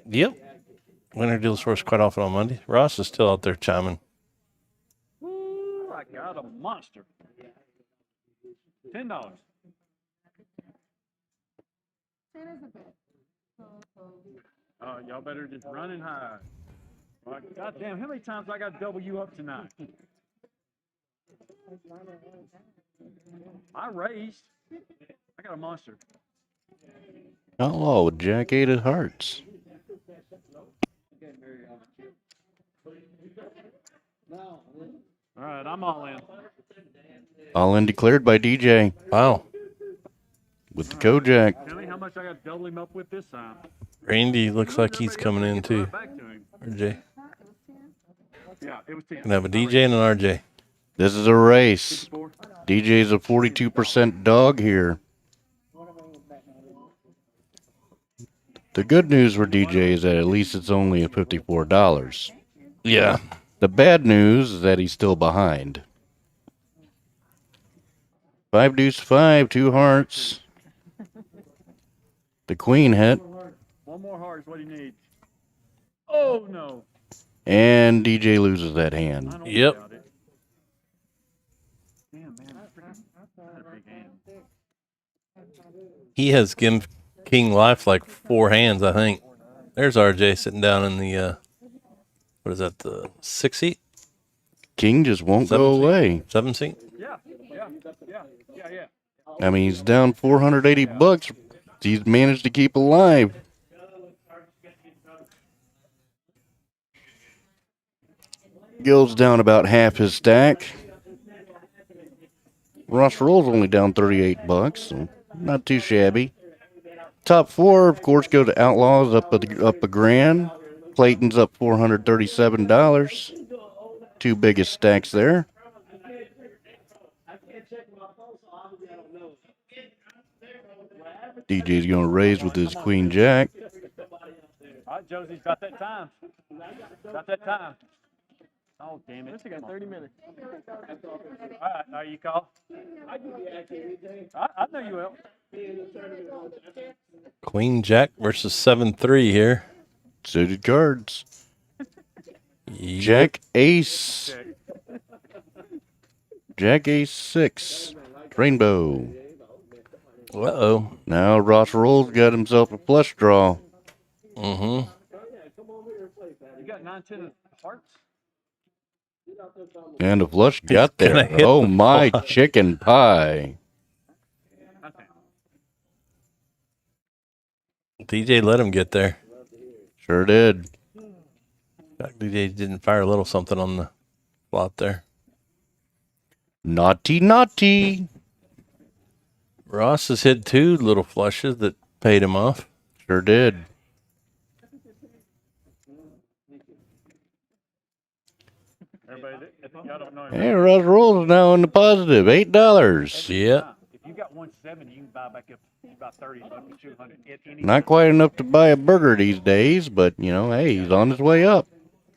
Yep. Winter deals for us quite often on Monday. Ross is still out there chiming. Woo, I got a monster. $10. 10 is a bit. Y'all better just run and hide. Well, goddamn, how many times I got to double you up tonight? I raised. I got a monster. Outlaw with Jack 8 of hearts. All right, I'm all in. All in declared by DJ Wow. with the Kojak. Tell me how much I got to double him up with this time. Randy looks like he's coming in too. Right back to him. RJ. Yeah, it was 10. Gonna have a DJ and an RJ. This is a race. 4. DJ's a 42% dog here. The good news for DJ is that at least it's only a $54. Yeah. The bad news is that he's still behind. 5 deuce 5, 2 hearts. The queen hit, One more heart is what he needs. Oh, no. and DJ loses that hand. I don't Yep. doubt it. Damn, man. That's a big hand. He has given King Life like 4 hands, I think. There's RJ sitting down in the, what is that, the 6th seat? King just won't go 7th seat? away. 7th seat? Yeah. I mean, he's down $480. He's managed to keep alive. Gil's down about half his stack. ROSSROLLS only down $38, so not too shabby. Top 4, of course, go to Outlaws up a grand. Clayton's up $437. 2 biggest stacks there. DJ's going to raise with his Queen Jack. All right, Josie's got that time. Got that time. Oh, damn it. Got 30 minutes. All right, you call. I know you will. Queen Jack versus 7-3 here. Suited cards. Yep. Jack Ace. Jack Ace 6. Rainbow. Uh-oh. Now ROSSROLLS got himself a flush draw. Mm-hmm. You got 9-10 of hearts? And a flush got gonna there. hit Oh the my flush. chicken pie. DJ let him get there. Sure did. In fact, DJ didn't fire a little something on the flop there. Naughty, naughty. Ross has hit 2 little flushes that Paid him off. Sure did. Everybody, if y'all don't know, Hey, ROSSROLLS is now in the positive, $8. Yeah. if you got 170, you can buy back up about 30 bucks, 200 at any Not quite enough to buy a burger these days, but you know, hey, he's on his way up.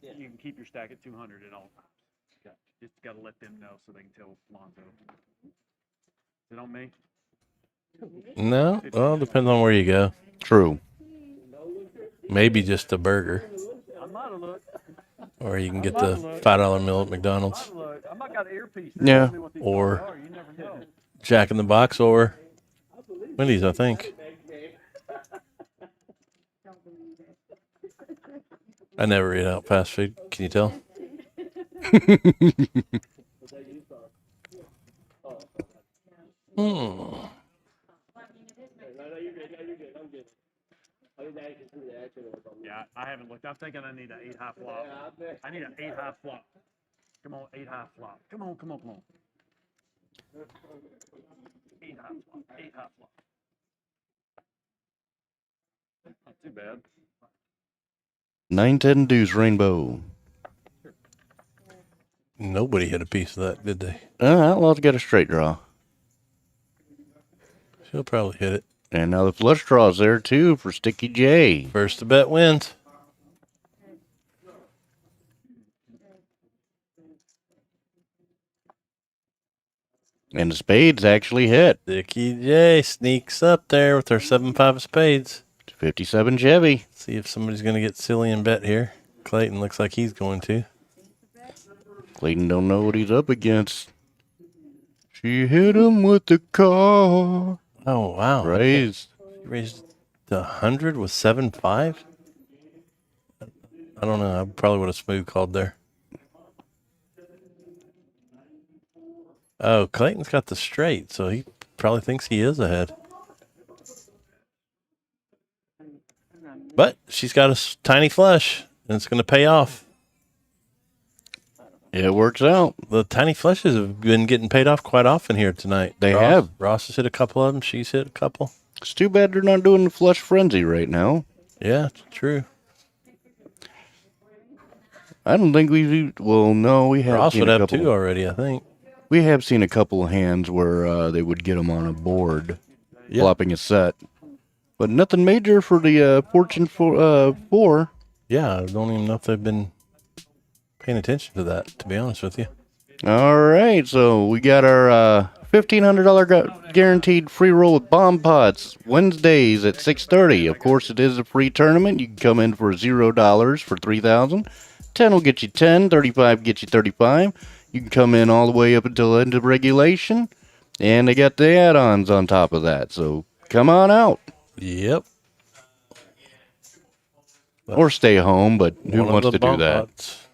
You can keep your stack at 200 at all times. Just got to let them know so they can tell Lonzo. Is it on me? No. Well, depends on where you go. True. Maybe just a burger. I might have looked. Or you can get the $5 meal at McDonald's. I might got an earpiece. Yeah. Tell me what these Or are. You never know. Jack in the Box or Wendy's, I think. I never eat out fast food. Can you tell? Yeah, I haven't looked. I'm thinking I need an 8 high flop. I need an 8 high flop. Come on, 8 high flop. Come on. 8 high flop. 8 high flop. Not too bad. 9-10 deuce rainbow. Nobody hit a piece of that, did they? Outlaw's got a straight draw. She'll probably hit it. And now the flush draw's there too for Sticky J. First to bet wins. And the spades actually hit. Sticky J sneaks up there with her 7-5 of spades. 57 Chevy. See if somebody's going to get silly and bet here. Clayton looks like he's going to. Clayton don't know what he's up against. She hit him with the car. Oh, wow. Raised. He raised to 100 with 7-5? I don't know. I probably would have smooth called there. Oh, Clayton's got the straight, so he probably thinks he is ahead. But she's got a tiny flush, and it's going to pay off. It works out. The tiny flushes have been getting paid off quite often here tonight. They have. Ross has hit a couple of them. She's hit a couple. It's too bad they're not doing the flush frenzy right now. Yeah, true. I don't think we've. Well, no, we have. Ross seen would a have couple, two already, I think. We have seen a couple of hands where they would get them on a board, flopping a set, but nothing major for the Fortune 4. Yeah, I don't even know if they've been paying attention to that, to be honest with you. All right, so we got our $1,500 guaranteed free roll with bomb pots Wednesdays at 6:30. Of course, it is a free tournament. You can come in for $0 for 3,000. 10 will get you 10. 35 get you 35. You can come in all the way up until the end of regulation, and they got the add-ons on top of that. So come on out. Yep. Or stay home, but who One of wants the to do bump that? pots.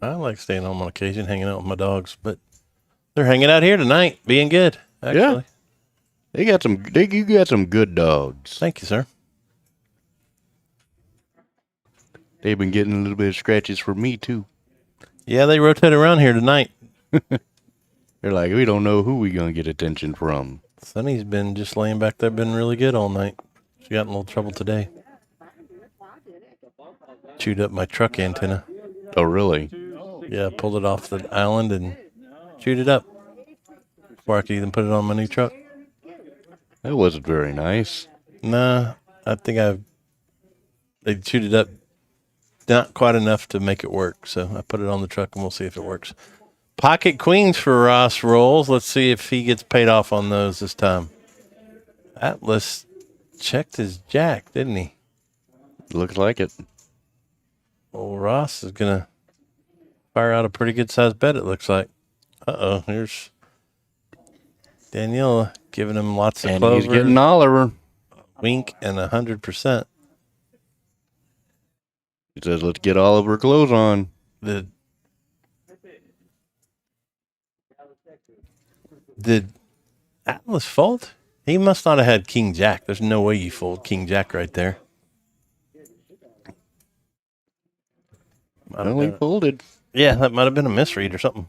I like staying home on occasion, hanging out with my dogs, but they're hanging out here tonight, being good, actually. Yeah. You got some good dogs. Thank you, sir. They've been getting a little bit of scratches for me, too. Yeah, they rotate around here tonight. They're like, we don't know who we going to get attention from. Sunny's been just laying back there, been really good all night. She got in a little trouble today. Chewed up my truck antenna. Oh, really? Yeah, pulled it off the island and chewed it up before I could even put it on my new truck. That wasn't very nice. Nah, I think they chewed it up not quite enough to make it work. So I put it on the truck and we'll see if it works. Pocket queens for ROSSROLLS. Let's see if he gets paid off on those this time. Atlas checked his jack, didn't he? Looks like it. Well, Ross is going to fire out a pretty good sized bet, it looks like. Uh-oh, here's Daniela giving him lots of And clover. he's getting Oliver. Wink and 100%. He says, let's get Oliver clothes on. Did Atlas fold? He must not have had King Jack. There's no way you fold King Jack right there. Well, he folded. Yeah, that might have been a misread or something.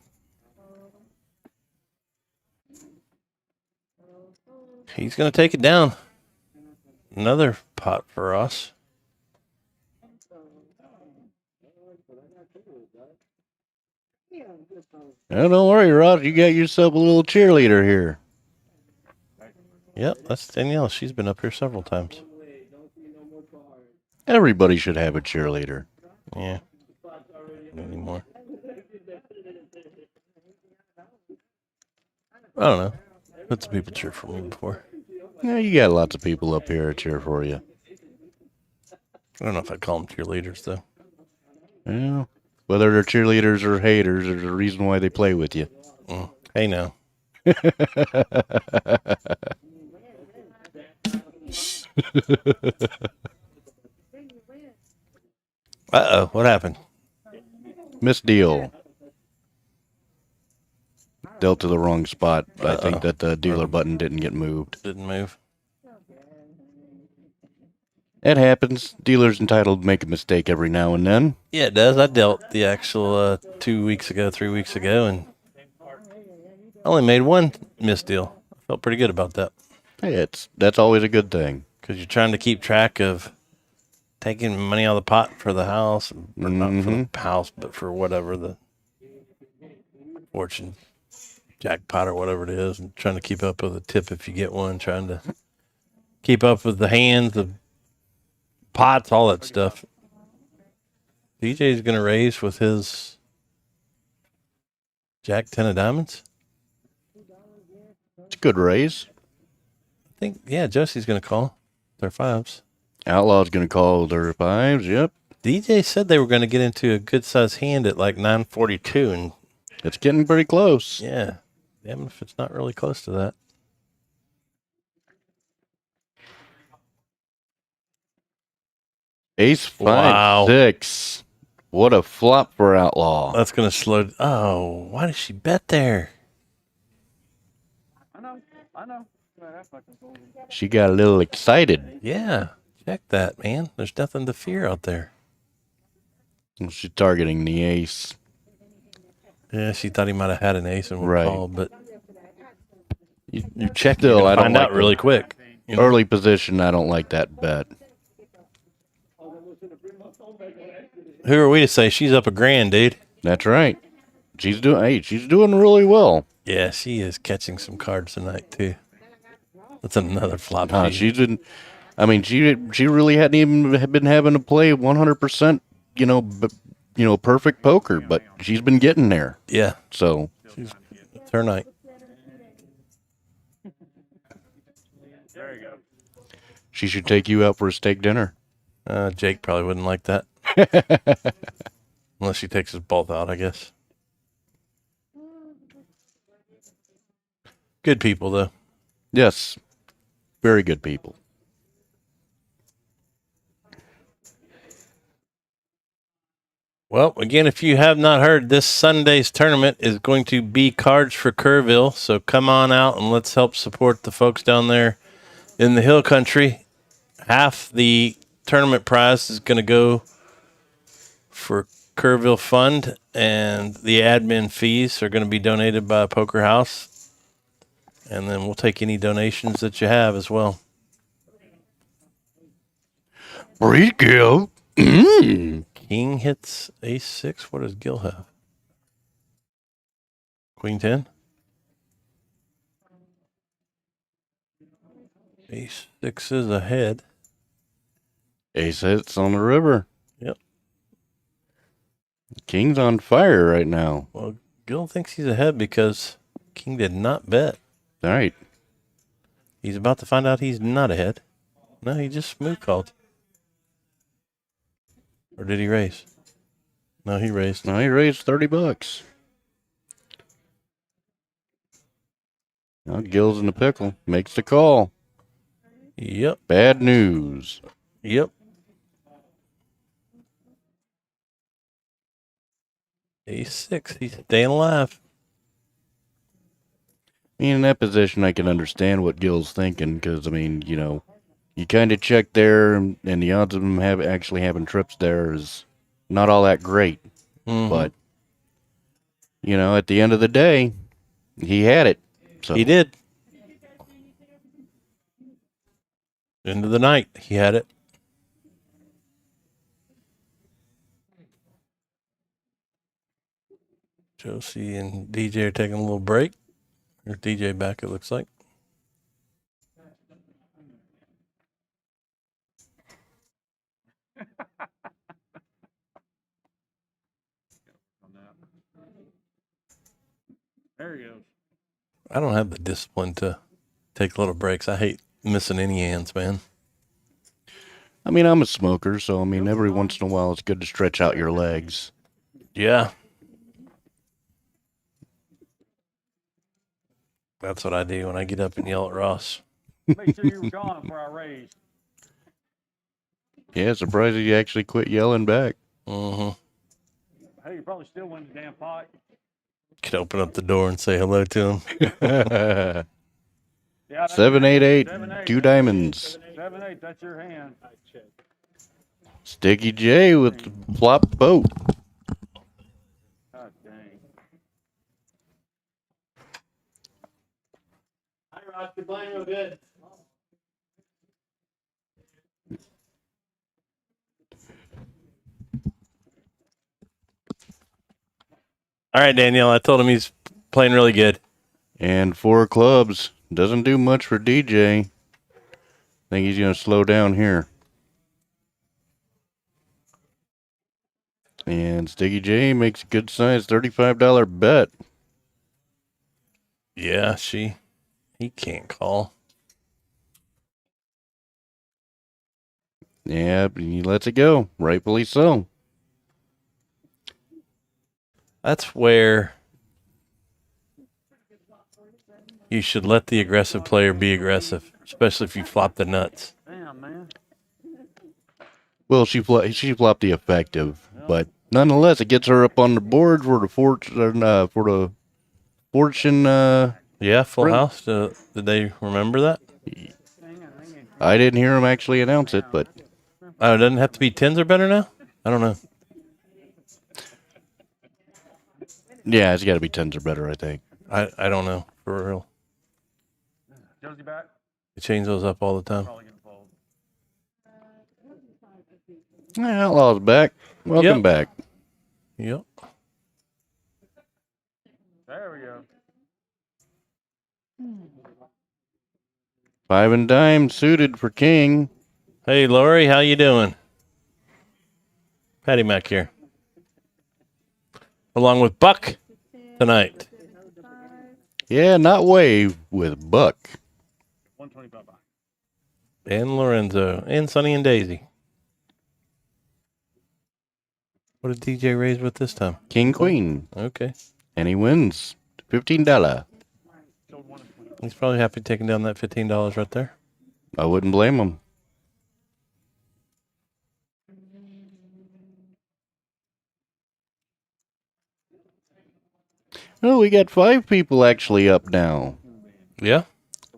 He's going to take it down. Another pot for us. Well, don't worry, Ross. You got yourself a little cheerleader here. Yep, that's Danielle. She's been up here several times. Everybody should have a cheerleader. Yeah. Not anymore. I don't know. Had some people cheer for me before. Yeah, you got lots of people up here to cheer for you. I don't know if I'd call them cheerleaders, though. Yeah. Whether they're cheerleaders or haters, there's a reason why they play with you. Hey, now. Uh-oh, what happened? Misdeal. Dealt to the wrong spot. I think that the dealer button didn't get moved. Didn't move. It happens. Dealer's entitled to make a mistake every now and then. Yeah, it does. I dealt the actual 3 weeks ago, and I only made one misdeal. I felt pretty good about that. Hey, that's always a good thing. Because you're trying to keep track of taking money out of the pot for the house, or not for the house, but for whatever, the fortune jackpot or whatever it is, and trying to keep up with the tip if you get one, trying to keep up with the hands, the pots, all that stuff. DJ's going to raise with his Jack 10 of diamonds. It's a good raise. I think, yeah, Josie's going to call their fives. Outlaw's going to call their fives, yep. DJ said they were going to get into a good size hand at like 942, and it's getting pretty close. Yeah. Damn if it's not really close to that. Ace 5, Wow. 6. What a flop for Outlaw. That's going to slow. Oh, why did she bet there? I know. She got a little excited. Yeah. Check that, man. There's nothing to fear out there. She's targeting the ace. Yeah, she thought he might have had an ace and would call, but you check Still, it I don't find like out really quick. You know? Early position, I don't like that bet. Who are we to say she's up $1,000, dude? That's right. She's doing really well. Yeah, she is catching some cards tonight too. That's another flop. She's been. I mean, she really hadn't even been having to play 100%. Perfect poker, but she's been getting there. Yeah. So it's her night. There you go. She should take you out for a steak dinner. Jake probably wouldn't like that. Unless she takes us both out, I guess. Good people, though. Yes. Very good people. Well, again, if you have not heard, this Sunday's tournament is going to be Cards for Kerrville. So come on out and let's help support the folks down there in the Hill Country. Half the tournament prize is going to go for Kerrville Fund, and the admin fees are going to be donated by Poker House. And then we'll take any donations that you have as well. Breed Gil. King hits ace-6. What does Gil have? Queen 10? Ace-6 is ahead. Ace hits on the river. Yep. King's on fire right now. Well, Gil thinks he's ahead because King did not bet. All right. He's about to find out he's not ahead. No, he just smooth called. Or did he raise? No, he raised. No, he raised $30. Now Gil's in the pickle. Makes the call. Yep. Bad news. Yep. Ace-6. He's staying alive. In that position, I can understand what Gil's thinking because, you kind of check there, and the odds of him actually having trips there is not all that great. Mm-hmm. But, at the end of the day, he had it. So He did. Into the night, he had it. Josie and DJ are taking a little break. There's DJ back, it looks like. There he goes. I don't have the discipline to take little breaks. I hate missing any hands, man. I mean, I'm a smoker, so I mean, every once in a while it's good to stretch out your legs. Yeah. That's what I do when I get up and yell at Ross. Make sure you were gone before I raised. Yeah, surprised you actually quit yelling back. Mm-hmm. Hey, you probably still win the damn pot. Could open up the door and say hello to him. Yeah, that's 788, 7-8. 2 diamonds. 7-8, that's your hand. Sticky J with the flop boat. God dang. Hi, Ross. You're playing real good. All right, Danielle, I told him he's playing really good. And 4 clubs. Doesn't do much for DJ. Think he's going to slow down here. And Sticky J makes a good size $35 bet. Yeah, he can't call. Yeah, he lets it go. Rightfully so. That's where you should let the aggressive player be aggressive, especially if you flop the nuts. Damn, man. Well, she flopped the effective, but nonetheless, it gets her up on the board for the fortune. Yeah, full Really? house. Did they remember that? I didn't hear him actually announce it, but Oh, it doesn't have to be tens or better now? I don't know. yeah, it's got to be 10s or better, I think. I don't know, for real. Josie back? They change those up all the time. Probably gonna fold. Outlaw's back. Welcome Yep. back. Yep. There we go. 5 and dime suited for king. Hey, Lori, how you doing? Patty Mac here. Along with Buck tonight. Yeah, not wave with Buck. 125 buy. And Lorenzo. And Sonny and Daisy. What did DJ raise with this time? King queen. Okay. And he wins $15. Sold 1 and 20. He's probably happy taking down that $15 right there. I wouldn't blame him. Oh, we got 5 people actually up now. Yeah?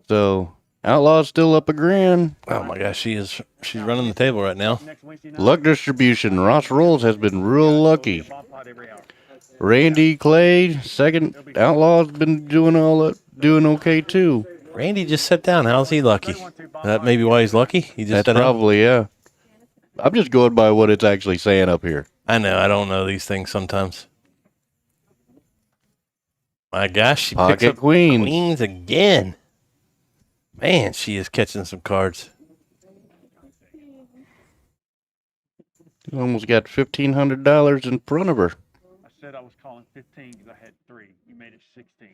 So, Outlaw's still up $1,000. Oh my gosh, she's running the table right now. Next Wednesday night. Luck distribution. ROSSROLLS has been real lucky. Bomb pot every hour. Randy Clay, second. Outlaw's been doing okay too. Randy just sat down. How's he lucky? That may be why he's lucky. He just That's sat down. probably, yeah. I'm just going by what it's actually saying up here. I know. I don't know these things sometimes. My gosh, she picks Pocket up queens. queens again. Man, she is catching some cards. Almost got $1,500 in front of her. I said I was calling 15 because I had 3. You made it 16.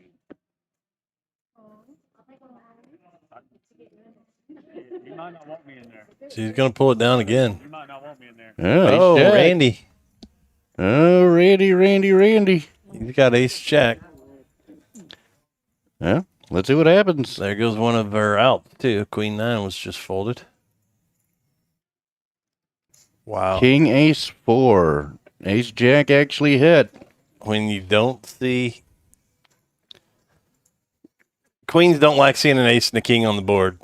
You might not want me in there. She's going to pull it down again. You might not want me in there. Oh, ace jack. Randy. Oh, Randy. He's got ace jack. Yeah, let's see what happens. There goes one of her out, too. Queen 9 was just folded. Wow. King ace 4. Ace jack actually hit. When you don't see... Queens don't like seeing an ace and a king on the board.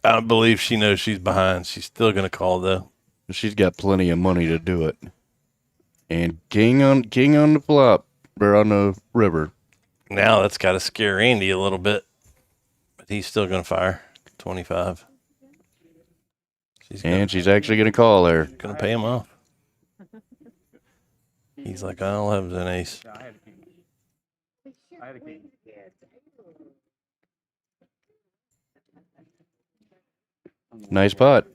I believe she knows she's behind. She's still going to call, though. She's got plenty of money to do it. And king on the flop, or on the river. Now that's got to scare Andy a little bit. But he's still going to fire. 25. She's actually going to call her. Gonna pay him off. He's like, I'll have an ace. Yeah, I had a king. I had a king. Nice putt.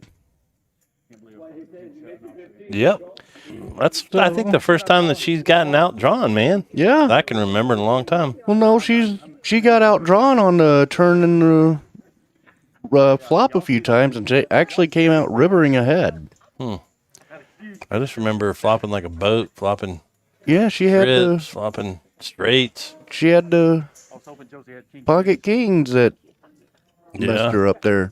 Yep. That's, I think, the first time that she's gotten outdrawn, man. Yeah. I can remember in a long time. Well, no, she got outdrawn on the turn and the flop a few times, and she actually came out ribbering ahead. I just remember her flopping like a boat, flopping Yeah, she had trips, flopping straights. she had the I was hoping Josie had king. pocket kings that messed her up there.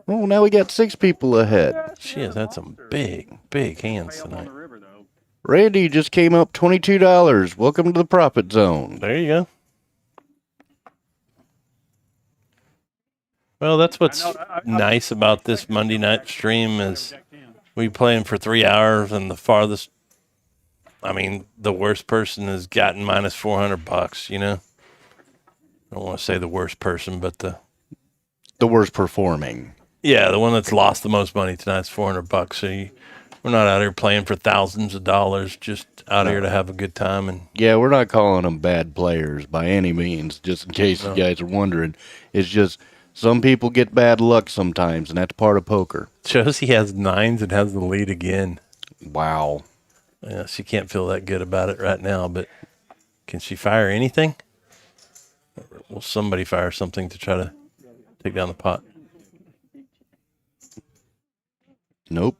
Oh, now we got 6 people ahead. She has had some big, big hands Way up on tonight. the river, though. Randy just came up $22. Welcome to the profit zone. There you go. Well, that's what's nice about this Monday night stream is we playing for 3 hours, and the farthest, I mean, the worst person has gotten minus $400. You know, I don't want to say the worst person, but the worst performing. Yeah, the one that's lost the most money tonight's $400. So we're not out here playing for thousands of dollars, just out here to have a good time. And Yeah, we're not calling them bad players by any means, just in case you guys are wondering. It's just some people get bad luck sometimes, and that's part of poker. Josie has 9s and has the lead again. Wow. Yeah, she can't feel that good about it right now, but can she fire anything? Or will somebody fire something to try to take down the pot? Nope.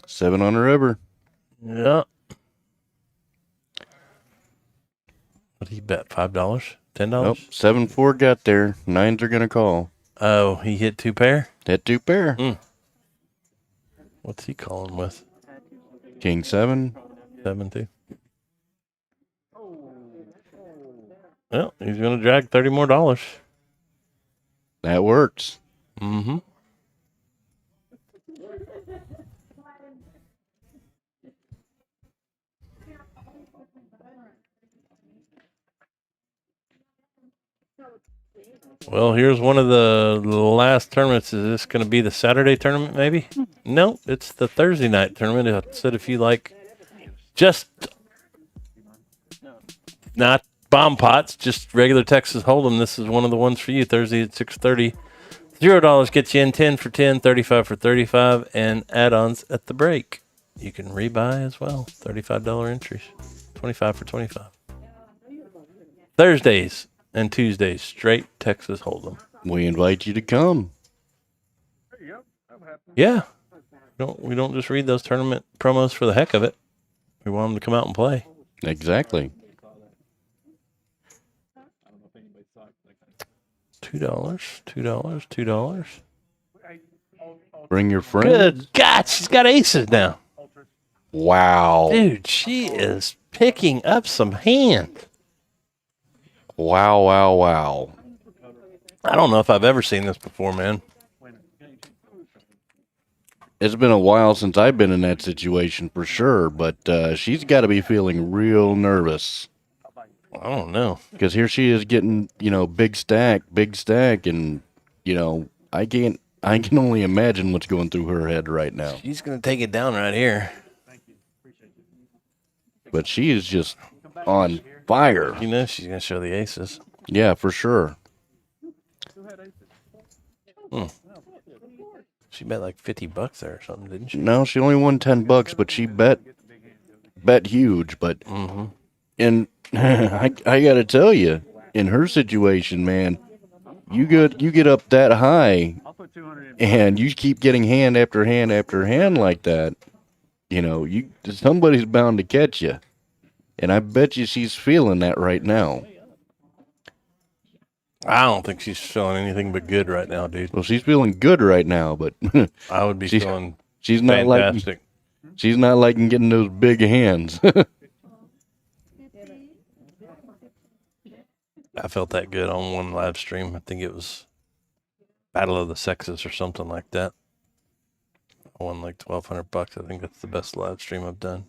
7 on the river. Yeah. What did he bet? $5? $10? Nope. 7-4 got there. 9s are going to call. Oh, he hit 2 pair? Hit 2 pair. What's he calling with? King 7. 7-2. Well, he's going to drag $30 more. That works. Mm-hmm. Well, here's one of the last tournaments. Is this going to be the Saturday tournament, maybe? No, it's the Thursday night tournament. I said if you like just not bomb pots, just regular Texas Hold'em, this is one of the ones for you. Thursday at 6:30. $0 gets you in 10 for 10, 35 for 35, and add-ons at the break. You can rebuy as well. $35 entries, 25 for 25. Thursdays and Tuesdays, straight Texas Hold'em. We invite you to come. There you go. That would happen. Yeah. We don't just read those tournament promos for the heck of it. We want them to come out and play. Exactly. $2. Bring your friends. Good God, she's got aces now. Wow. Dude, she is picking up some hands. Wow, wow, wow. I don't know if I've ever seen this before, man. It's been a while since I've been in that situation for sure, but she's got to be feeling real nervous. I don't know. Because here she is getting, big stack, and, I can only imagine what's going through her head right now. She's going to take it down right here. But she is just on fire. You know she's going to show the aces. Yeah, for sure. She bet like $50 there or something, didn't she? No, she only won $10, but she bet huge. But and I got to tell you, in her situation, man, you get up that high, and you keep getting hand after hand after hand like that. Somebody's bound to catch you, and I bet you she's feeling that right now. I don't think she's feeling anything but good right now, dude. Well, she's feeling good right now, but I would be feeling she's not fantastic. She's not liking getting those big hands. I felt that good on one live stream. I think it was Battle of the Sexes or something like that. I won like $1,200. I think that's the best live stream I've done.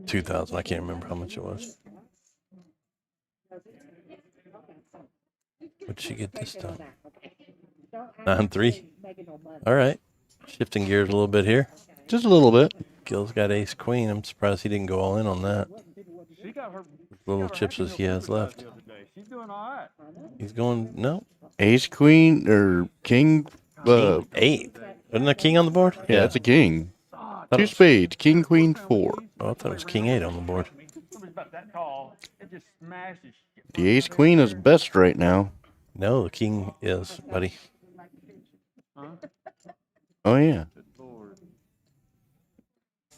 2,000. I can't remember how much it was. What'd she get this time? 9-3. All right. Shifting gears a little bit here. Just a little bit. Gil's got ace queen. I'm surprised he didn't go all in on that. She got her Little chips as he has left. the other day. She's doing all right. He's going, no. Ace, queen, or king. King 8. Wasn't that king on the board? Yeah, that's a king. Thought 2 it was- spades. King, queen, 4. Oh, I thought it was king 8 on the board. Somebody's about that tall. It just smashes. The ace, queen is best right now. No, the king is, buddy. Oh, yeah.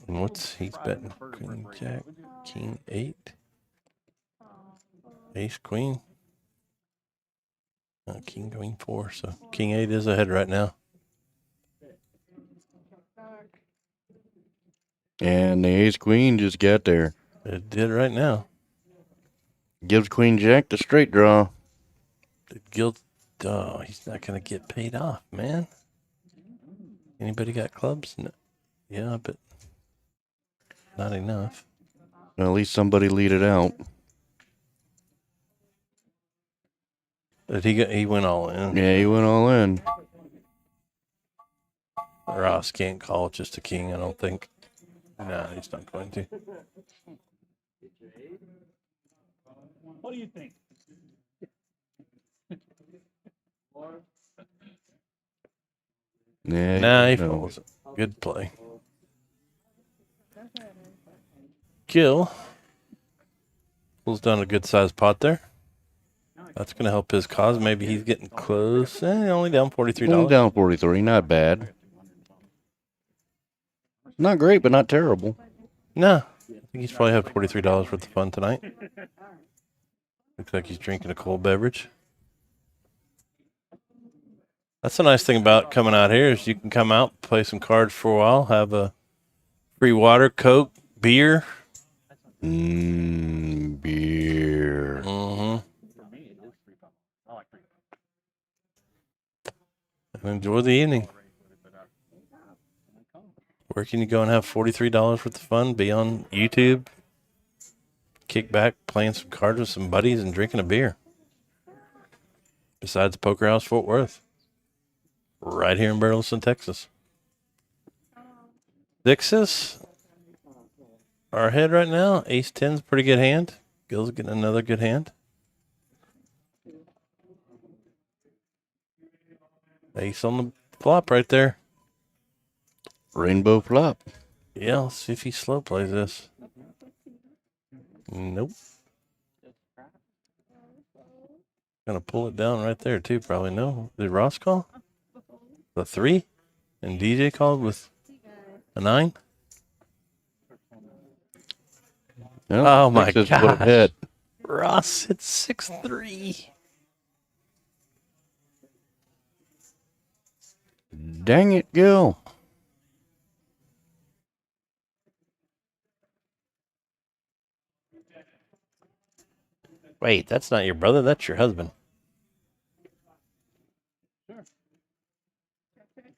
And what's he's betting? Queen, jack, king 8. Ace, queen. King, queen 4. So king 8 is ahead right now. And the ace, queen just got there. It did right now. Gives queen, jack the straight draw. The guild, oh, he's not going to get paid off, man. Anybody got clubs? No. Yeah, but not enough. Well, at least somebody lead it out. But he went all in. Yeah, he went all in. Ross can't call just a king, I don't think. No, he's not going to. What do you think? Yeah, Nah, he no. folds. Good play. Gil pulls down a good sized pot there. That's going to help his cause. Maybe he's getting close. Only down $43. Only down 43, not bad. Not great, but not terrible. No. I think he's probably had $43 worth of fun tonight. Looks like he's drinking a cold beverage. That's the nice thing about coming out here is you can come out, play some cards for a while, have a free water, Coke, beer. Beer. Mm-hmm. And enjoy the evening. Where can you go and have $43 worth of fun? Be on YouTube, kick back, playing some cards with some buddies, and drinking a beer. Besides Poker House Fort Worth, right here in Burleson, Texas. Sixes are ahead right now. Ace 10's a pretty good hand. Gil's getting another good hand. Ace on the flop right there. Rainbow flop. Yeah, let's see if he slow plays this. Nope. Gonna pull it down right there too, probably. No. Did Ross call? The 3? And DJ called with a 9? No, Oh my Texas gosh. would have hit. Ross hit 6-3. Dang it, Gil. Wait, that's not your brother, that's your husband.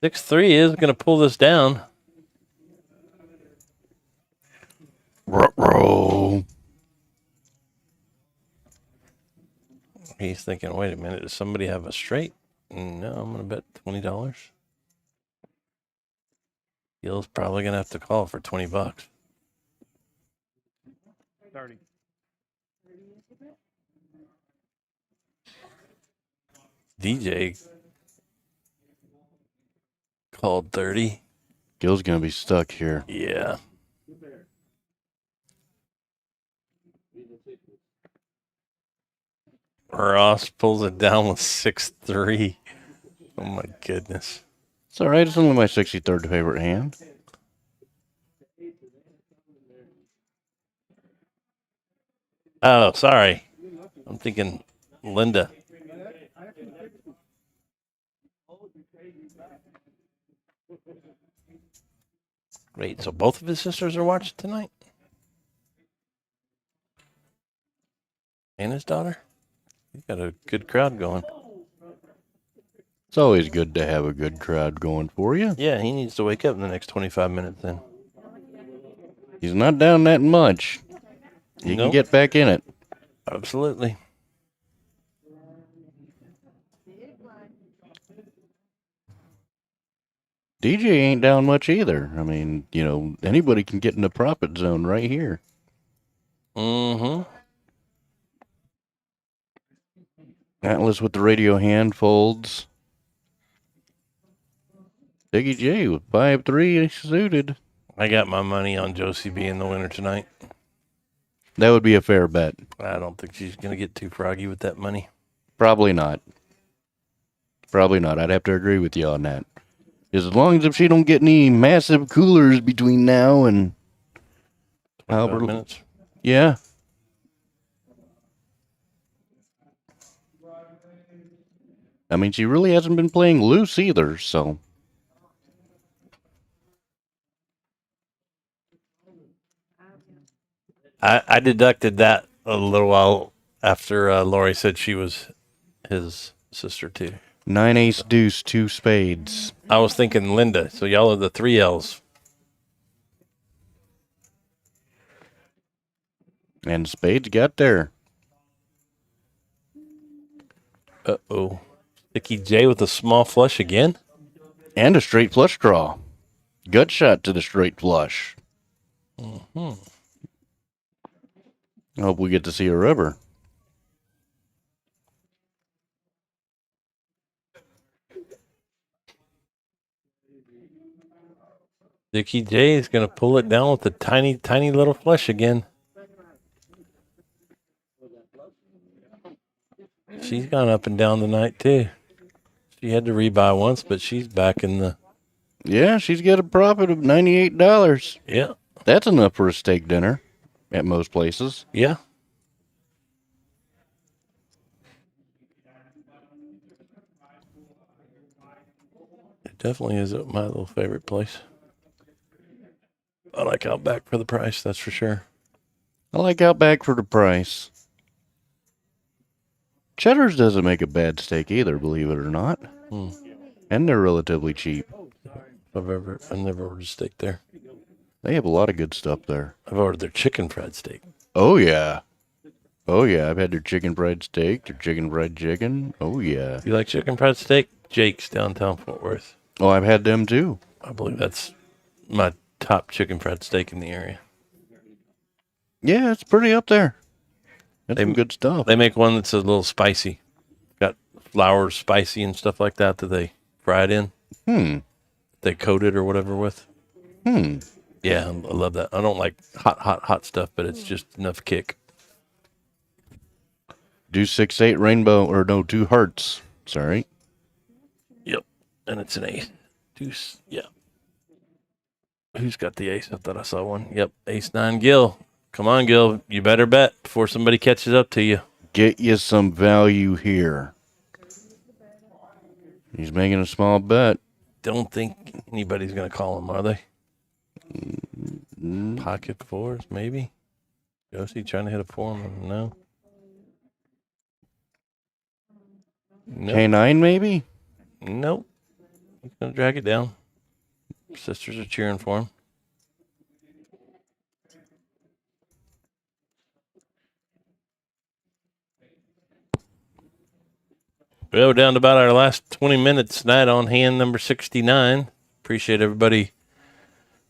6-3 is gonna pull this down. Ruh-roh. He's thinking, wait a minute, does somebody have a straight? No, I'm gonna bet $20. Gil's probably gonna have to call for $20. 30. DJ called 30. Gil's going to be stuck here. Yeah. Ross pulls it down with 6-3. Oh my goodness. It's all right. It's only my 63rd favorite hand. Oh, sorry. I'm thinking Linda. Wait, so both of his sisters are watching tonight? And his daughter? He's got a good crowd going. It's always good to have a good crowd going for you. Yeah, he needs to wake up in the next 25 minutes then. He's not down that much. He can Nope. get back in it. Absolutely. DJ ain't down much either. I mean, you know, anybody can get in the profit zone right here. Mm-hmm. Atlas with the radio hand folds. Diggy J with 5-3 suited. I got my money on Josie being the winner tonight. That would be a fair bet. I don't think she's going to get too froggy with that money. Probably not. Probably not. I'd have to agree with you on that. As long as if she don't get any massive coolers between now and 25 minutes. Yeah. I mean, she really hasn't been playing loose either, so. I deducted that a little while after Lori said she was his sister too. 9 ace deuce, 2 spades. I was thinking Linda, so y'all are the 3 L's. And spades got there. Uh-oh. Sticky J with a small flush again? And a straight flush draw. Gut shot to the straight flush. Mm-hmm. I hope we get to see a river. Sticky J is going to pull it down with a tiny, tiny little flush again. She's gone up and down tonight, too. She had to rebuy once, but she's back in the... Yeah, she's got a profit of $98. Yeah. That's enough for a steak dinner at most places. Yeah. It definitely is my little favorite place. I like Outback for the price, that's for sure. I like Outback for the price. Cheddar's doesn't make a bad steak either, believe it or not. And they're relatively cheap. I've never ordered steak there. They have a lot of good stuff there. I've ordered their chicken fried steak. Oh, yeah. Oh, yeah. I've had their chicken fried steak, their chicken fried chicken. Oh, yeah. You like chicken fried steak? Jake's downtown Fort Worth. Oh, I've had them too. I believe that's my top chicken fried steak in the area. Yeah, it's pretty up there. That's some good stuff. They make one that's a little spicy. Got flour spicy and stuff like that they fry it in. They coat it or whatever with. Yeah, I love that. I don't like hot stuff, but it's just enough kick. Do 6-8 rainbow, or no, 2 hearts. Sorry. Yep, and it's an ace. Deuce, yeah. Who's got the ace? I thought I saw one. Yep, ace 9 Gil. Come on, Gil. You better bet before somebody catches up to you. Get you some value here. He's making a small bet. Don't think anybody's going to call him, are they? Pocket 4s, maybe? Josie trying to hit a 4? No. Nope. K9 maybe? Nope. He's going to drag it down. Sisters are cheering for him. Well, we're down to about our last 20 minutes tonight on hand number 69. Appreciate everybody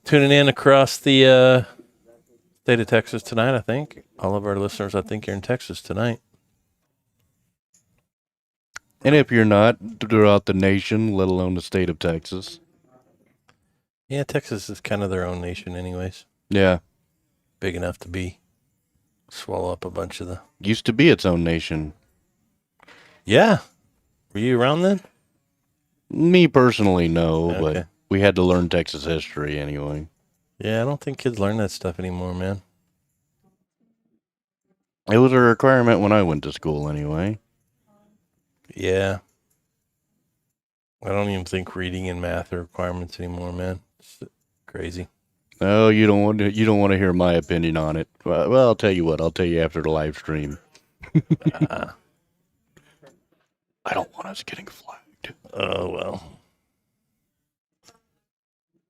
tuning in across the state of Texas tonight, I think. All of our listeners, I think, are in Texas tonight. And if you're not, throughout the nation, let alone the state of Texas. Yeah, Texas is kind of their own nation anyways. Yeah. Big enough to swallow up a bunch of the... Used to be its own nation. Yeah. Were you around then? Me personally, no, Okay. but we had to learn Texas history anyway. Yeah, I don't think kids learn that stuff anymore, man. It was a requirement when I went to school anyway. Yeah. I don't even think reading and math are requirements anymore, man. It's crazy. Oh, you don't want to hear my opinion on it. Well, I'll tell you what. I'll tell you after the live stream. I don't want us getting flagged. Oh, well.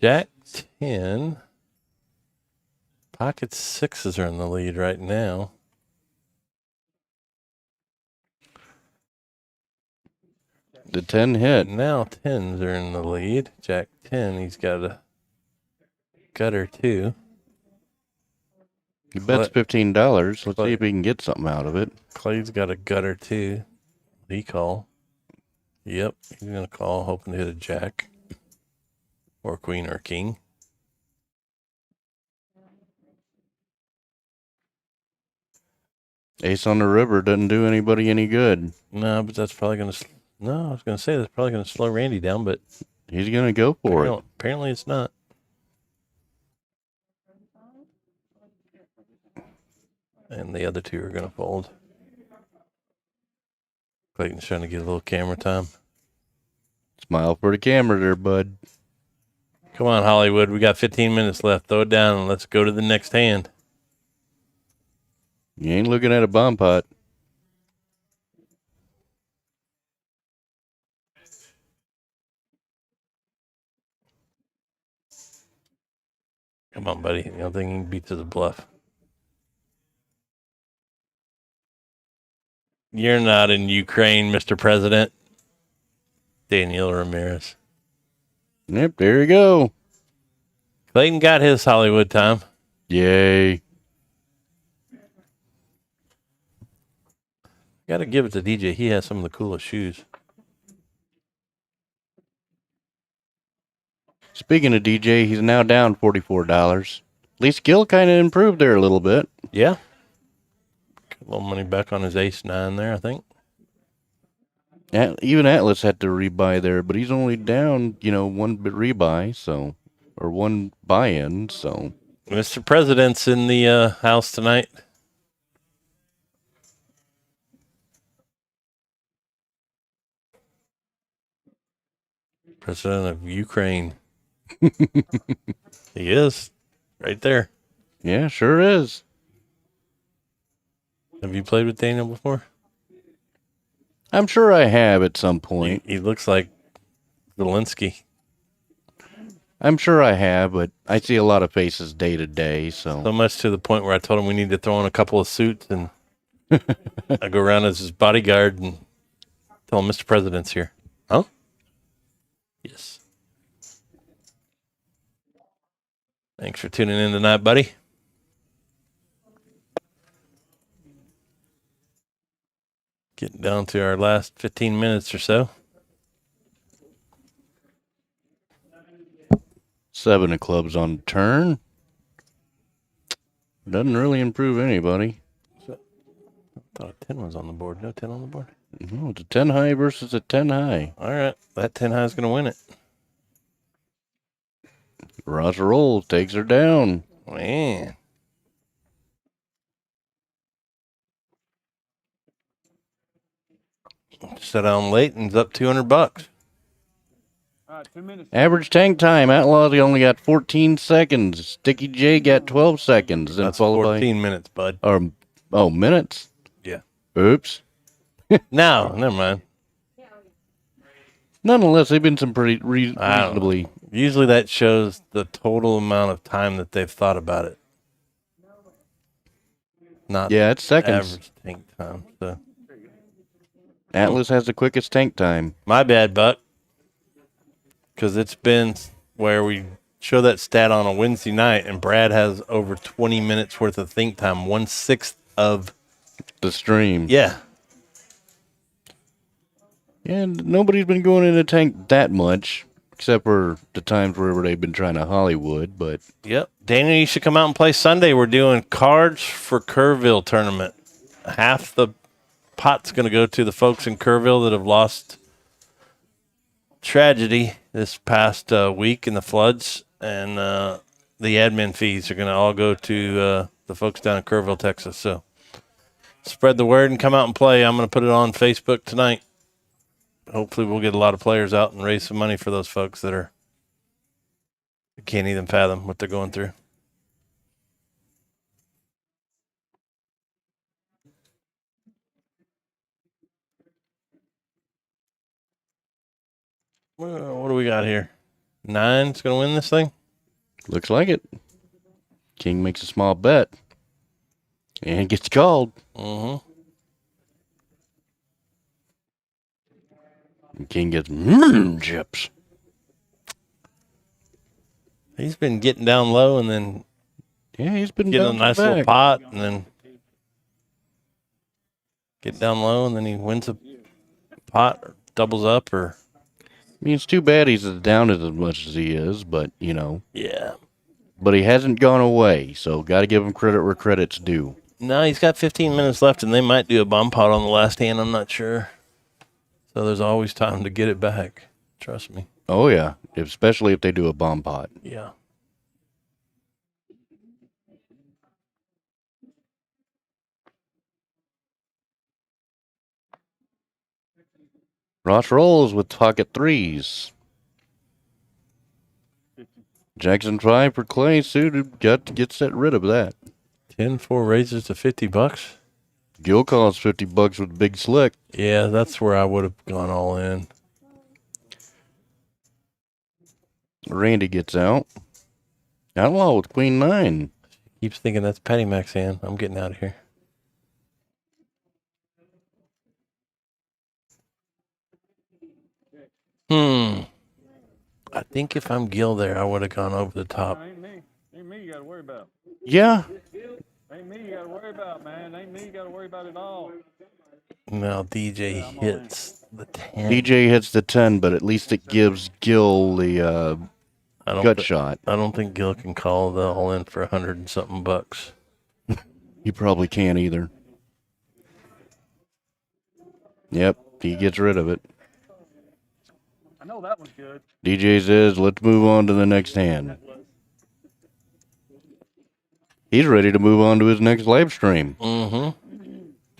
Jack 10. Pocket 6s are in the lead right now. The 10 hit. Now 10s are in the lead. Jack 10, he's got a gutter too. He bets $15. Let's see if he can get something out of it. Clay's got a gutter too. He call. Yep, he's going to call, hoping to hit a jack or queen or king. Ace on the river doesn't do anybody any good. No, but that's probably going to... No, I was going to say that's probably going to slow Randy down, but... He's going to go for it. Apparently it's not. And the other two are going to fold. Clayton's trying to get a little camera time. Smile for the camera there, bud. Come on, Hollywood. We got 15 minutes left. Throw it down and let's go to the next hand. You ain't looking at a bomb pot. Come on, buddy. The only thing he can beat is a bluff. You're not in Ukraine, Mr. President. Daniel Ramirez. Yep, there you go. Clayton got his Hollywood time. Yay. Got to give it to DJ. He has some of the coolest shoes. Speaking of DJ, he's now down $44. At least Gil kind of improved there a little bit. Yeah. Got a little money back on his ace-9 there, I think. Even Atlas had to rebuy there, but he's only down, one rebuy, so, or one buy-in, so. Mr. President's in the house tonight. President of Ukraine. He is. Right there. Yeah, sure is. Have you played with Daniel before? I'm sure I have at some point. He looks like Zelensky. I'm sure I have, but I see a lot of faces day to day, so. So much to the point where I told him we need to throw in a couple of suits and I go around as his bodyguard and tell him Mr. President's here. Huh? Yes. Thanks for tuning in tonight, buddy. Getting down to our last 15 minutes or so. 7 of clubs on turn. Doesn't really improve anybody. I thought a 10 was on the board. No 10 on the board? No, it's a 10 high versus a 10 high. All right. That 10 high is going to win it. ROSSROLLS takes her down. Man. Set on late and it's up $200. All right, 2 minutes. Average tank time. Outlaws only got 14 seconds. Sticky J got 12 seconds. That's 14 minutes, bud. Minutes? Yeah. Oops. No, never mind. Nonetheless, they've been some pretty reasonably. Usually that shows the total amount of time that they've thought about it. Not it's seconds. Average tank time. So. Atlas has the quickest tank time. My bad, Buck. Because it's been where we show that stat on a Wednesday night, and Brad has over 20 minutes worth of think time, 1/6 of the stream. Yeah. And nobody's been going in the tank that much, except for the times where they've been trying to Hollywood. But yep, Daniel, you should come out and play Sunday. We're doing cards for Kerrville tournament. Half the pot's going to go to the folks in Kerrville that have lost tragedy this past week in the floods, and the admin fees are going to all go to the folks down in Kerrville, Texas. So spread the word and come out and play. I'm going to put it on Facebook tonight. Hopefully we'll get a lot of players out and raise some money for those folks that can't even fathom what they're going through. What do we got here? 9's going to win this thing? Looks like it. King makes a small bet and gets called. Mm-hmm. King gets chips. He's been getting down low and then Yeah, he's been getting a bouncing nice little back. pot and then get down low and then he wins a pot or doubles up or. I mean, it's too bad he's down as much as he is, but, you know. Yeah. But he hasn't gone away, so got to give him credit where credit's due. No, he's got 15 minutes left, and they might do a bomb pot on the last hand. I'm not sure. So there's always time to get it back. Trust me. Oh, yeah, especially if they do a bomb pot. Yeah. Ross rolls with pocket threes. Jackson 5 for Clay suited. Got to get rid of that. 10-4 raises to $50. Gil costs $50 with Big Slick. Yeah, that's where I would have gone all in. Randy gets out. Outlaw with Queen 9. Keeps thinking that's Patty Mac's hand. I'm getting out of here. I think if I'm Gil there, I would have gone over the top. Ain't me. Ain't me you got to worry about. Yeah. Ain't me you got to worry about, man. Ain't me you got to worry about at all. No, DJ hits the 10. DJ hits the 10, but at least it gives Gil the gut shot. I don't think Gil can call the all in for 100 and something bucks. He probably can't either. Yep, he gets rid of it. I know that one's good. DJ says, let's move on to the next hand. He's ready to move on to his next live stream. Mm-hmm.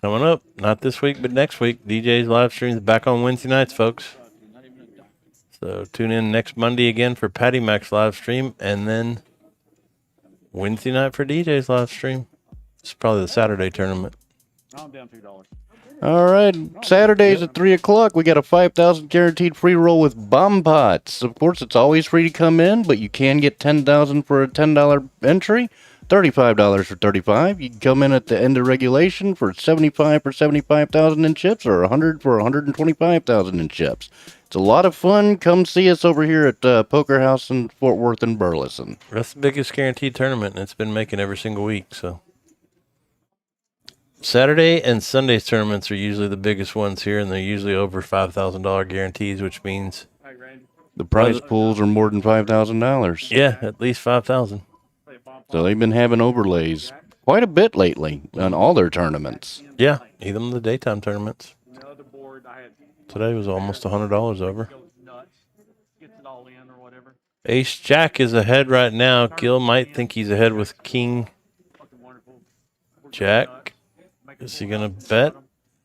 Coming up, not this week, but next week. DJ's live stream is back on Wednesday nights, folks. So tune in next Monday again for Patty Mac's live stream, and then Wednesday night for DJ's live stream. It's probably the Saturday tournament. I'm down $2. All right, Saturdays at 3 o'clock, we got a 5,000 guaranteed free roll with bomb pots. Of course, it's always free to come in, but you can get 10,000 for a $10 entry, $35 for 35. You can come in at the end of regulation for 75 for 75,000 in chips, or 100 for 125,000 in chips. It's a lot of fun. Come see us over here at Poker House in Fort Worth and Burleson. That's the biggest guaranteed tournament, and it's been making every single week. So Saturday and Sunday's tournaments are usually the biggest ones here, and they're usually over $5,000 guarantees, which means The prize pools are more than $5,000. yeah, at least 5,000. So they've been having overlays quite a bit lately on all their tournaments. Yeah, even the daytime tournaments. The other board, I had Today was almost $100 over. goes nuts. Gets it all in or whatever. Ace Jack is ahead right now. Gil might think he's ahead with King Fucking wonderful. Jack. Is he going to bet?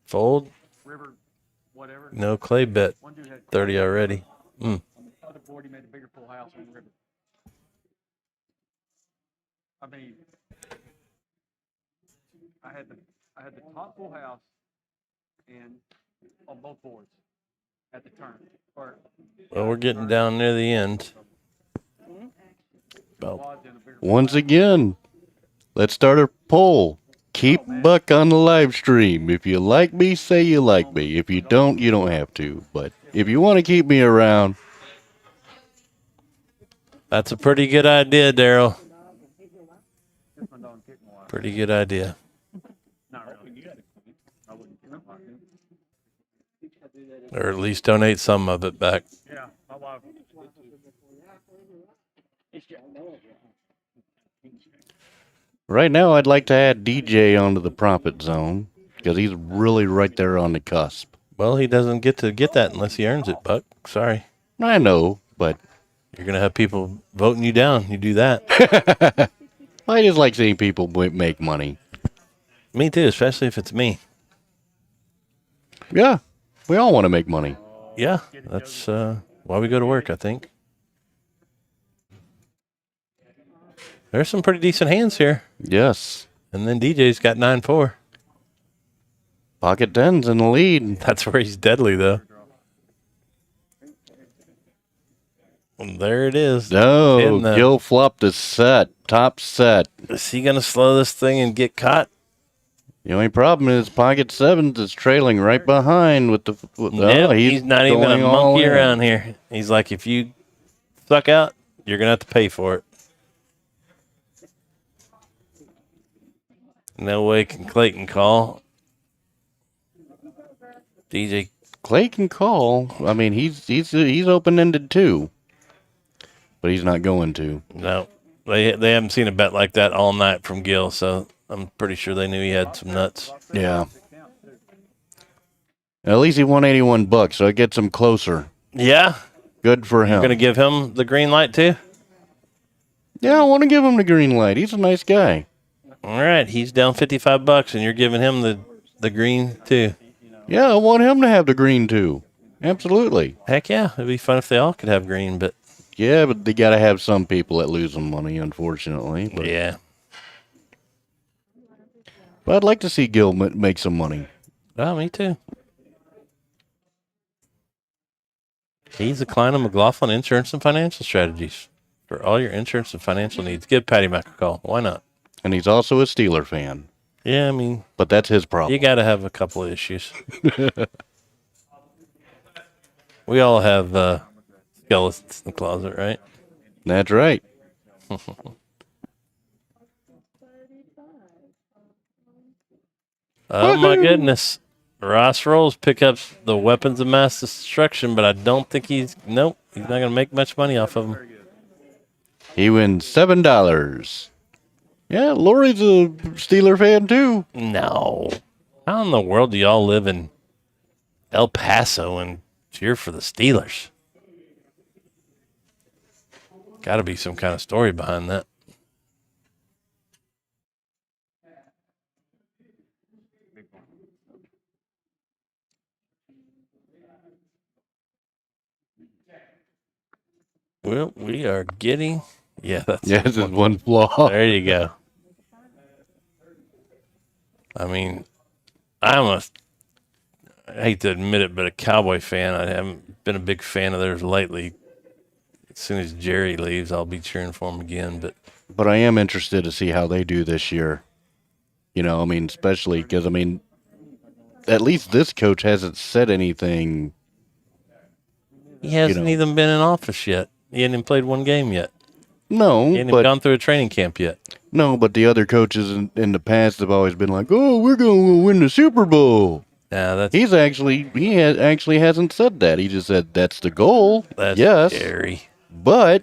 Fold? River, whatever. No, Clay bet. One dude had 30 already. other board, he made a bigger full house on the river. I mean, I had the top full house and on both boards at the turn. Or Well, we're getting down near the end. About odds in a bigger Once again, let's start a poll. Keep Buck on the live stream. If you like me, say you like me. If you don't, you don't have to. But if you want to keep me around, That's a pretty good idea, Daryl. This one don't kick more. Pretty good idea. Not really. I wouldn't give up on it. Or at least donate some of it back. Yeah, my wife. right now I'd like to add DJ onto the profit zone because he's really right there on the cusp. Well, he doesn't get to get that unless he earns it, Buck. Sorry. I know, but You're going to have people voting you down. You do that. I just like seeing people make money. Me too, especially if it's me. Yeah, we all want to make money. Yeah, that's why we go to work, I think. There's some pretty decent hands here. Yes. And then DJ's got 9-4. Pocket tens in the lead. That's where he's deadly, though. And there it is. No, In the- Gil flopped a set, top set. Is he going to slow this thing and get caught? The only problem is Pocket Sevens is trailing right behind with the. He's not even a monkey around here. He's like, if you suck out, you're gonna have to pay for it. No way can Clayton call. DJ Clay can call. I mean, he's open-ended too, but he's not going to. No, they haven't seen a bet like that all night from Gil, so I'm pretty sure they knew he had some nuts. Yeah. At least he won $81, so it gets him closer. Yeah, Good for him. you're gonna give him the green light too. Yeah, I want to give him the green light. He's a nice guy. All right, he's down $55, and you're giving him the green too. Yeah, I want him to have the green too. Absolutely. Heck yeah, it'd be fun if they all could have green, but Yeah, but they got to have some people that lose some money, unfortunately. But, yeah. but I'd like to see Gil make some money. Oh, me too. He's the Klein and McLaughlin Insurance and Financial Strategies for all your insurance and financial needs. Give Patty Mac a call. Why not? And he's also a Steeler fan. Yeah, I mean, But that's his problem. you got to have a couple of issues. We all have skeletons in the closet, right? That's right. Oh, my goodness. ROSSROLLS pick up the weapons of mass destruction, but I don't think he's not going to make much money off of them. He wins $7. Yeah, Lori's a Steeler fan too. No. How in the world do y'all live in El Paso and cheer for the Steelers? Got to be some kind of story behind that. Well, we are getting... Yeah, that's... Yeah, this is one flaw. There you go. I mean, I hate to admit it, but a Cowboy fan. I haven't been a big fan of theirs lately. As soon as Jerry leaves, I'll be cheering for him again. But I am interested to see how they do this year. You know, I mean, especially because, I mean, at least this coach hasn't said anything. he hasn't even been in office yet. He hasn't even played one game yet. No, He hasn't even but gone through a training camp yet. no, but the other coaches in the past have always been like, "Oh, we're going to win the Super Bowl." Nah, He actually hasn't said that. He just said that's the goal. that's yes, Jerry. but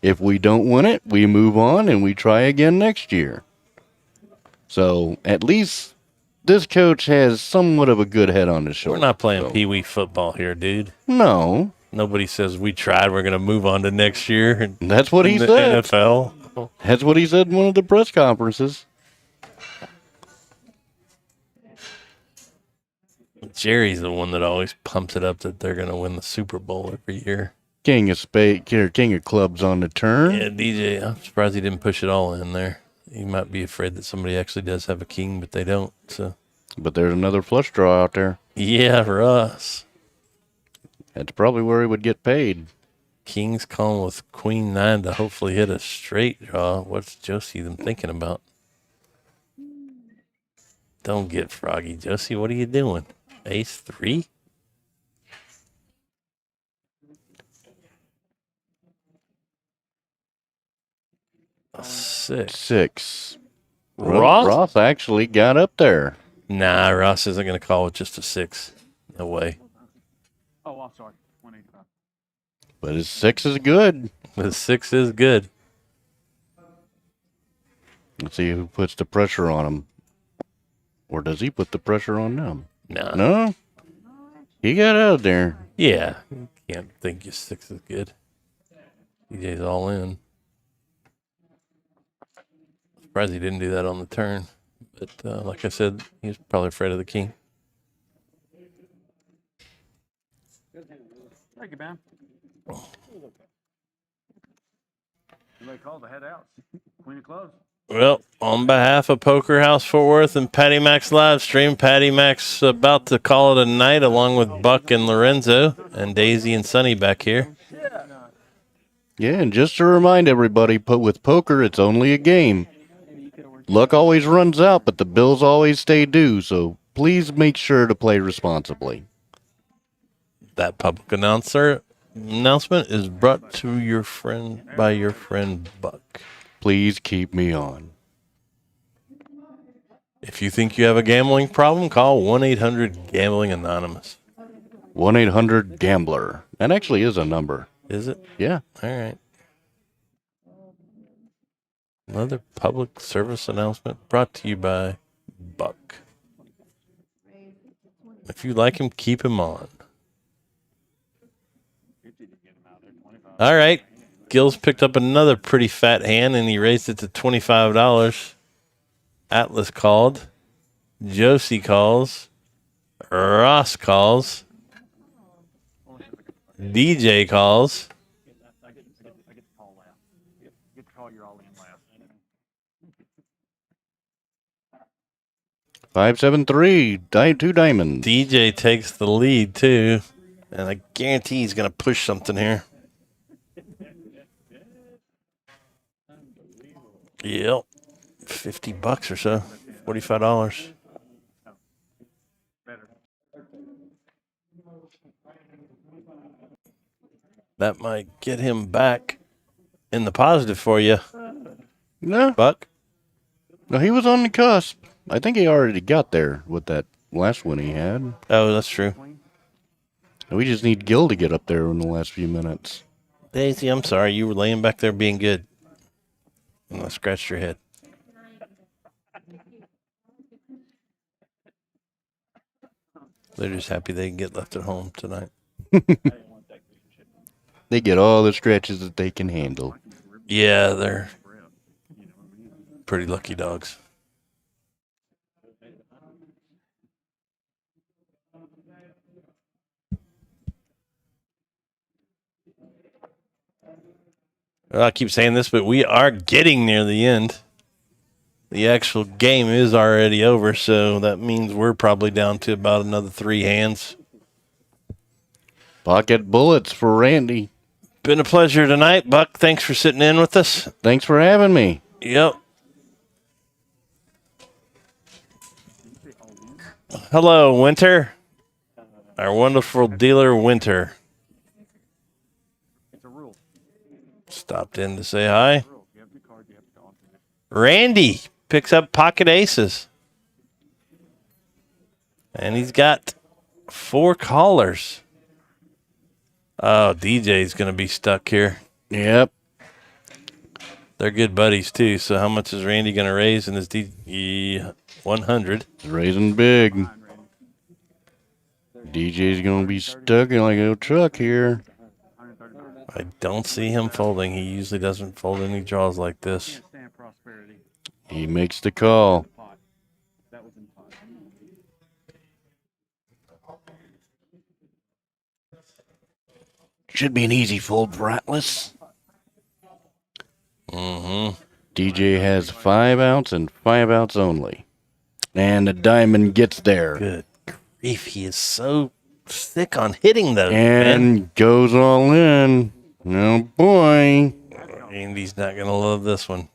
if we don't win it, we move on and we try again next year. So at least this coach has somewhat of a good head on his shoulder. We're not playing So- pee-wee football here, dude. No, Nobody says we tried. We're going to move on to next year. And that's what he in the said. NFL. That's what he said in one of the press conferences. Jerry's the one that always pumps it up that they're going to win the Super Bowl every year. King of clubs on the turn. Yeah, DJ, I'm surprised he didn't push it all in there. He might be afraid that somebody actually does have a king, but they don't. So, But there's another flush draw out there. yeah, for us. That's probably where he would get paid. King's calling with Queen 9 to hopefully hit a straight draw. What's Josie them thinking about? Don't get froggy, Josie. What are you doing? Ace 3? A 6. 6. Ross? Ross actually got up there. Nah, Ross isn't going to call with just a 6. No way. Oh, I'm sorry. 185. But his 6 is good. The 6 is good. Let's see who puts the pressure on him. Or does he put the pressure on them? Nah. No. He got out there. Yeah. You can't think your 6 is good. DJ's all in. Surprised he didn't do that on the turn. But like I said, he was probably afraid of the king. Thank you, man. Somebody called the head out. Queen of clubs. Well, on behalf of Poker House Fort Worth and Patty Mac's live stream, Patty Mac's about to call it a night along with Buck and Lorenzo and Daisy and Sonny back here. Yeah, and just to remind everybody, with poker, it's only a game. Luck always runs out, but the bills always stay due, so please make sure to play responsibly. That public announcement is brought to your friend by your friend Buck. Please keep me on. If you think you have a gambling problem, call 1-800-GAMBLING-ANONYMOUS. 1-800-GAMBLER. That actually is a number. Is it? Yeah. All right. Another public service announcement brought to you by Buck. If you like him, keep him on. All right. Gil's picked up another pretty fat hand, and he raised it to $25. Atlas called. Josie calls. Ross calls. DJ calls. I get to call last. You get to call your all in last. 573, 2 diamonds. DJ takes the lead, too. And I guarantee he's going to push something here. Yep. $50 or so. $45. That might get him back in the positive for you, No, Buck. no, he was on the cusp. I think he already got there with that last one he had. Oh, that's true. We just need Gil to get up there in the last few minutes. Daisy, I'm sorry. You were laying back there being good. And I scratched your head. They're just happy they can get left at home tonight. They get all the scratches that they can handle. Yeah, they're pretty lucky dogs. Well, I keep saying this, but we are getting near the end. The actual game is already over, so that means we're probably down to about another 3 hands. Pocket bullets for Randy. Been a pleasure tonight, Buck. Thanks for sitting in with us. Thanks for having me. Yep. Hello, Winter. Our wonderful dealer, Winter. It's a rule. Stopped in to say hi. You have your card, you have to call it. Randy picks up pocket aces. And he's got 4 callers. Oh, DJ's going to be stuck here. Yep. They're good buddies, too. So how much is Randy going to raise in this 100? Raising big. DJ's going to be stuck in like a truck here. I don't see him folding. He usually doesn't fold any draws like this. Stand prosperity. He makes the call. Pot. That was in pot. Should be an easy fold for Atlas. Mm-hmm. DJ has 5 outs and 5 outs only. And the diamond gets there. Good grief. He is so thick on hitting those, man. And goes all in. Oh, boy. Andy's not going to love this one.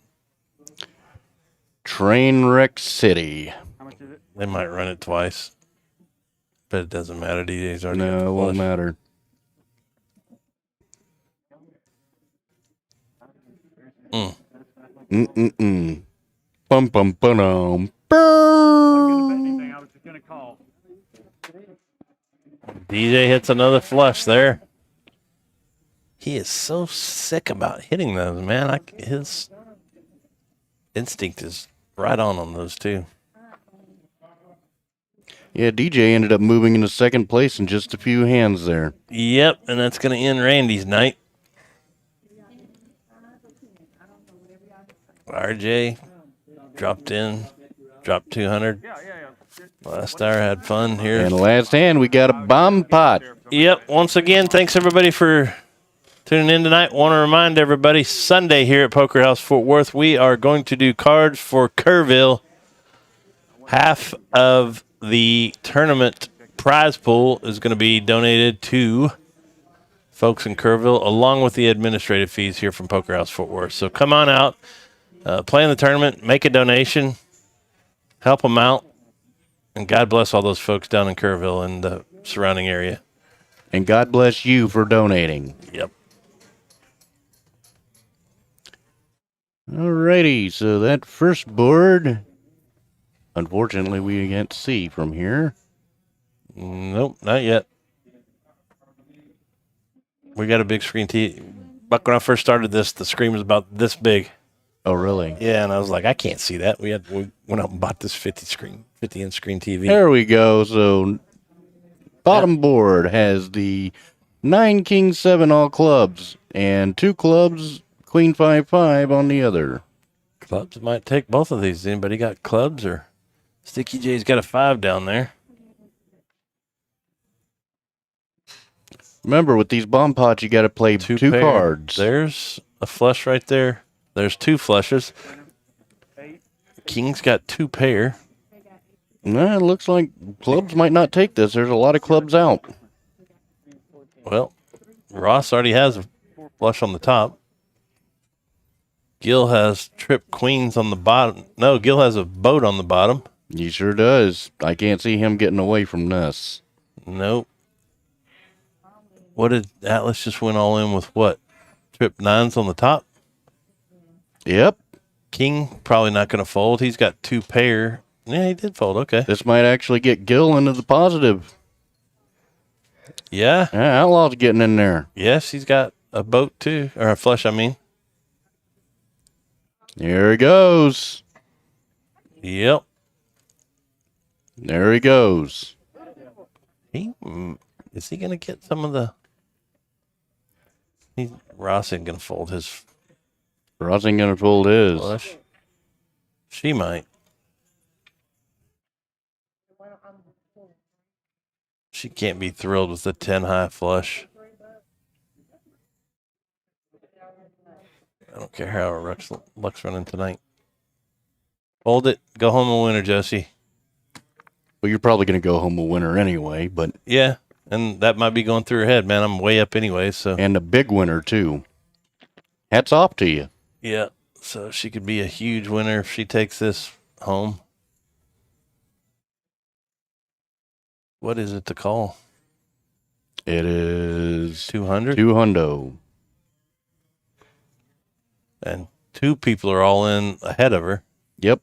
Trainwreck City. How much is it? They might run it twice. But it doesn't matter. DJ's already got No, the it won't flush. matter. Mm-mm-mm. Bum-bum-ba-dum. Anything, I was just going to call. DJ hits another flush there. He is so sick about hitting those, man. His instinct is right on those two. Yeah, DJ ended up moving into second place in just a few hands there. Yep, and that's going to end Randy's night. RJ dropped 200. Last hour had fun here. And last hand, we got a bomb pot. Yep, once again, thanks everybody for tuning in tonight. Want to remind everybody, Sunday here at Poker House Fort Worth, we are going to do cards for Kerrville. Half of the tournament prize pool is going to be donated to folks in Kerrville, along with the administrative fees here from Poker House Fort Worth. So come on out. Play in the tournament, make a donation, help them out, and God bless all those folks down in Kerrville and the surrounding area. And God bless you for donating. Yep. Alrighty, so that first board, unfortunately, we can't see from here. Nope, not yet. We got a big screen TV. Back when I first started this, the screen was about this big. Oh, really? Yeah, and I was like, I can't see that. We went out and bought this 50-inch screen TV. There we go. So, bottom board has the 9 King 7 all clubs and 2 clubs Queen 5-5 on the other. Clubs might take both of these. Anybody got clubs? Or Sticky J's got a 5 down there. Remember, with these bomb pots, you got to play two cards. There's a flush right there. There's 2 flushes. King's got 2 pair. Nah, it looks like clubs might not take this. There's a lot of clubs out. Well, Ross already has a flush on the top. Gil has trip queens on the bottom. No, Gil has a boat on the bottom. He sure does. I can't see him getting away from this. Nope. What did Atlas just went all in with? What? Trip 9s on the top? Yep. King probably not going to fold. He's got 2 pair. Yeah, he did fold. Okay. This might actually get Gil into the positive. Yeah. Outlaw's getting in there. Yes, he's got a boat too. Or a flush, I mean. Here he goes. Yep. There he goes. Is he going to get some of the... Ross ain't going to fold his Ross ain't going to fold his. flush. She might. She can't be thrilled with the 10 high flush. I don't care how our luck's running tonight. Hold it. Go home a winner, Josie. Well, you're probably going to go home a winner anyway, but... Yeah, and that might be going through her head, man. I'm way up anyway, so... And a big winner, too. Hats off to you. Yeah, so she could be a huge winner if she takes this home. What is it to call? It is... 200? 200. And 2 people are all in ahead of her. Yep.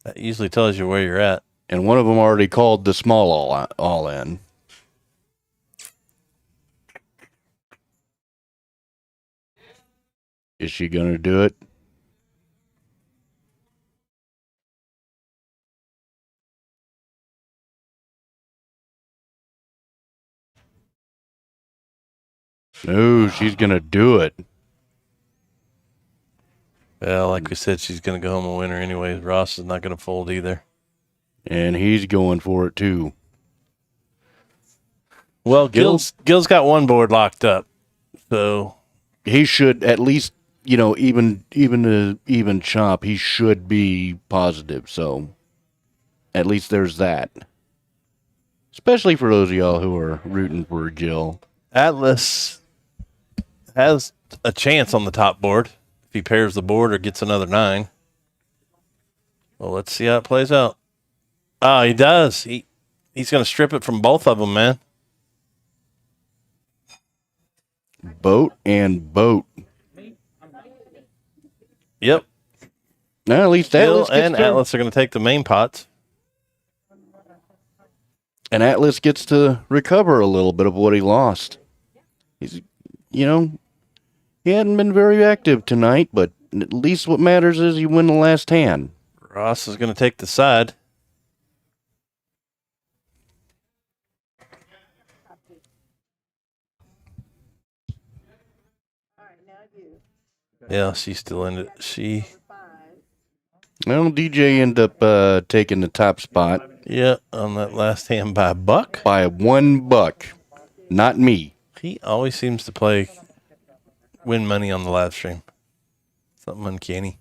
That usually tells you where you're at. And one of them already called the small all in. Is she going to do it? No, she's going to do it. Well, like we said, she's going to go home a winner anyway. Ross is not going to fold either. And he's going for it, too. Well, Gil's got 1 board locked up. So he should at least, even chop, he should be positive. So at least there's that. Especially for those of y'all who are rooting for Gil. Atlas has a chance on the top board if he pairs the board or gets another 9. Well, let's see how it plays out. Oh, he does. He's going to strip it from both of them, man. Boat and boat. Yep. Now, at least Atlas Gil and Atlas are going to take the main pots. And Atlas gets to recover a little bit of what he lost. He's, he hadn't been very active tonight, but at least what matters is you win the last hand. Ross is going to take the side. Yeah, she's still in it. Well, DJ ended up taking the top spot. Yeah, on that last hand by a buck. By $1. Not me. He always seems to win money on the live stream. Something uncanny.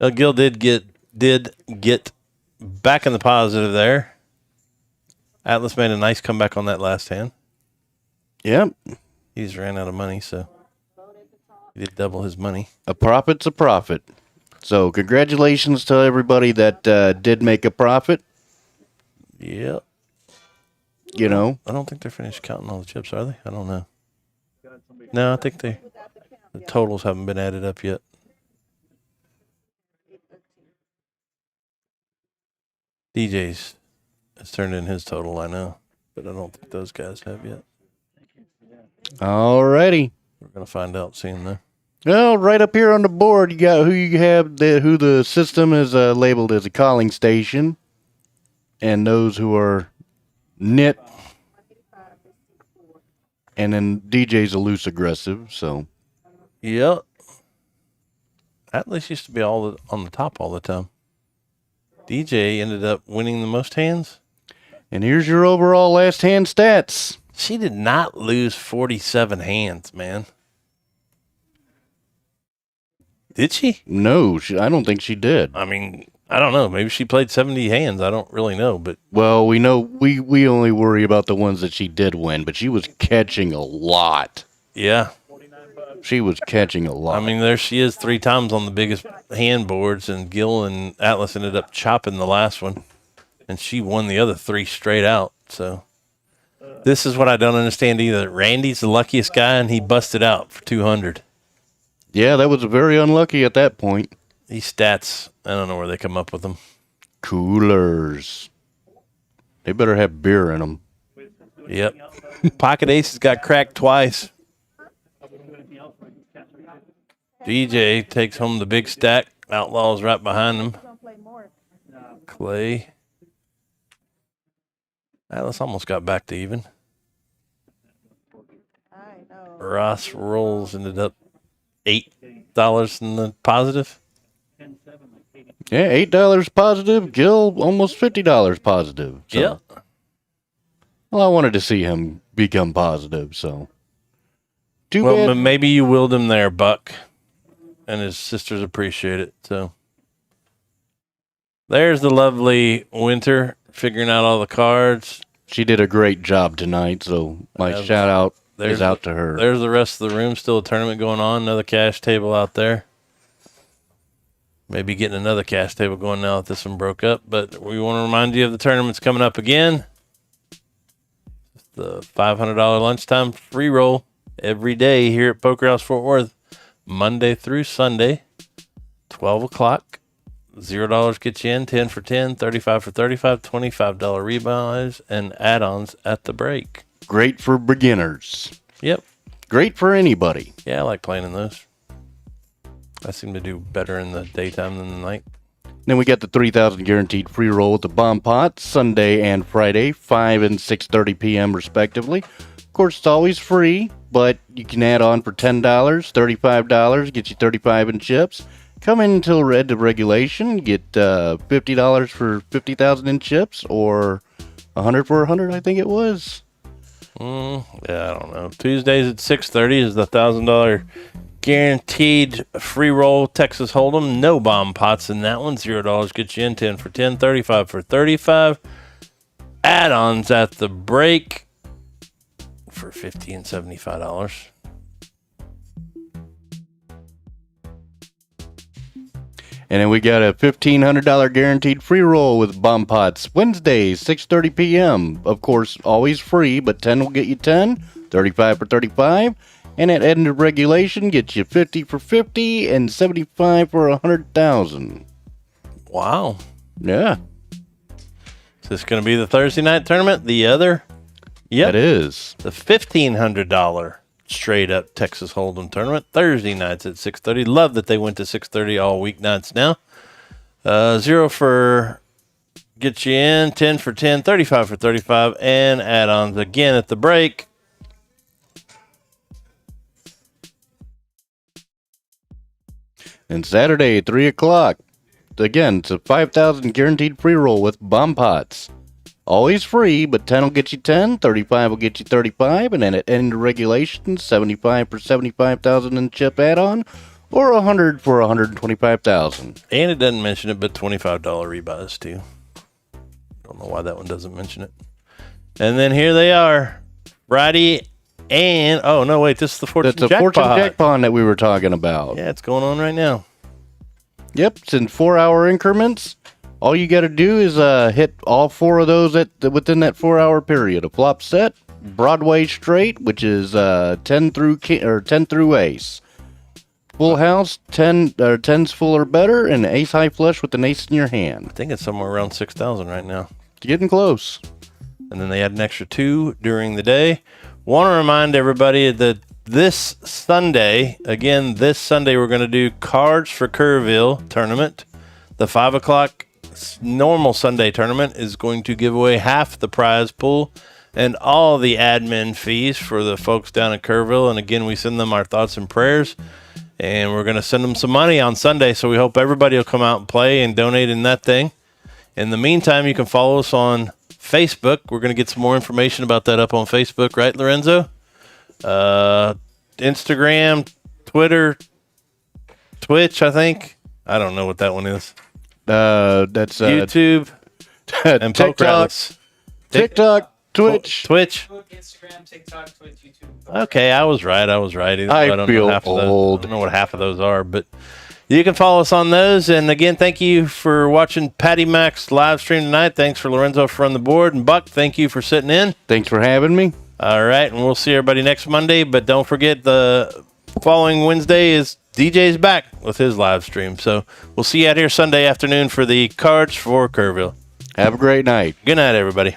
Well, Gil did get back in the positive there. Atlas made a nice comeback on that last hand. Yep. He's ran out of money, so. He did double his money. A profit's a profit. So congratulations to everybody that did make a profit. Yep. You know, I don't think they're finished counting all the chips, are they? I don't know. No, I think the totals haven't been added up yet. DJ's has turned in his total, I know, but I don't think those guys have yet. alrighty. We're gonna find out soon, though. Well, right up here on the board, you got who you have, who the system is labeled as a calling station, and those who are knit. And then DJ's a loose aggressive, so. Yep. Atlas used to be on the top all the time. DJ ended up winning the most hands. And here's your overall last hand stats. She did not lose 47 hands, man. Did she? No, I don't think she did. I mean, I don't know. Maybe she played 70 hands. I don't really know, but Well, we know we only worry about the ones that she did win, but she was catching a lot. yeah. She was catching a lot. I mean, there she is 3 times on the biggest hand boards, and Gil and Atlas ended up chopping the last one, and she won the other 3 straight out. So this is what I don't understand either. Randy's the luckiest guy, and he busted out for 200. yeah, that was very unlucky at that point. These stats, I don't know where they come up with them. Coolers. They better have beer in them. Yep. Pocket Aces got cracked twice. DJ takes home the big stack. Outlaw's right behind him. Clay. Atlas almost got back to even. ROSSROLLS ended up $8 in the positive. Yeah, $8 positive. Gil almost $50 positive. So. Yeah. Well, I wanted to see him become positive, so. Too Well, bad. maybe you willed him there, Buck. And his sisters appreciate it. So there's the lovely Winter figuring out all the cards. She did a great job tonight, so my shout out is out to her. There's the rest of the room. Still a tournament going on. Another cash table out there. Maybe getting another cash table going now that this one broke up. But we want to remind you of the tournaments coming up again. The $500 lunchtime free roll every day here at Poker House Fort Worth. Monday through Sunday, 12 o'clock. $0 gets you in, 10 for 10, 35 for 35, $25 rebuys, and add-ons at the break. Great for beginners. Yep. Great for anybody. Yeah, I like playing in those. I seem to do better in the daytime than the night. Then we got the 3,000 guaranteed free roll with the bomb pot, Sunday and Friday, 5 and 6:30 p.m. respectively. Of course, it's always free, but you can add on for $10, $35, get you 35 in chips. Come in until read to regulation, get $50 for 50,000 in chips, or 100 for 100, I think it was. Yeah, I don't know. Tuesdays at 6:30 is the $1,000 guaranteed free roll Texas Hold'em. No bomb pots in that one. $0 gets you in, 10 for 10, 35 for 35. Add-ons at the break for $50 and $75. And then we got a $1,500 guaranteed free roll with bomb pots, Wednesdays, 6:30 p.m. Of course, always free, but 10 will get you 10, 35 for 35. And at end of regulation, gets you 50 for 50 and 75 for 100,000. Wow. Yeah, Is this going to be the Thursday night tournament? The other? Yep. that is. The $1,500 straight up Texas Hold'em tournament. Thursday nights at 6:30. Love that they went to 6:30 all weeknights now. 0 for get you in, 10 for 10, 35 for 35, and add-ons again at the break. And Saturday, 3 o'clock. Again, it's a 5,000 guaranteed free roll with bomb pots. Always free, but 10 will get you 10, 35 will get you 35, and then at end of regulation, 75 for 75,000 in chip add-on, or 100 for 125,000. And it doesn't mention it, but $25 rebuys too. Don't know why that one doesn't mention it. And then here they are. Friday And, oh, no, wait, this is the Fortune That's a Jackpot. Fortune Jackpot that we were talking about. Yeah, it's going on right now. Yep, it's in 4-hour increments. All you got to do is hit all 4 of those within that 4-hour period. A flop set, Broadway straight, which is 10 through ace. Full house, 10's full or better, and ace high flush with an ace in your hand. I think it's somewhere around 6,000 right now. Getting close. And then they add an extra 2 during the day. Want to remind everybody that this Sunday, we're going to do Cards for Kerrville tournament. The 5 o'clock normal Sunday tournament is going to give away half the prize pool and all the admin fees for the folks down in Kerrville. And again, we send them our thoughts and prayers. And we're going to send them some money on Sunday, so we hope everybody will come out and play and donate in that thing. In the meantime, you can follow us on Facebook. We're going to get some more information about that up on Facebook, right, Lorenzo? Instagram, Twitter, Twitch, I think. I don't know what that one is. That's YouTube and TikTok, Twitch. Facebook, Instagram, TikTok, Twitch, YouTube. Okay, I was right. I don't feel old. I don't know what half of those are, but you can follow us on those. And again, thank you for watching Patty Mac's live stream tonight. Thanks for Lorenzo for running the board. And Buck, thank you for sitting in. Thanks for having me. All right, and we'll see everybody next Monday. But don't forget, the following Wednesday is DJ's back with his live stream. So we'll see you out here Sunday afternoon for the Cards for Kerrville. Have a great night. Good night, everybody.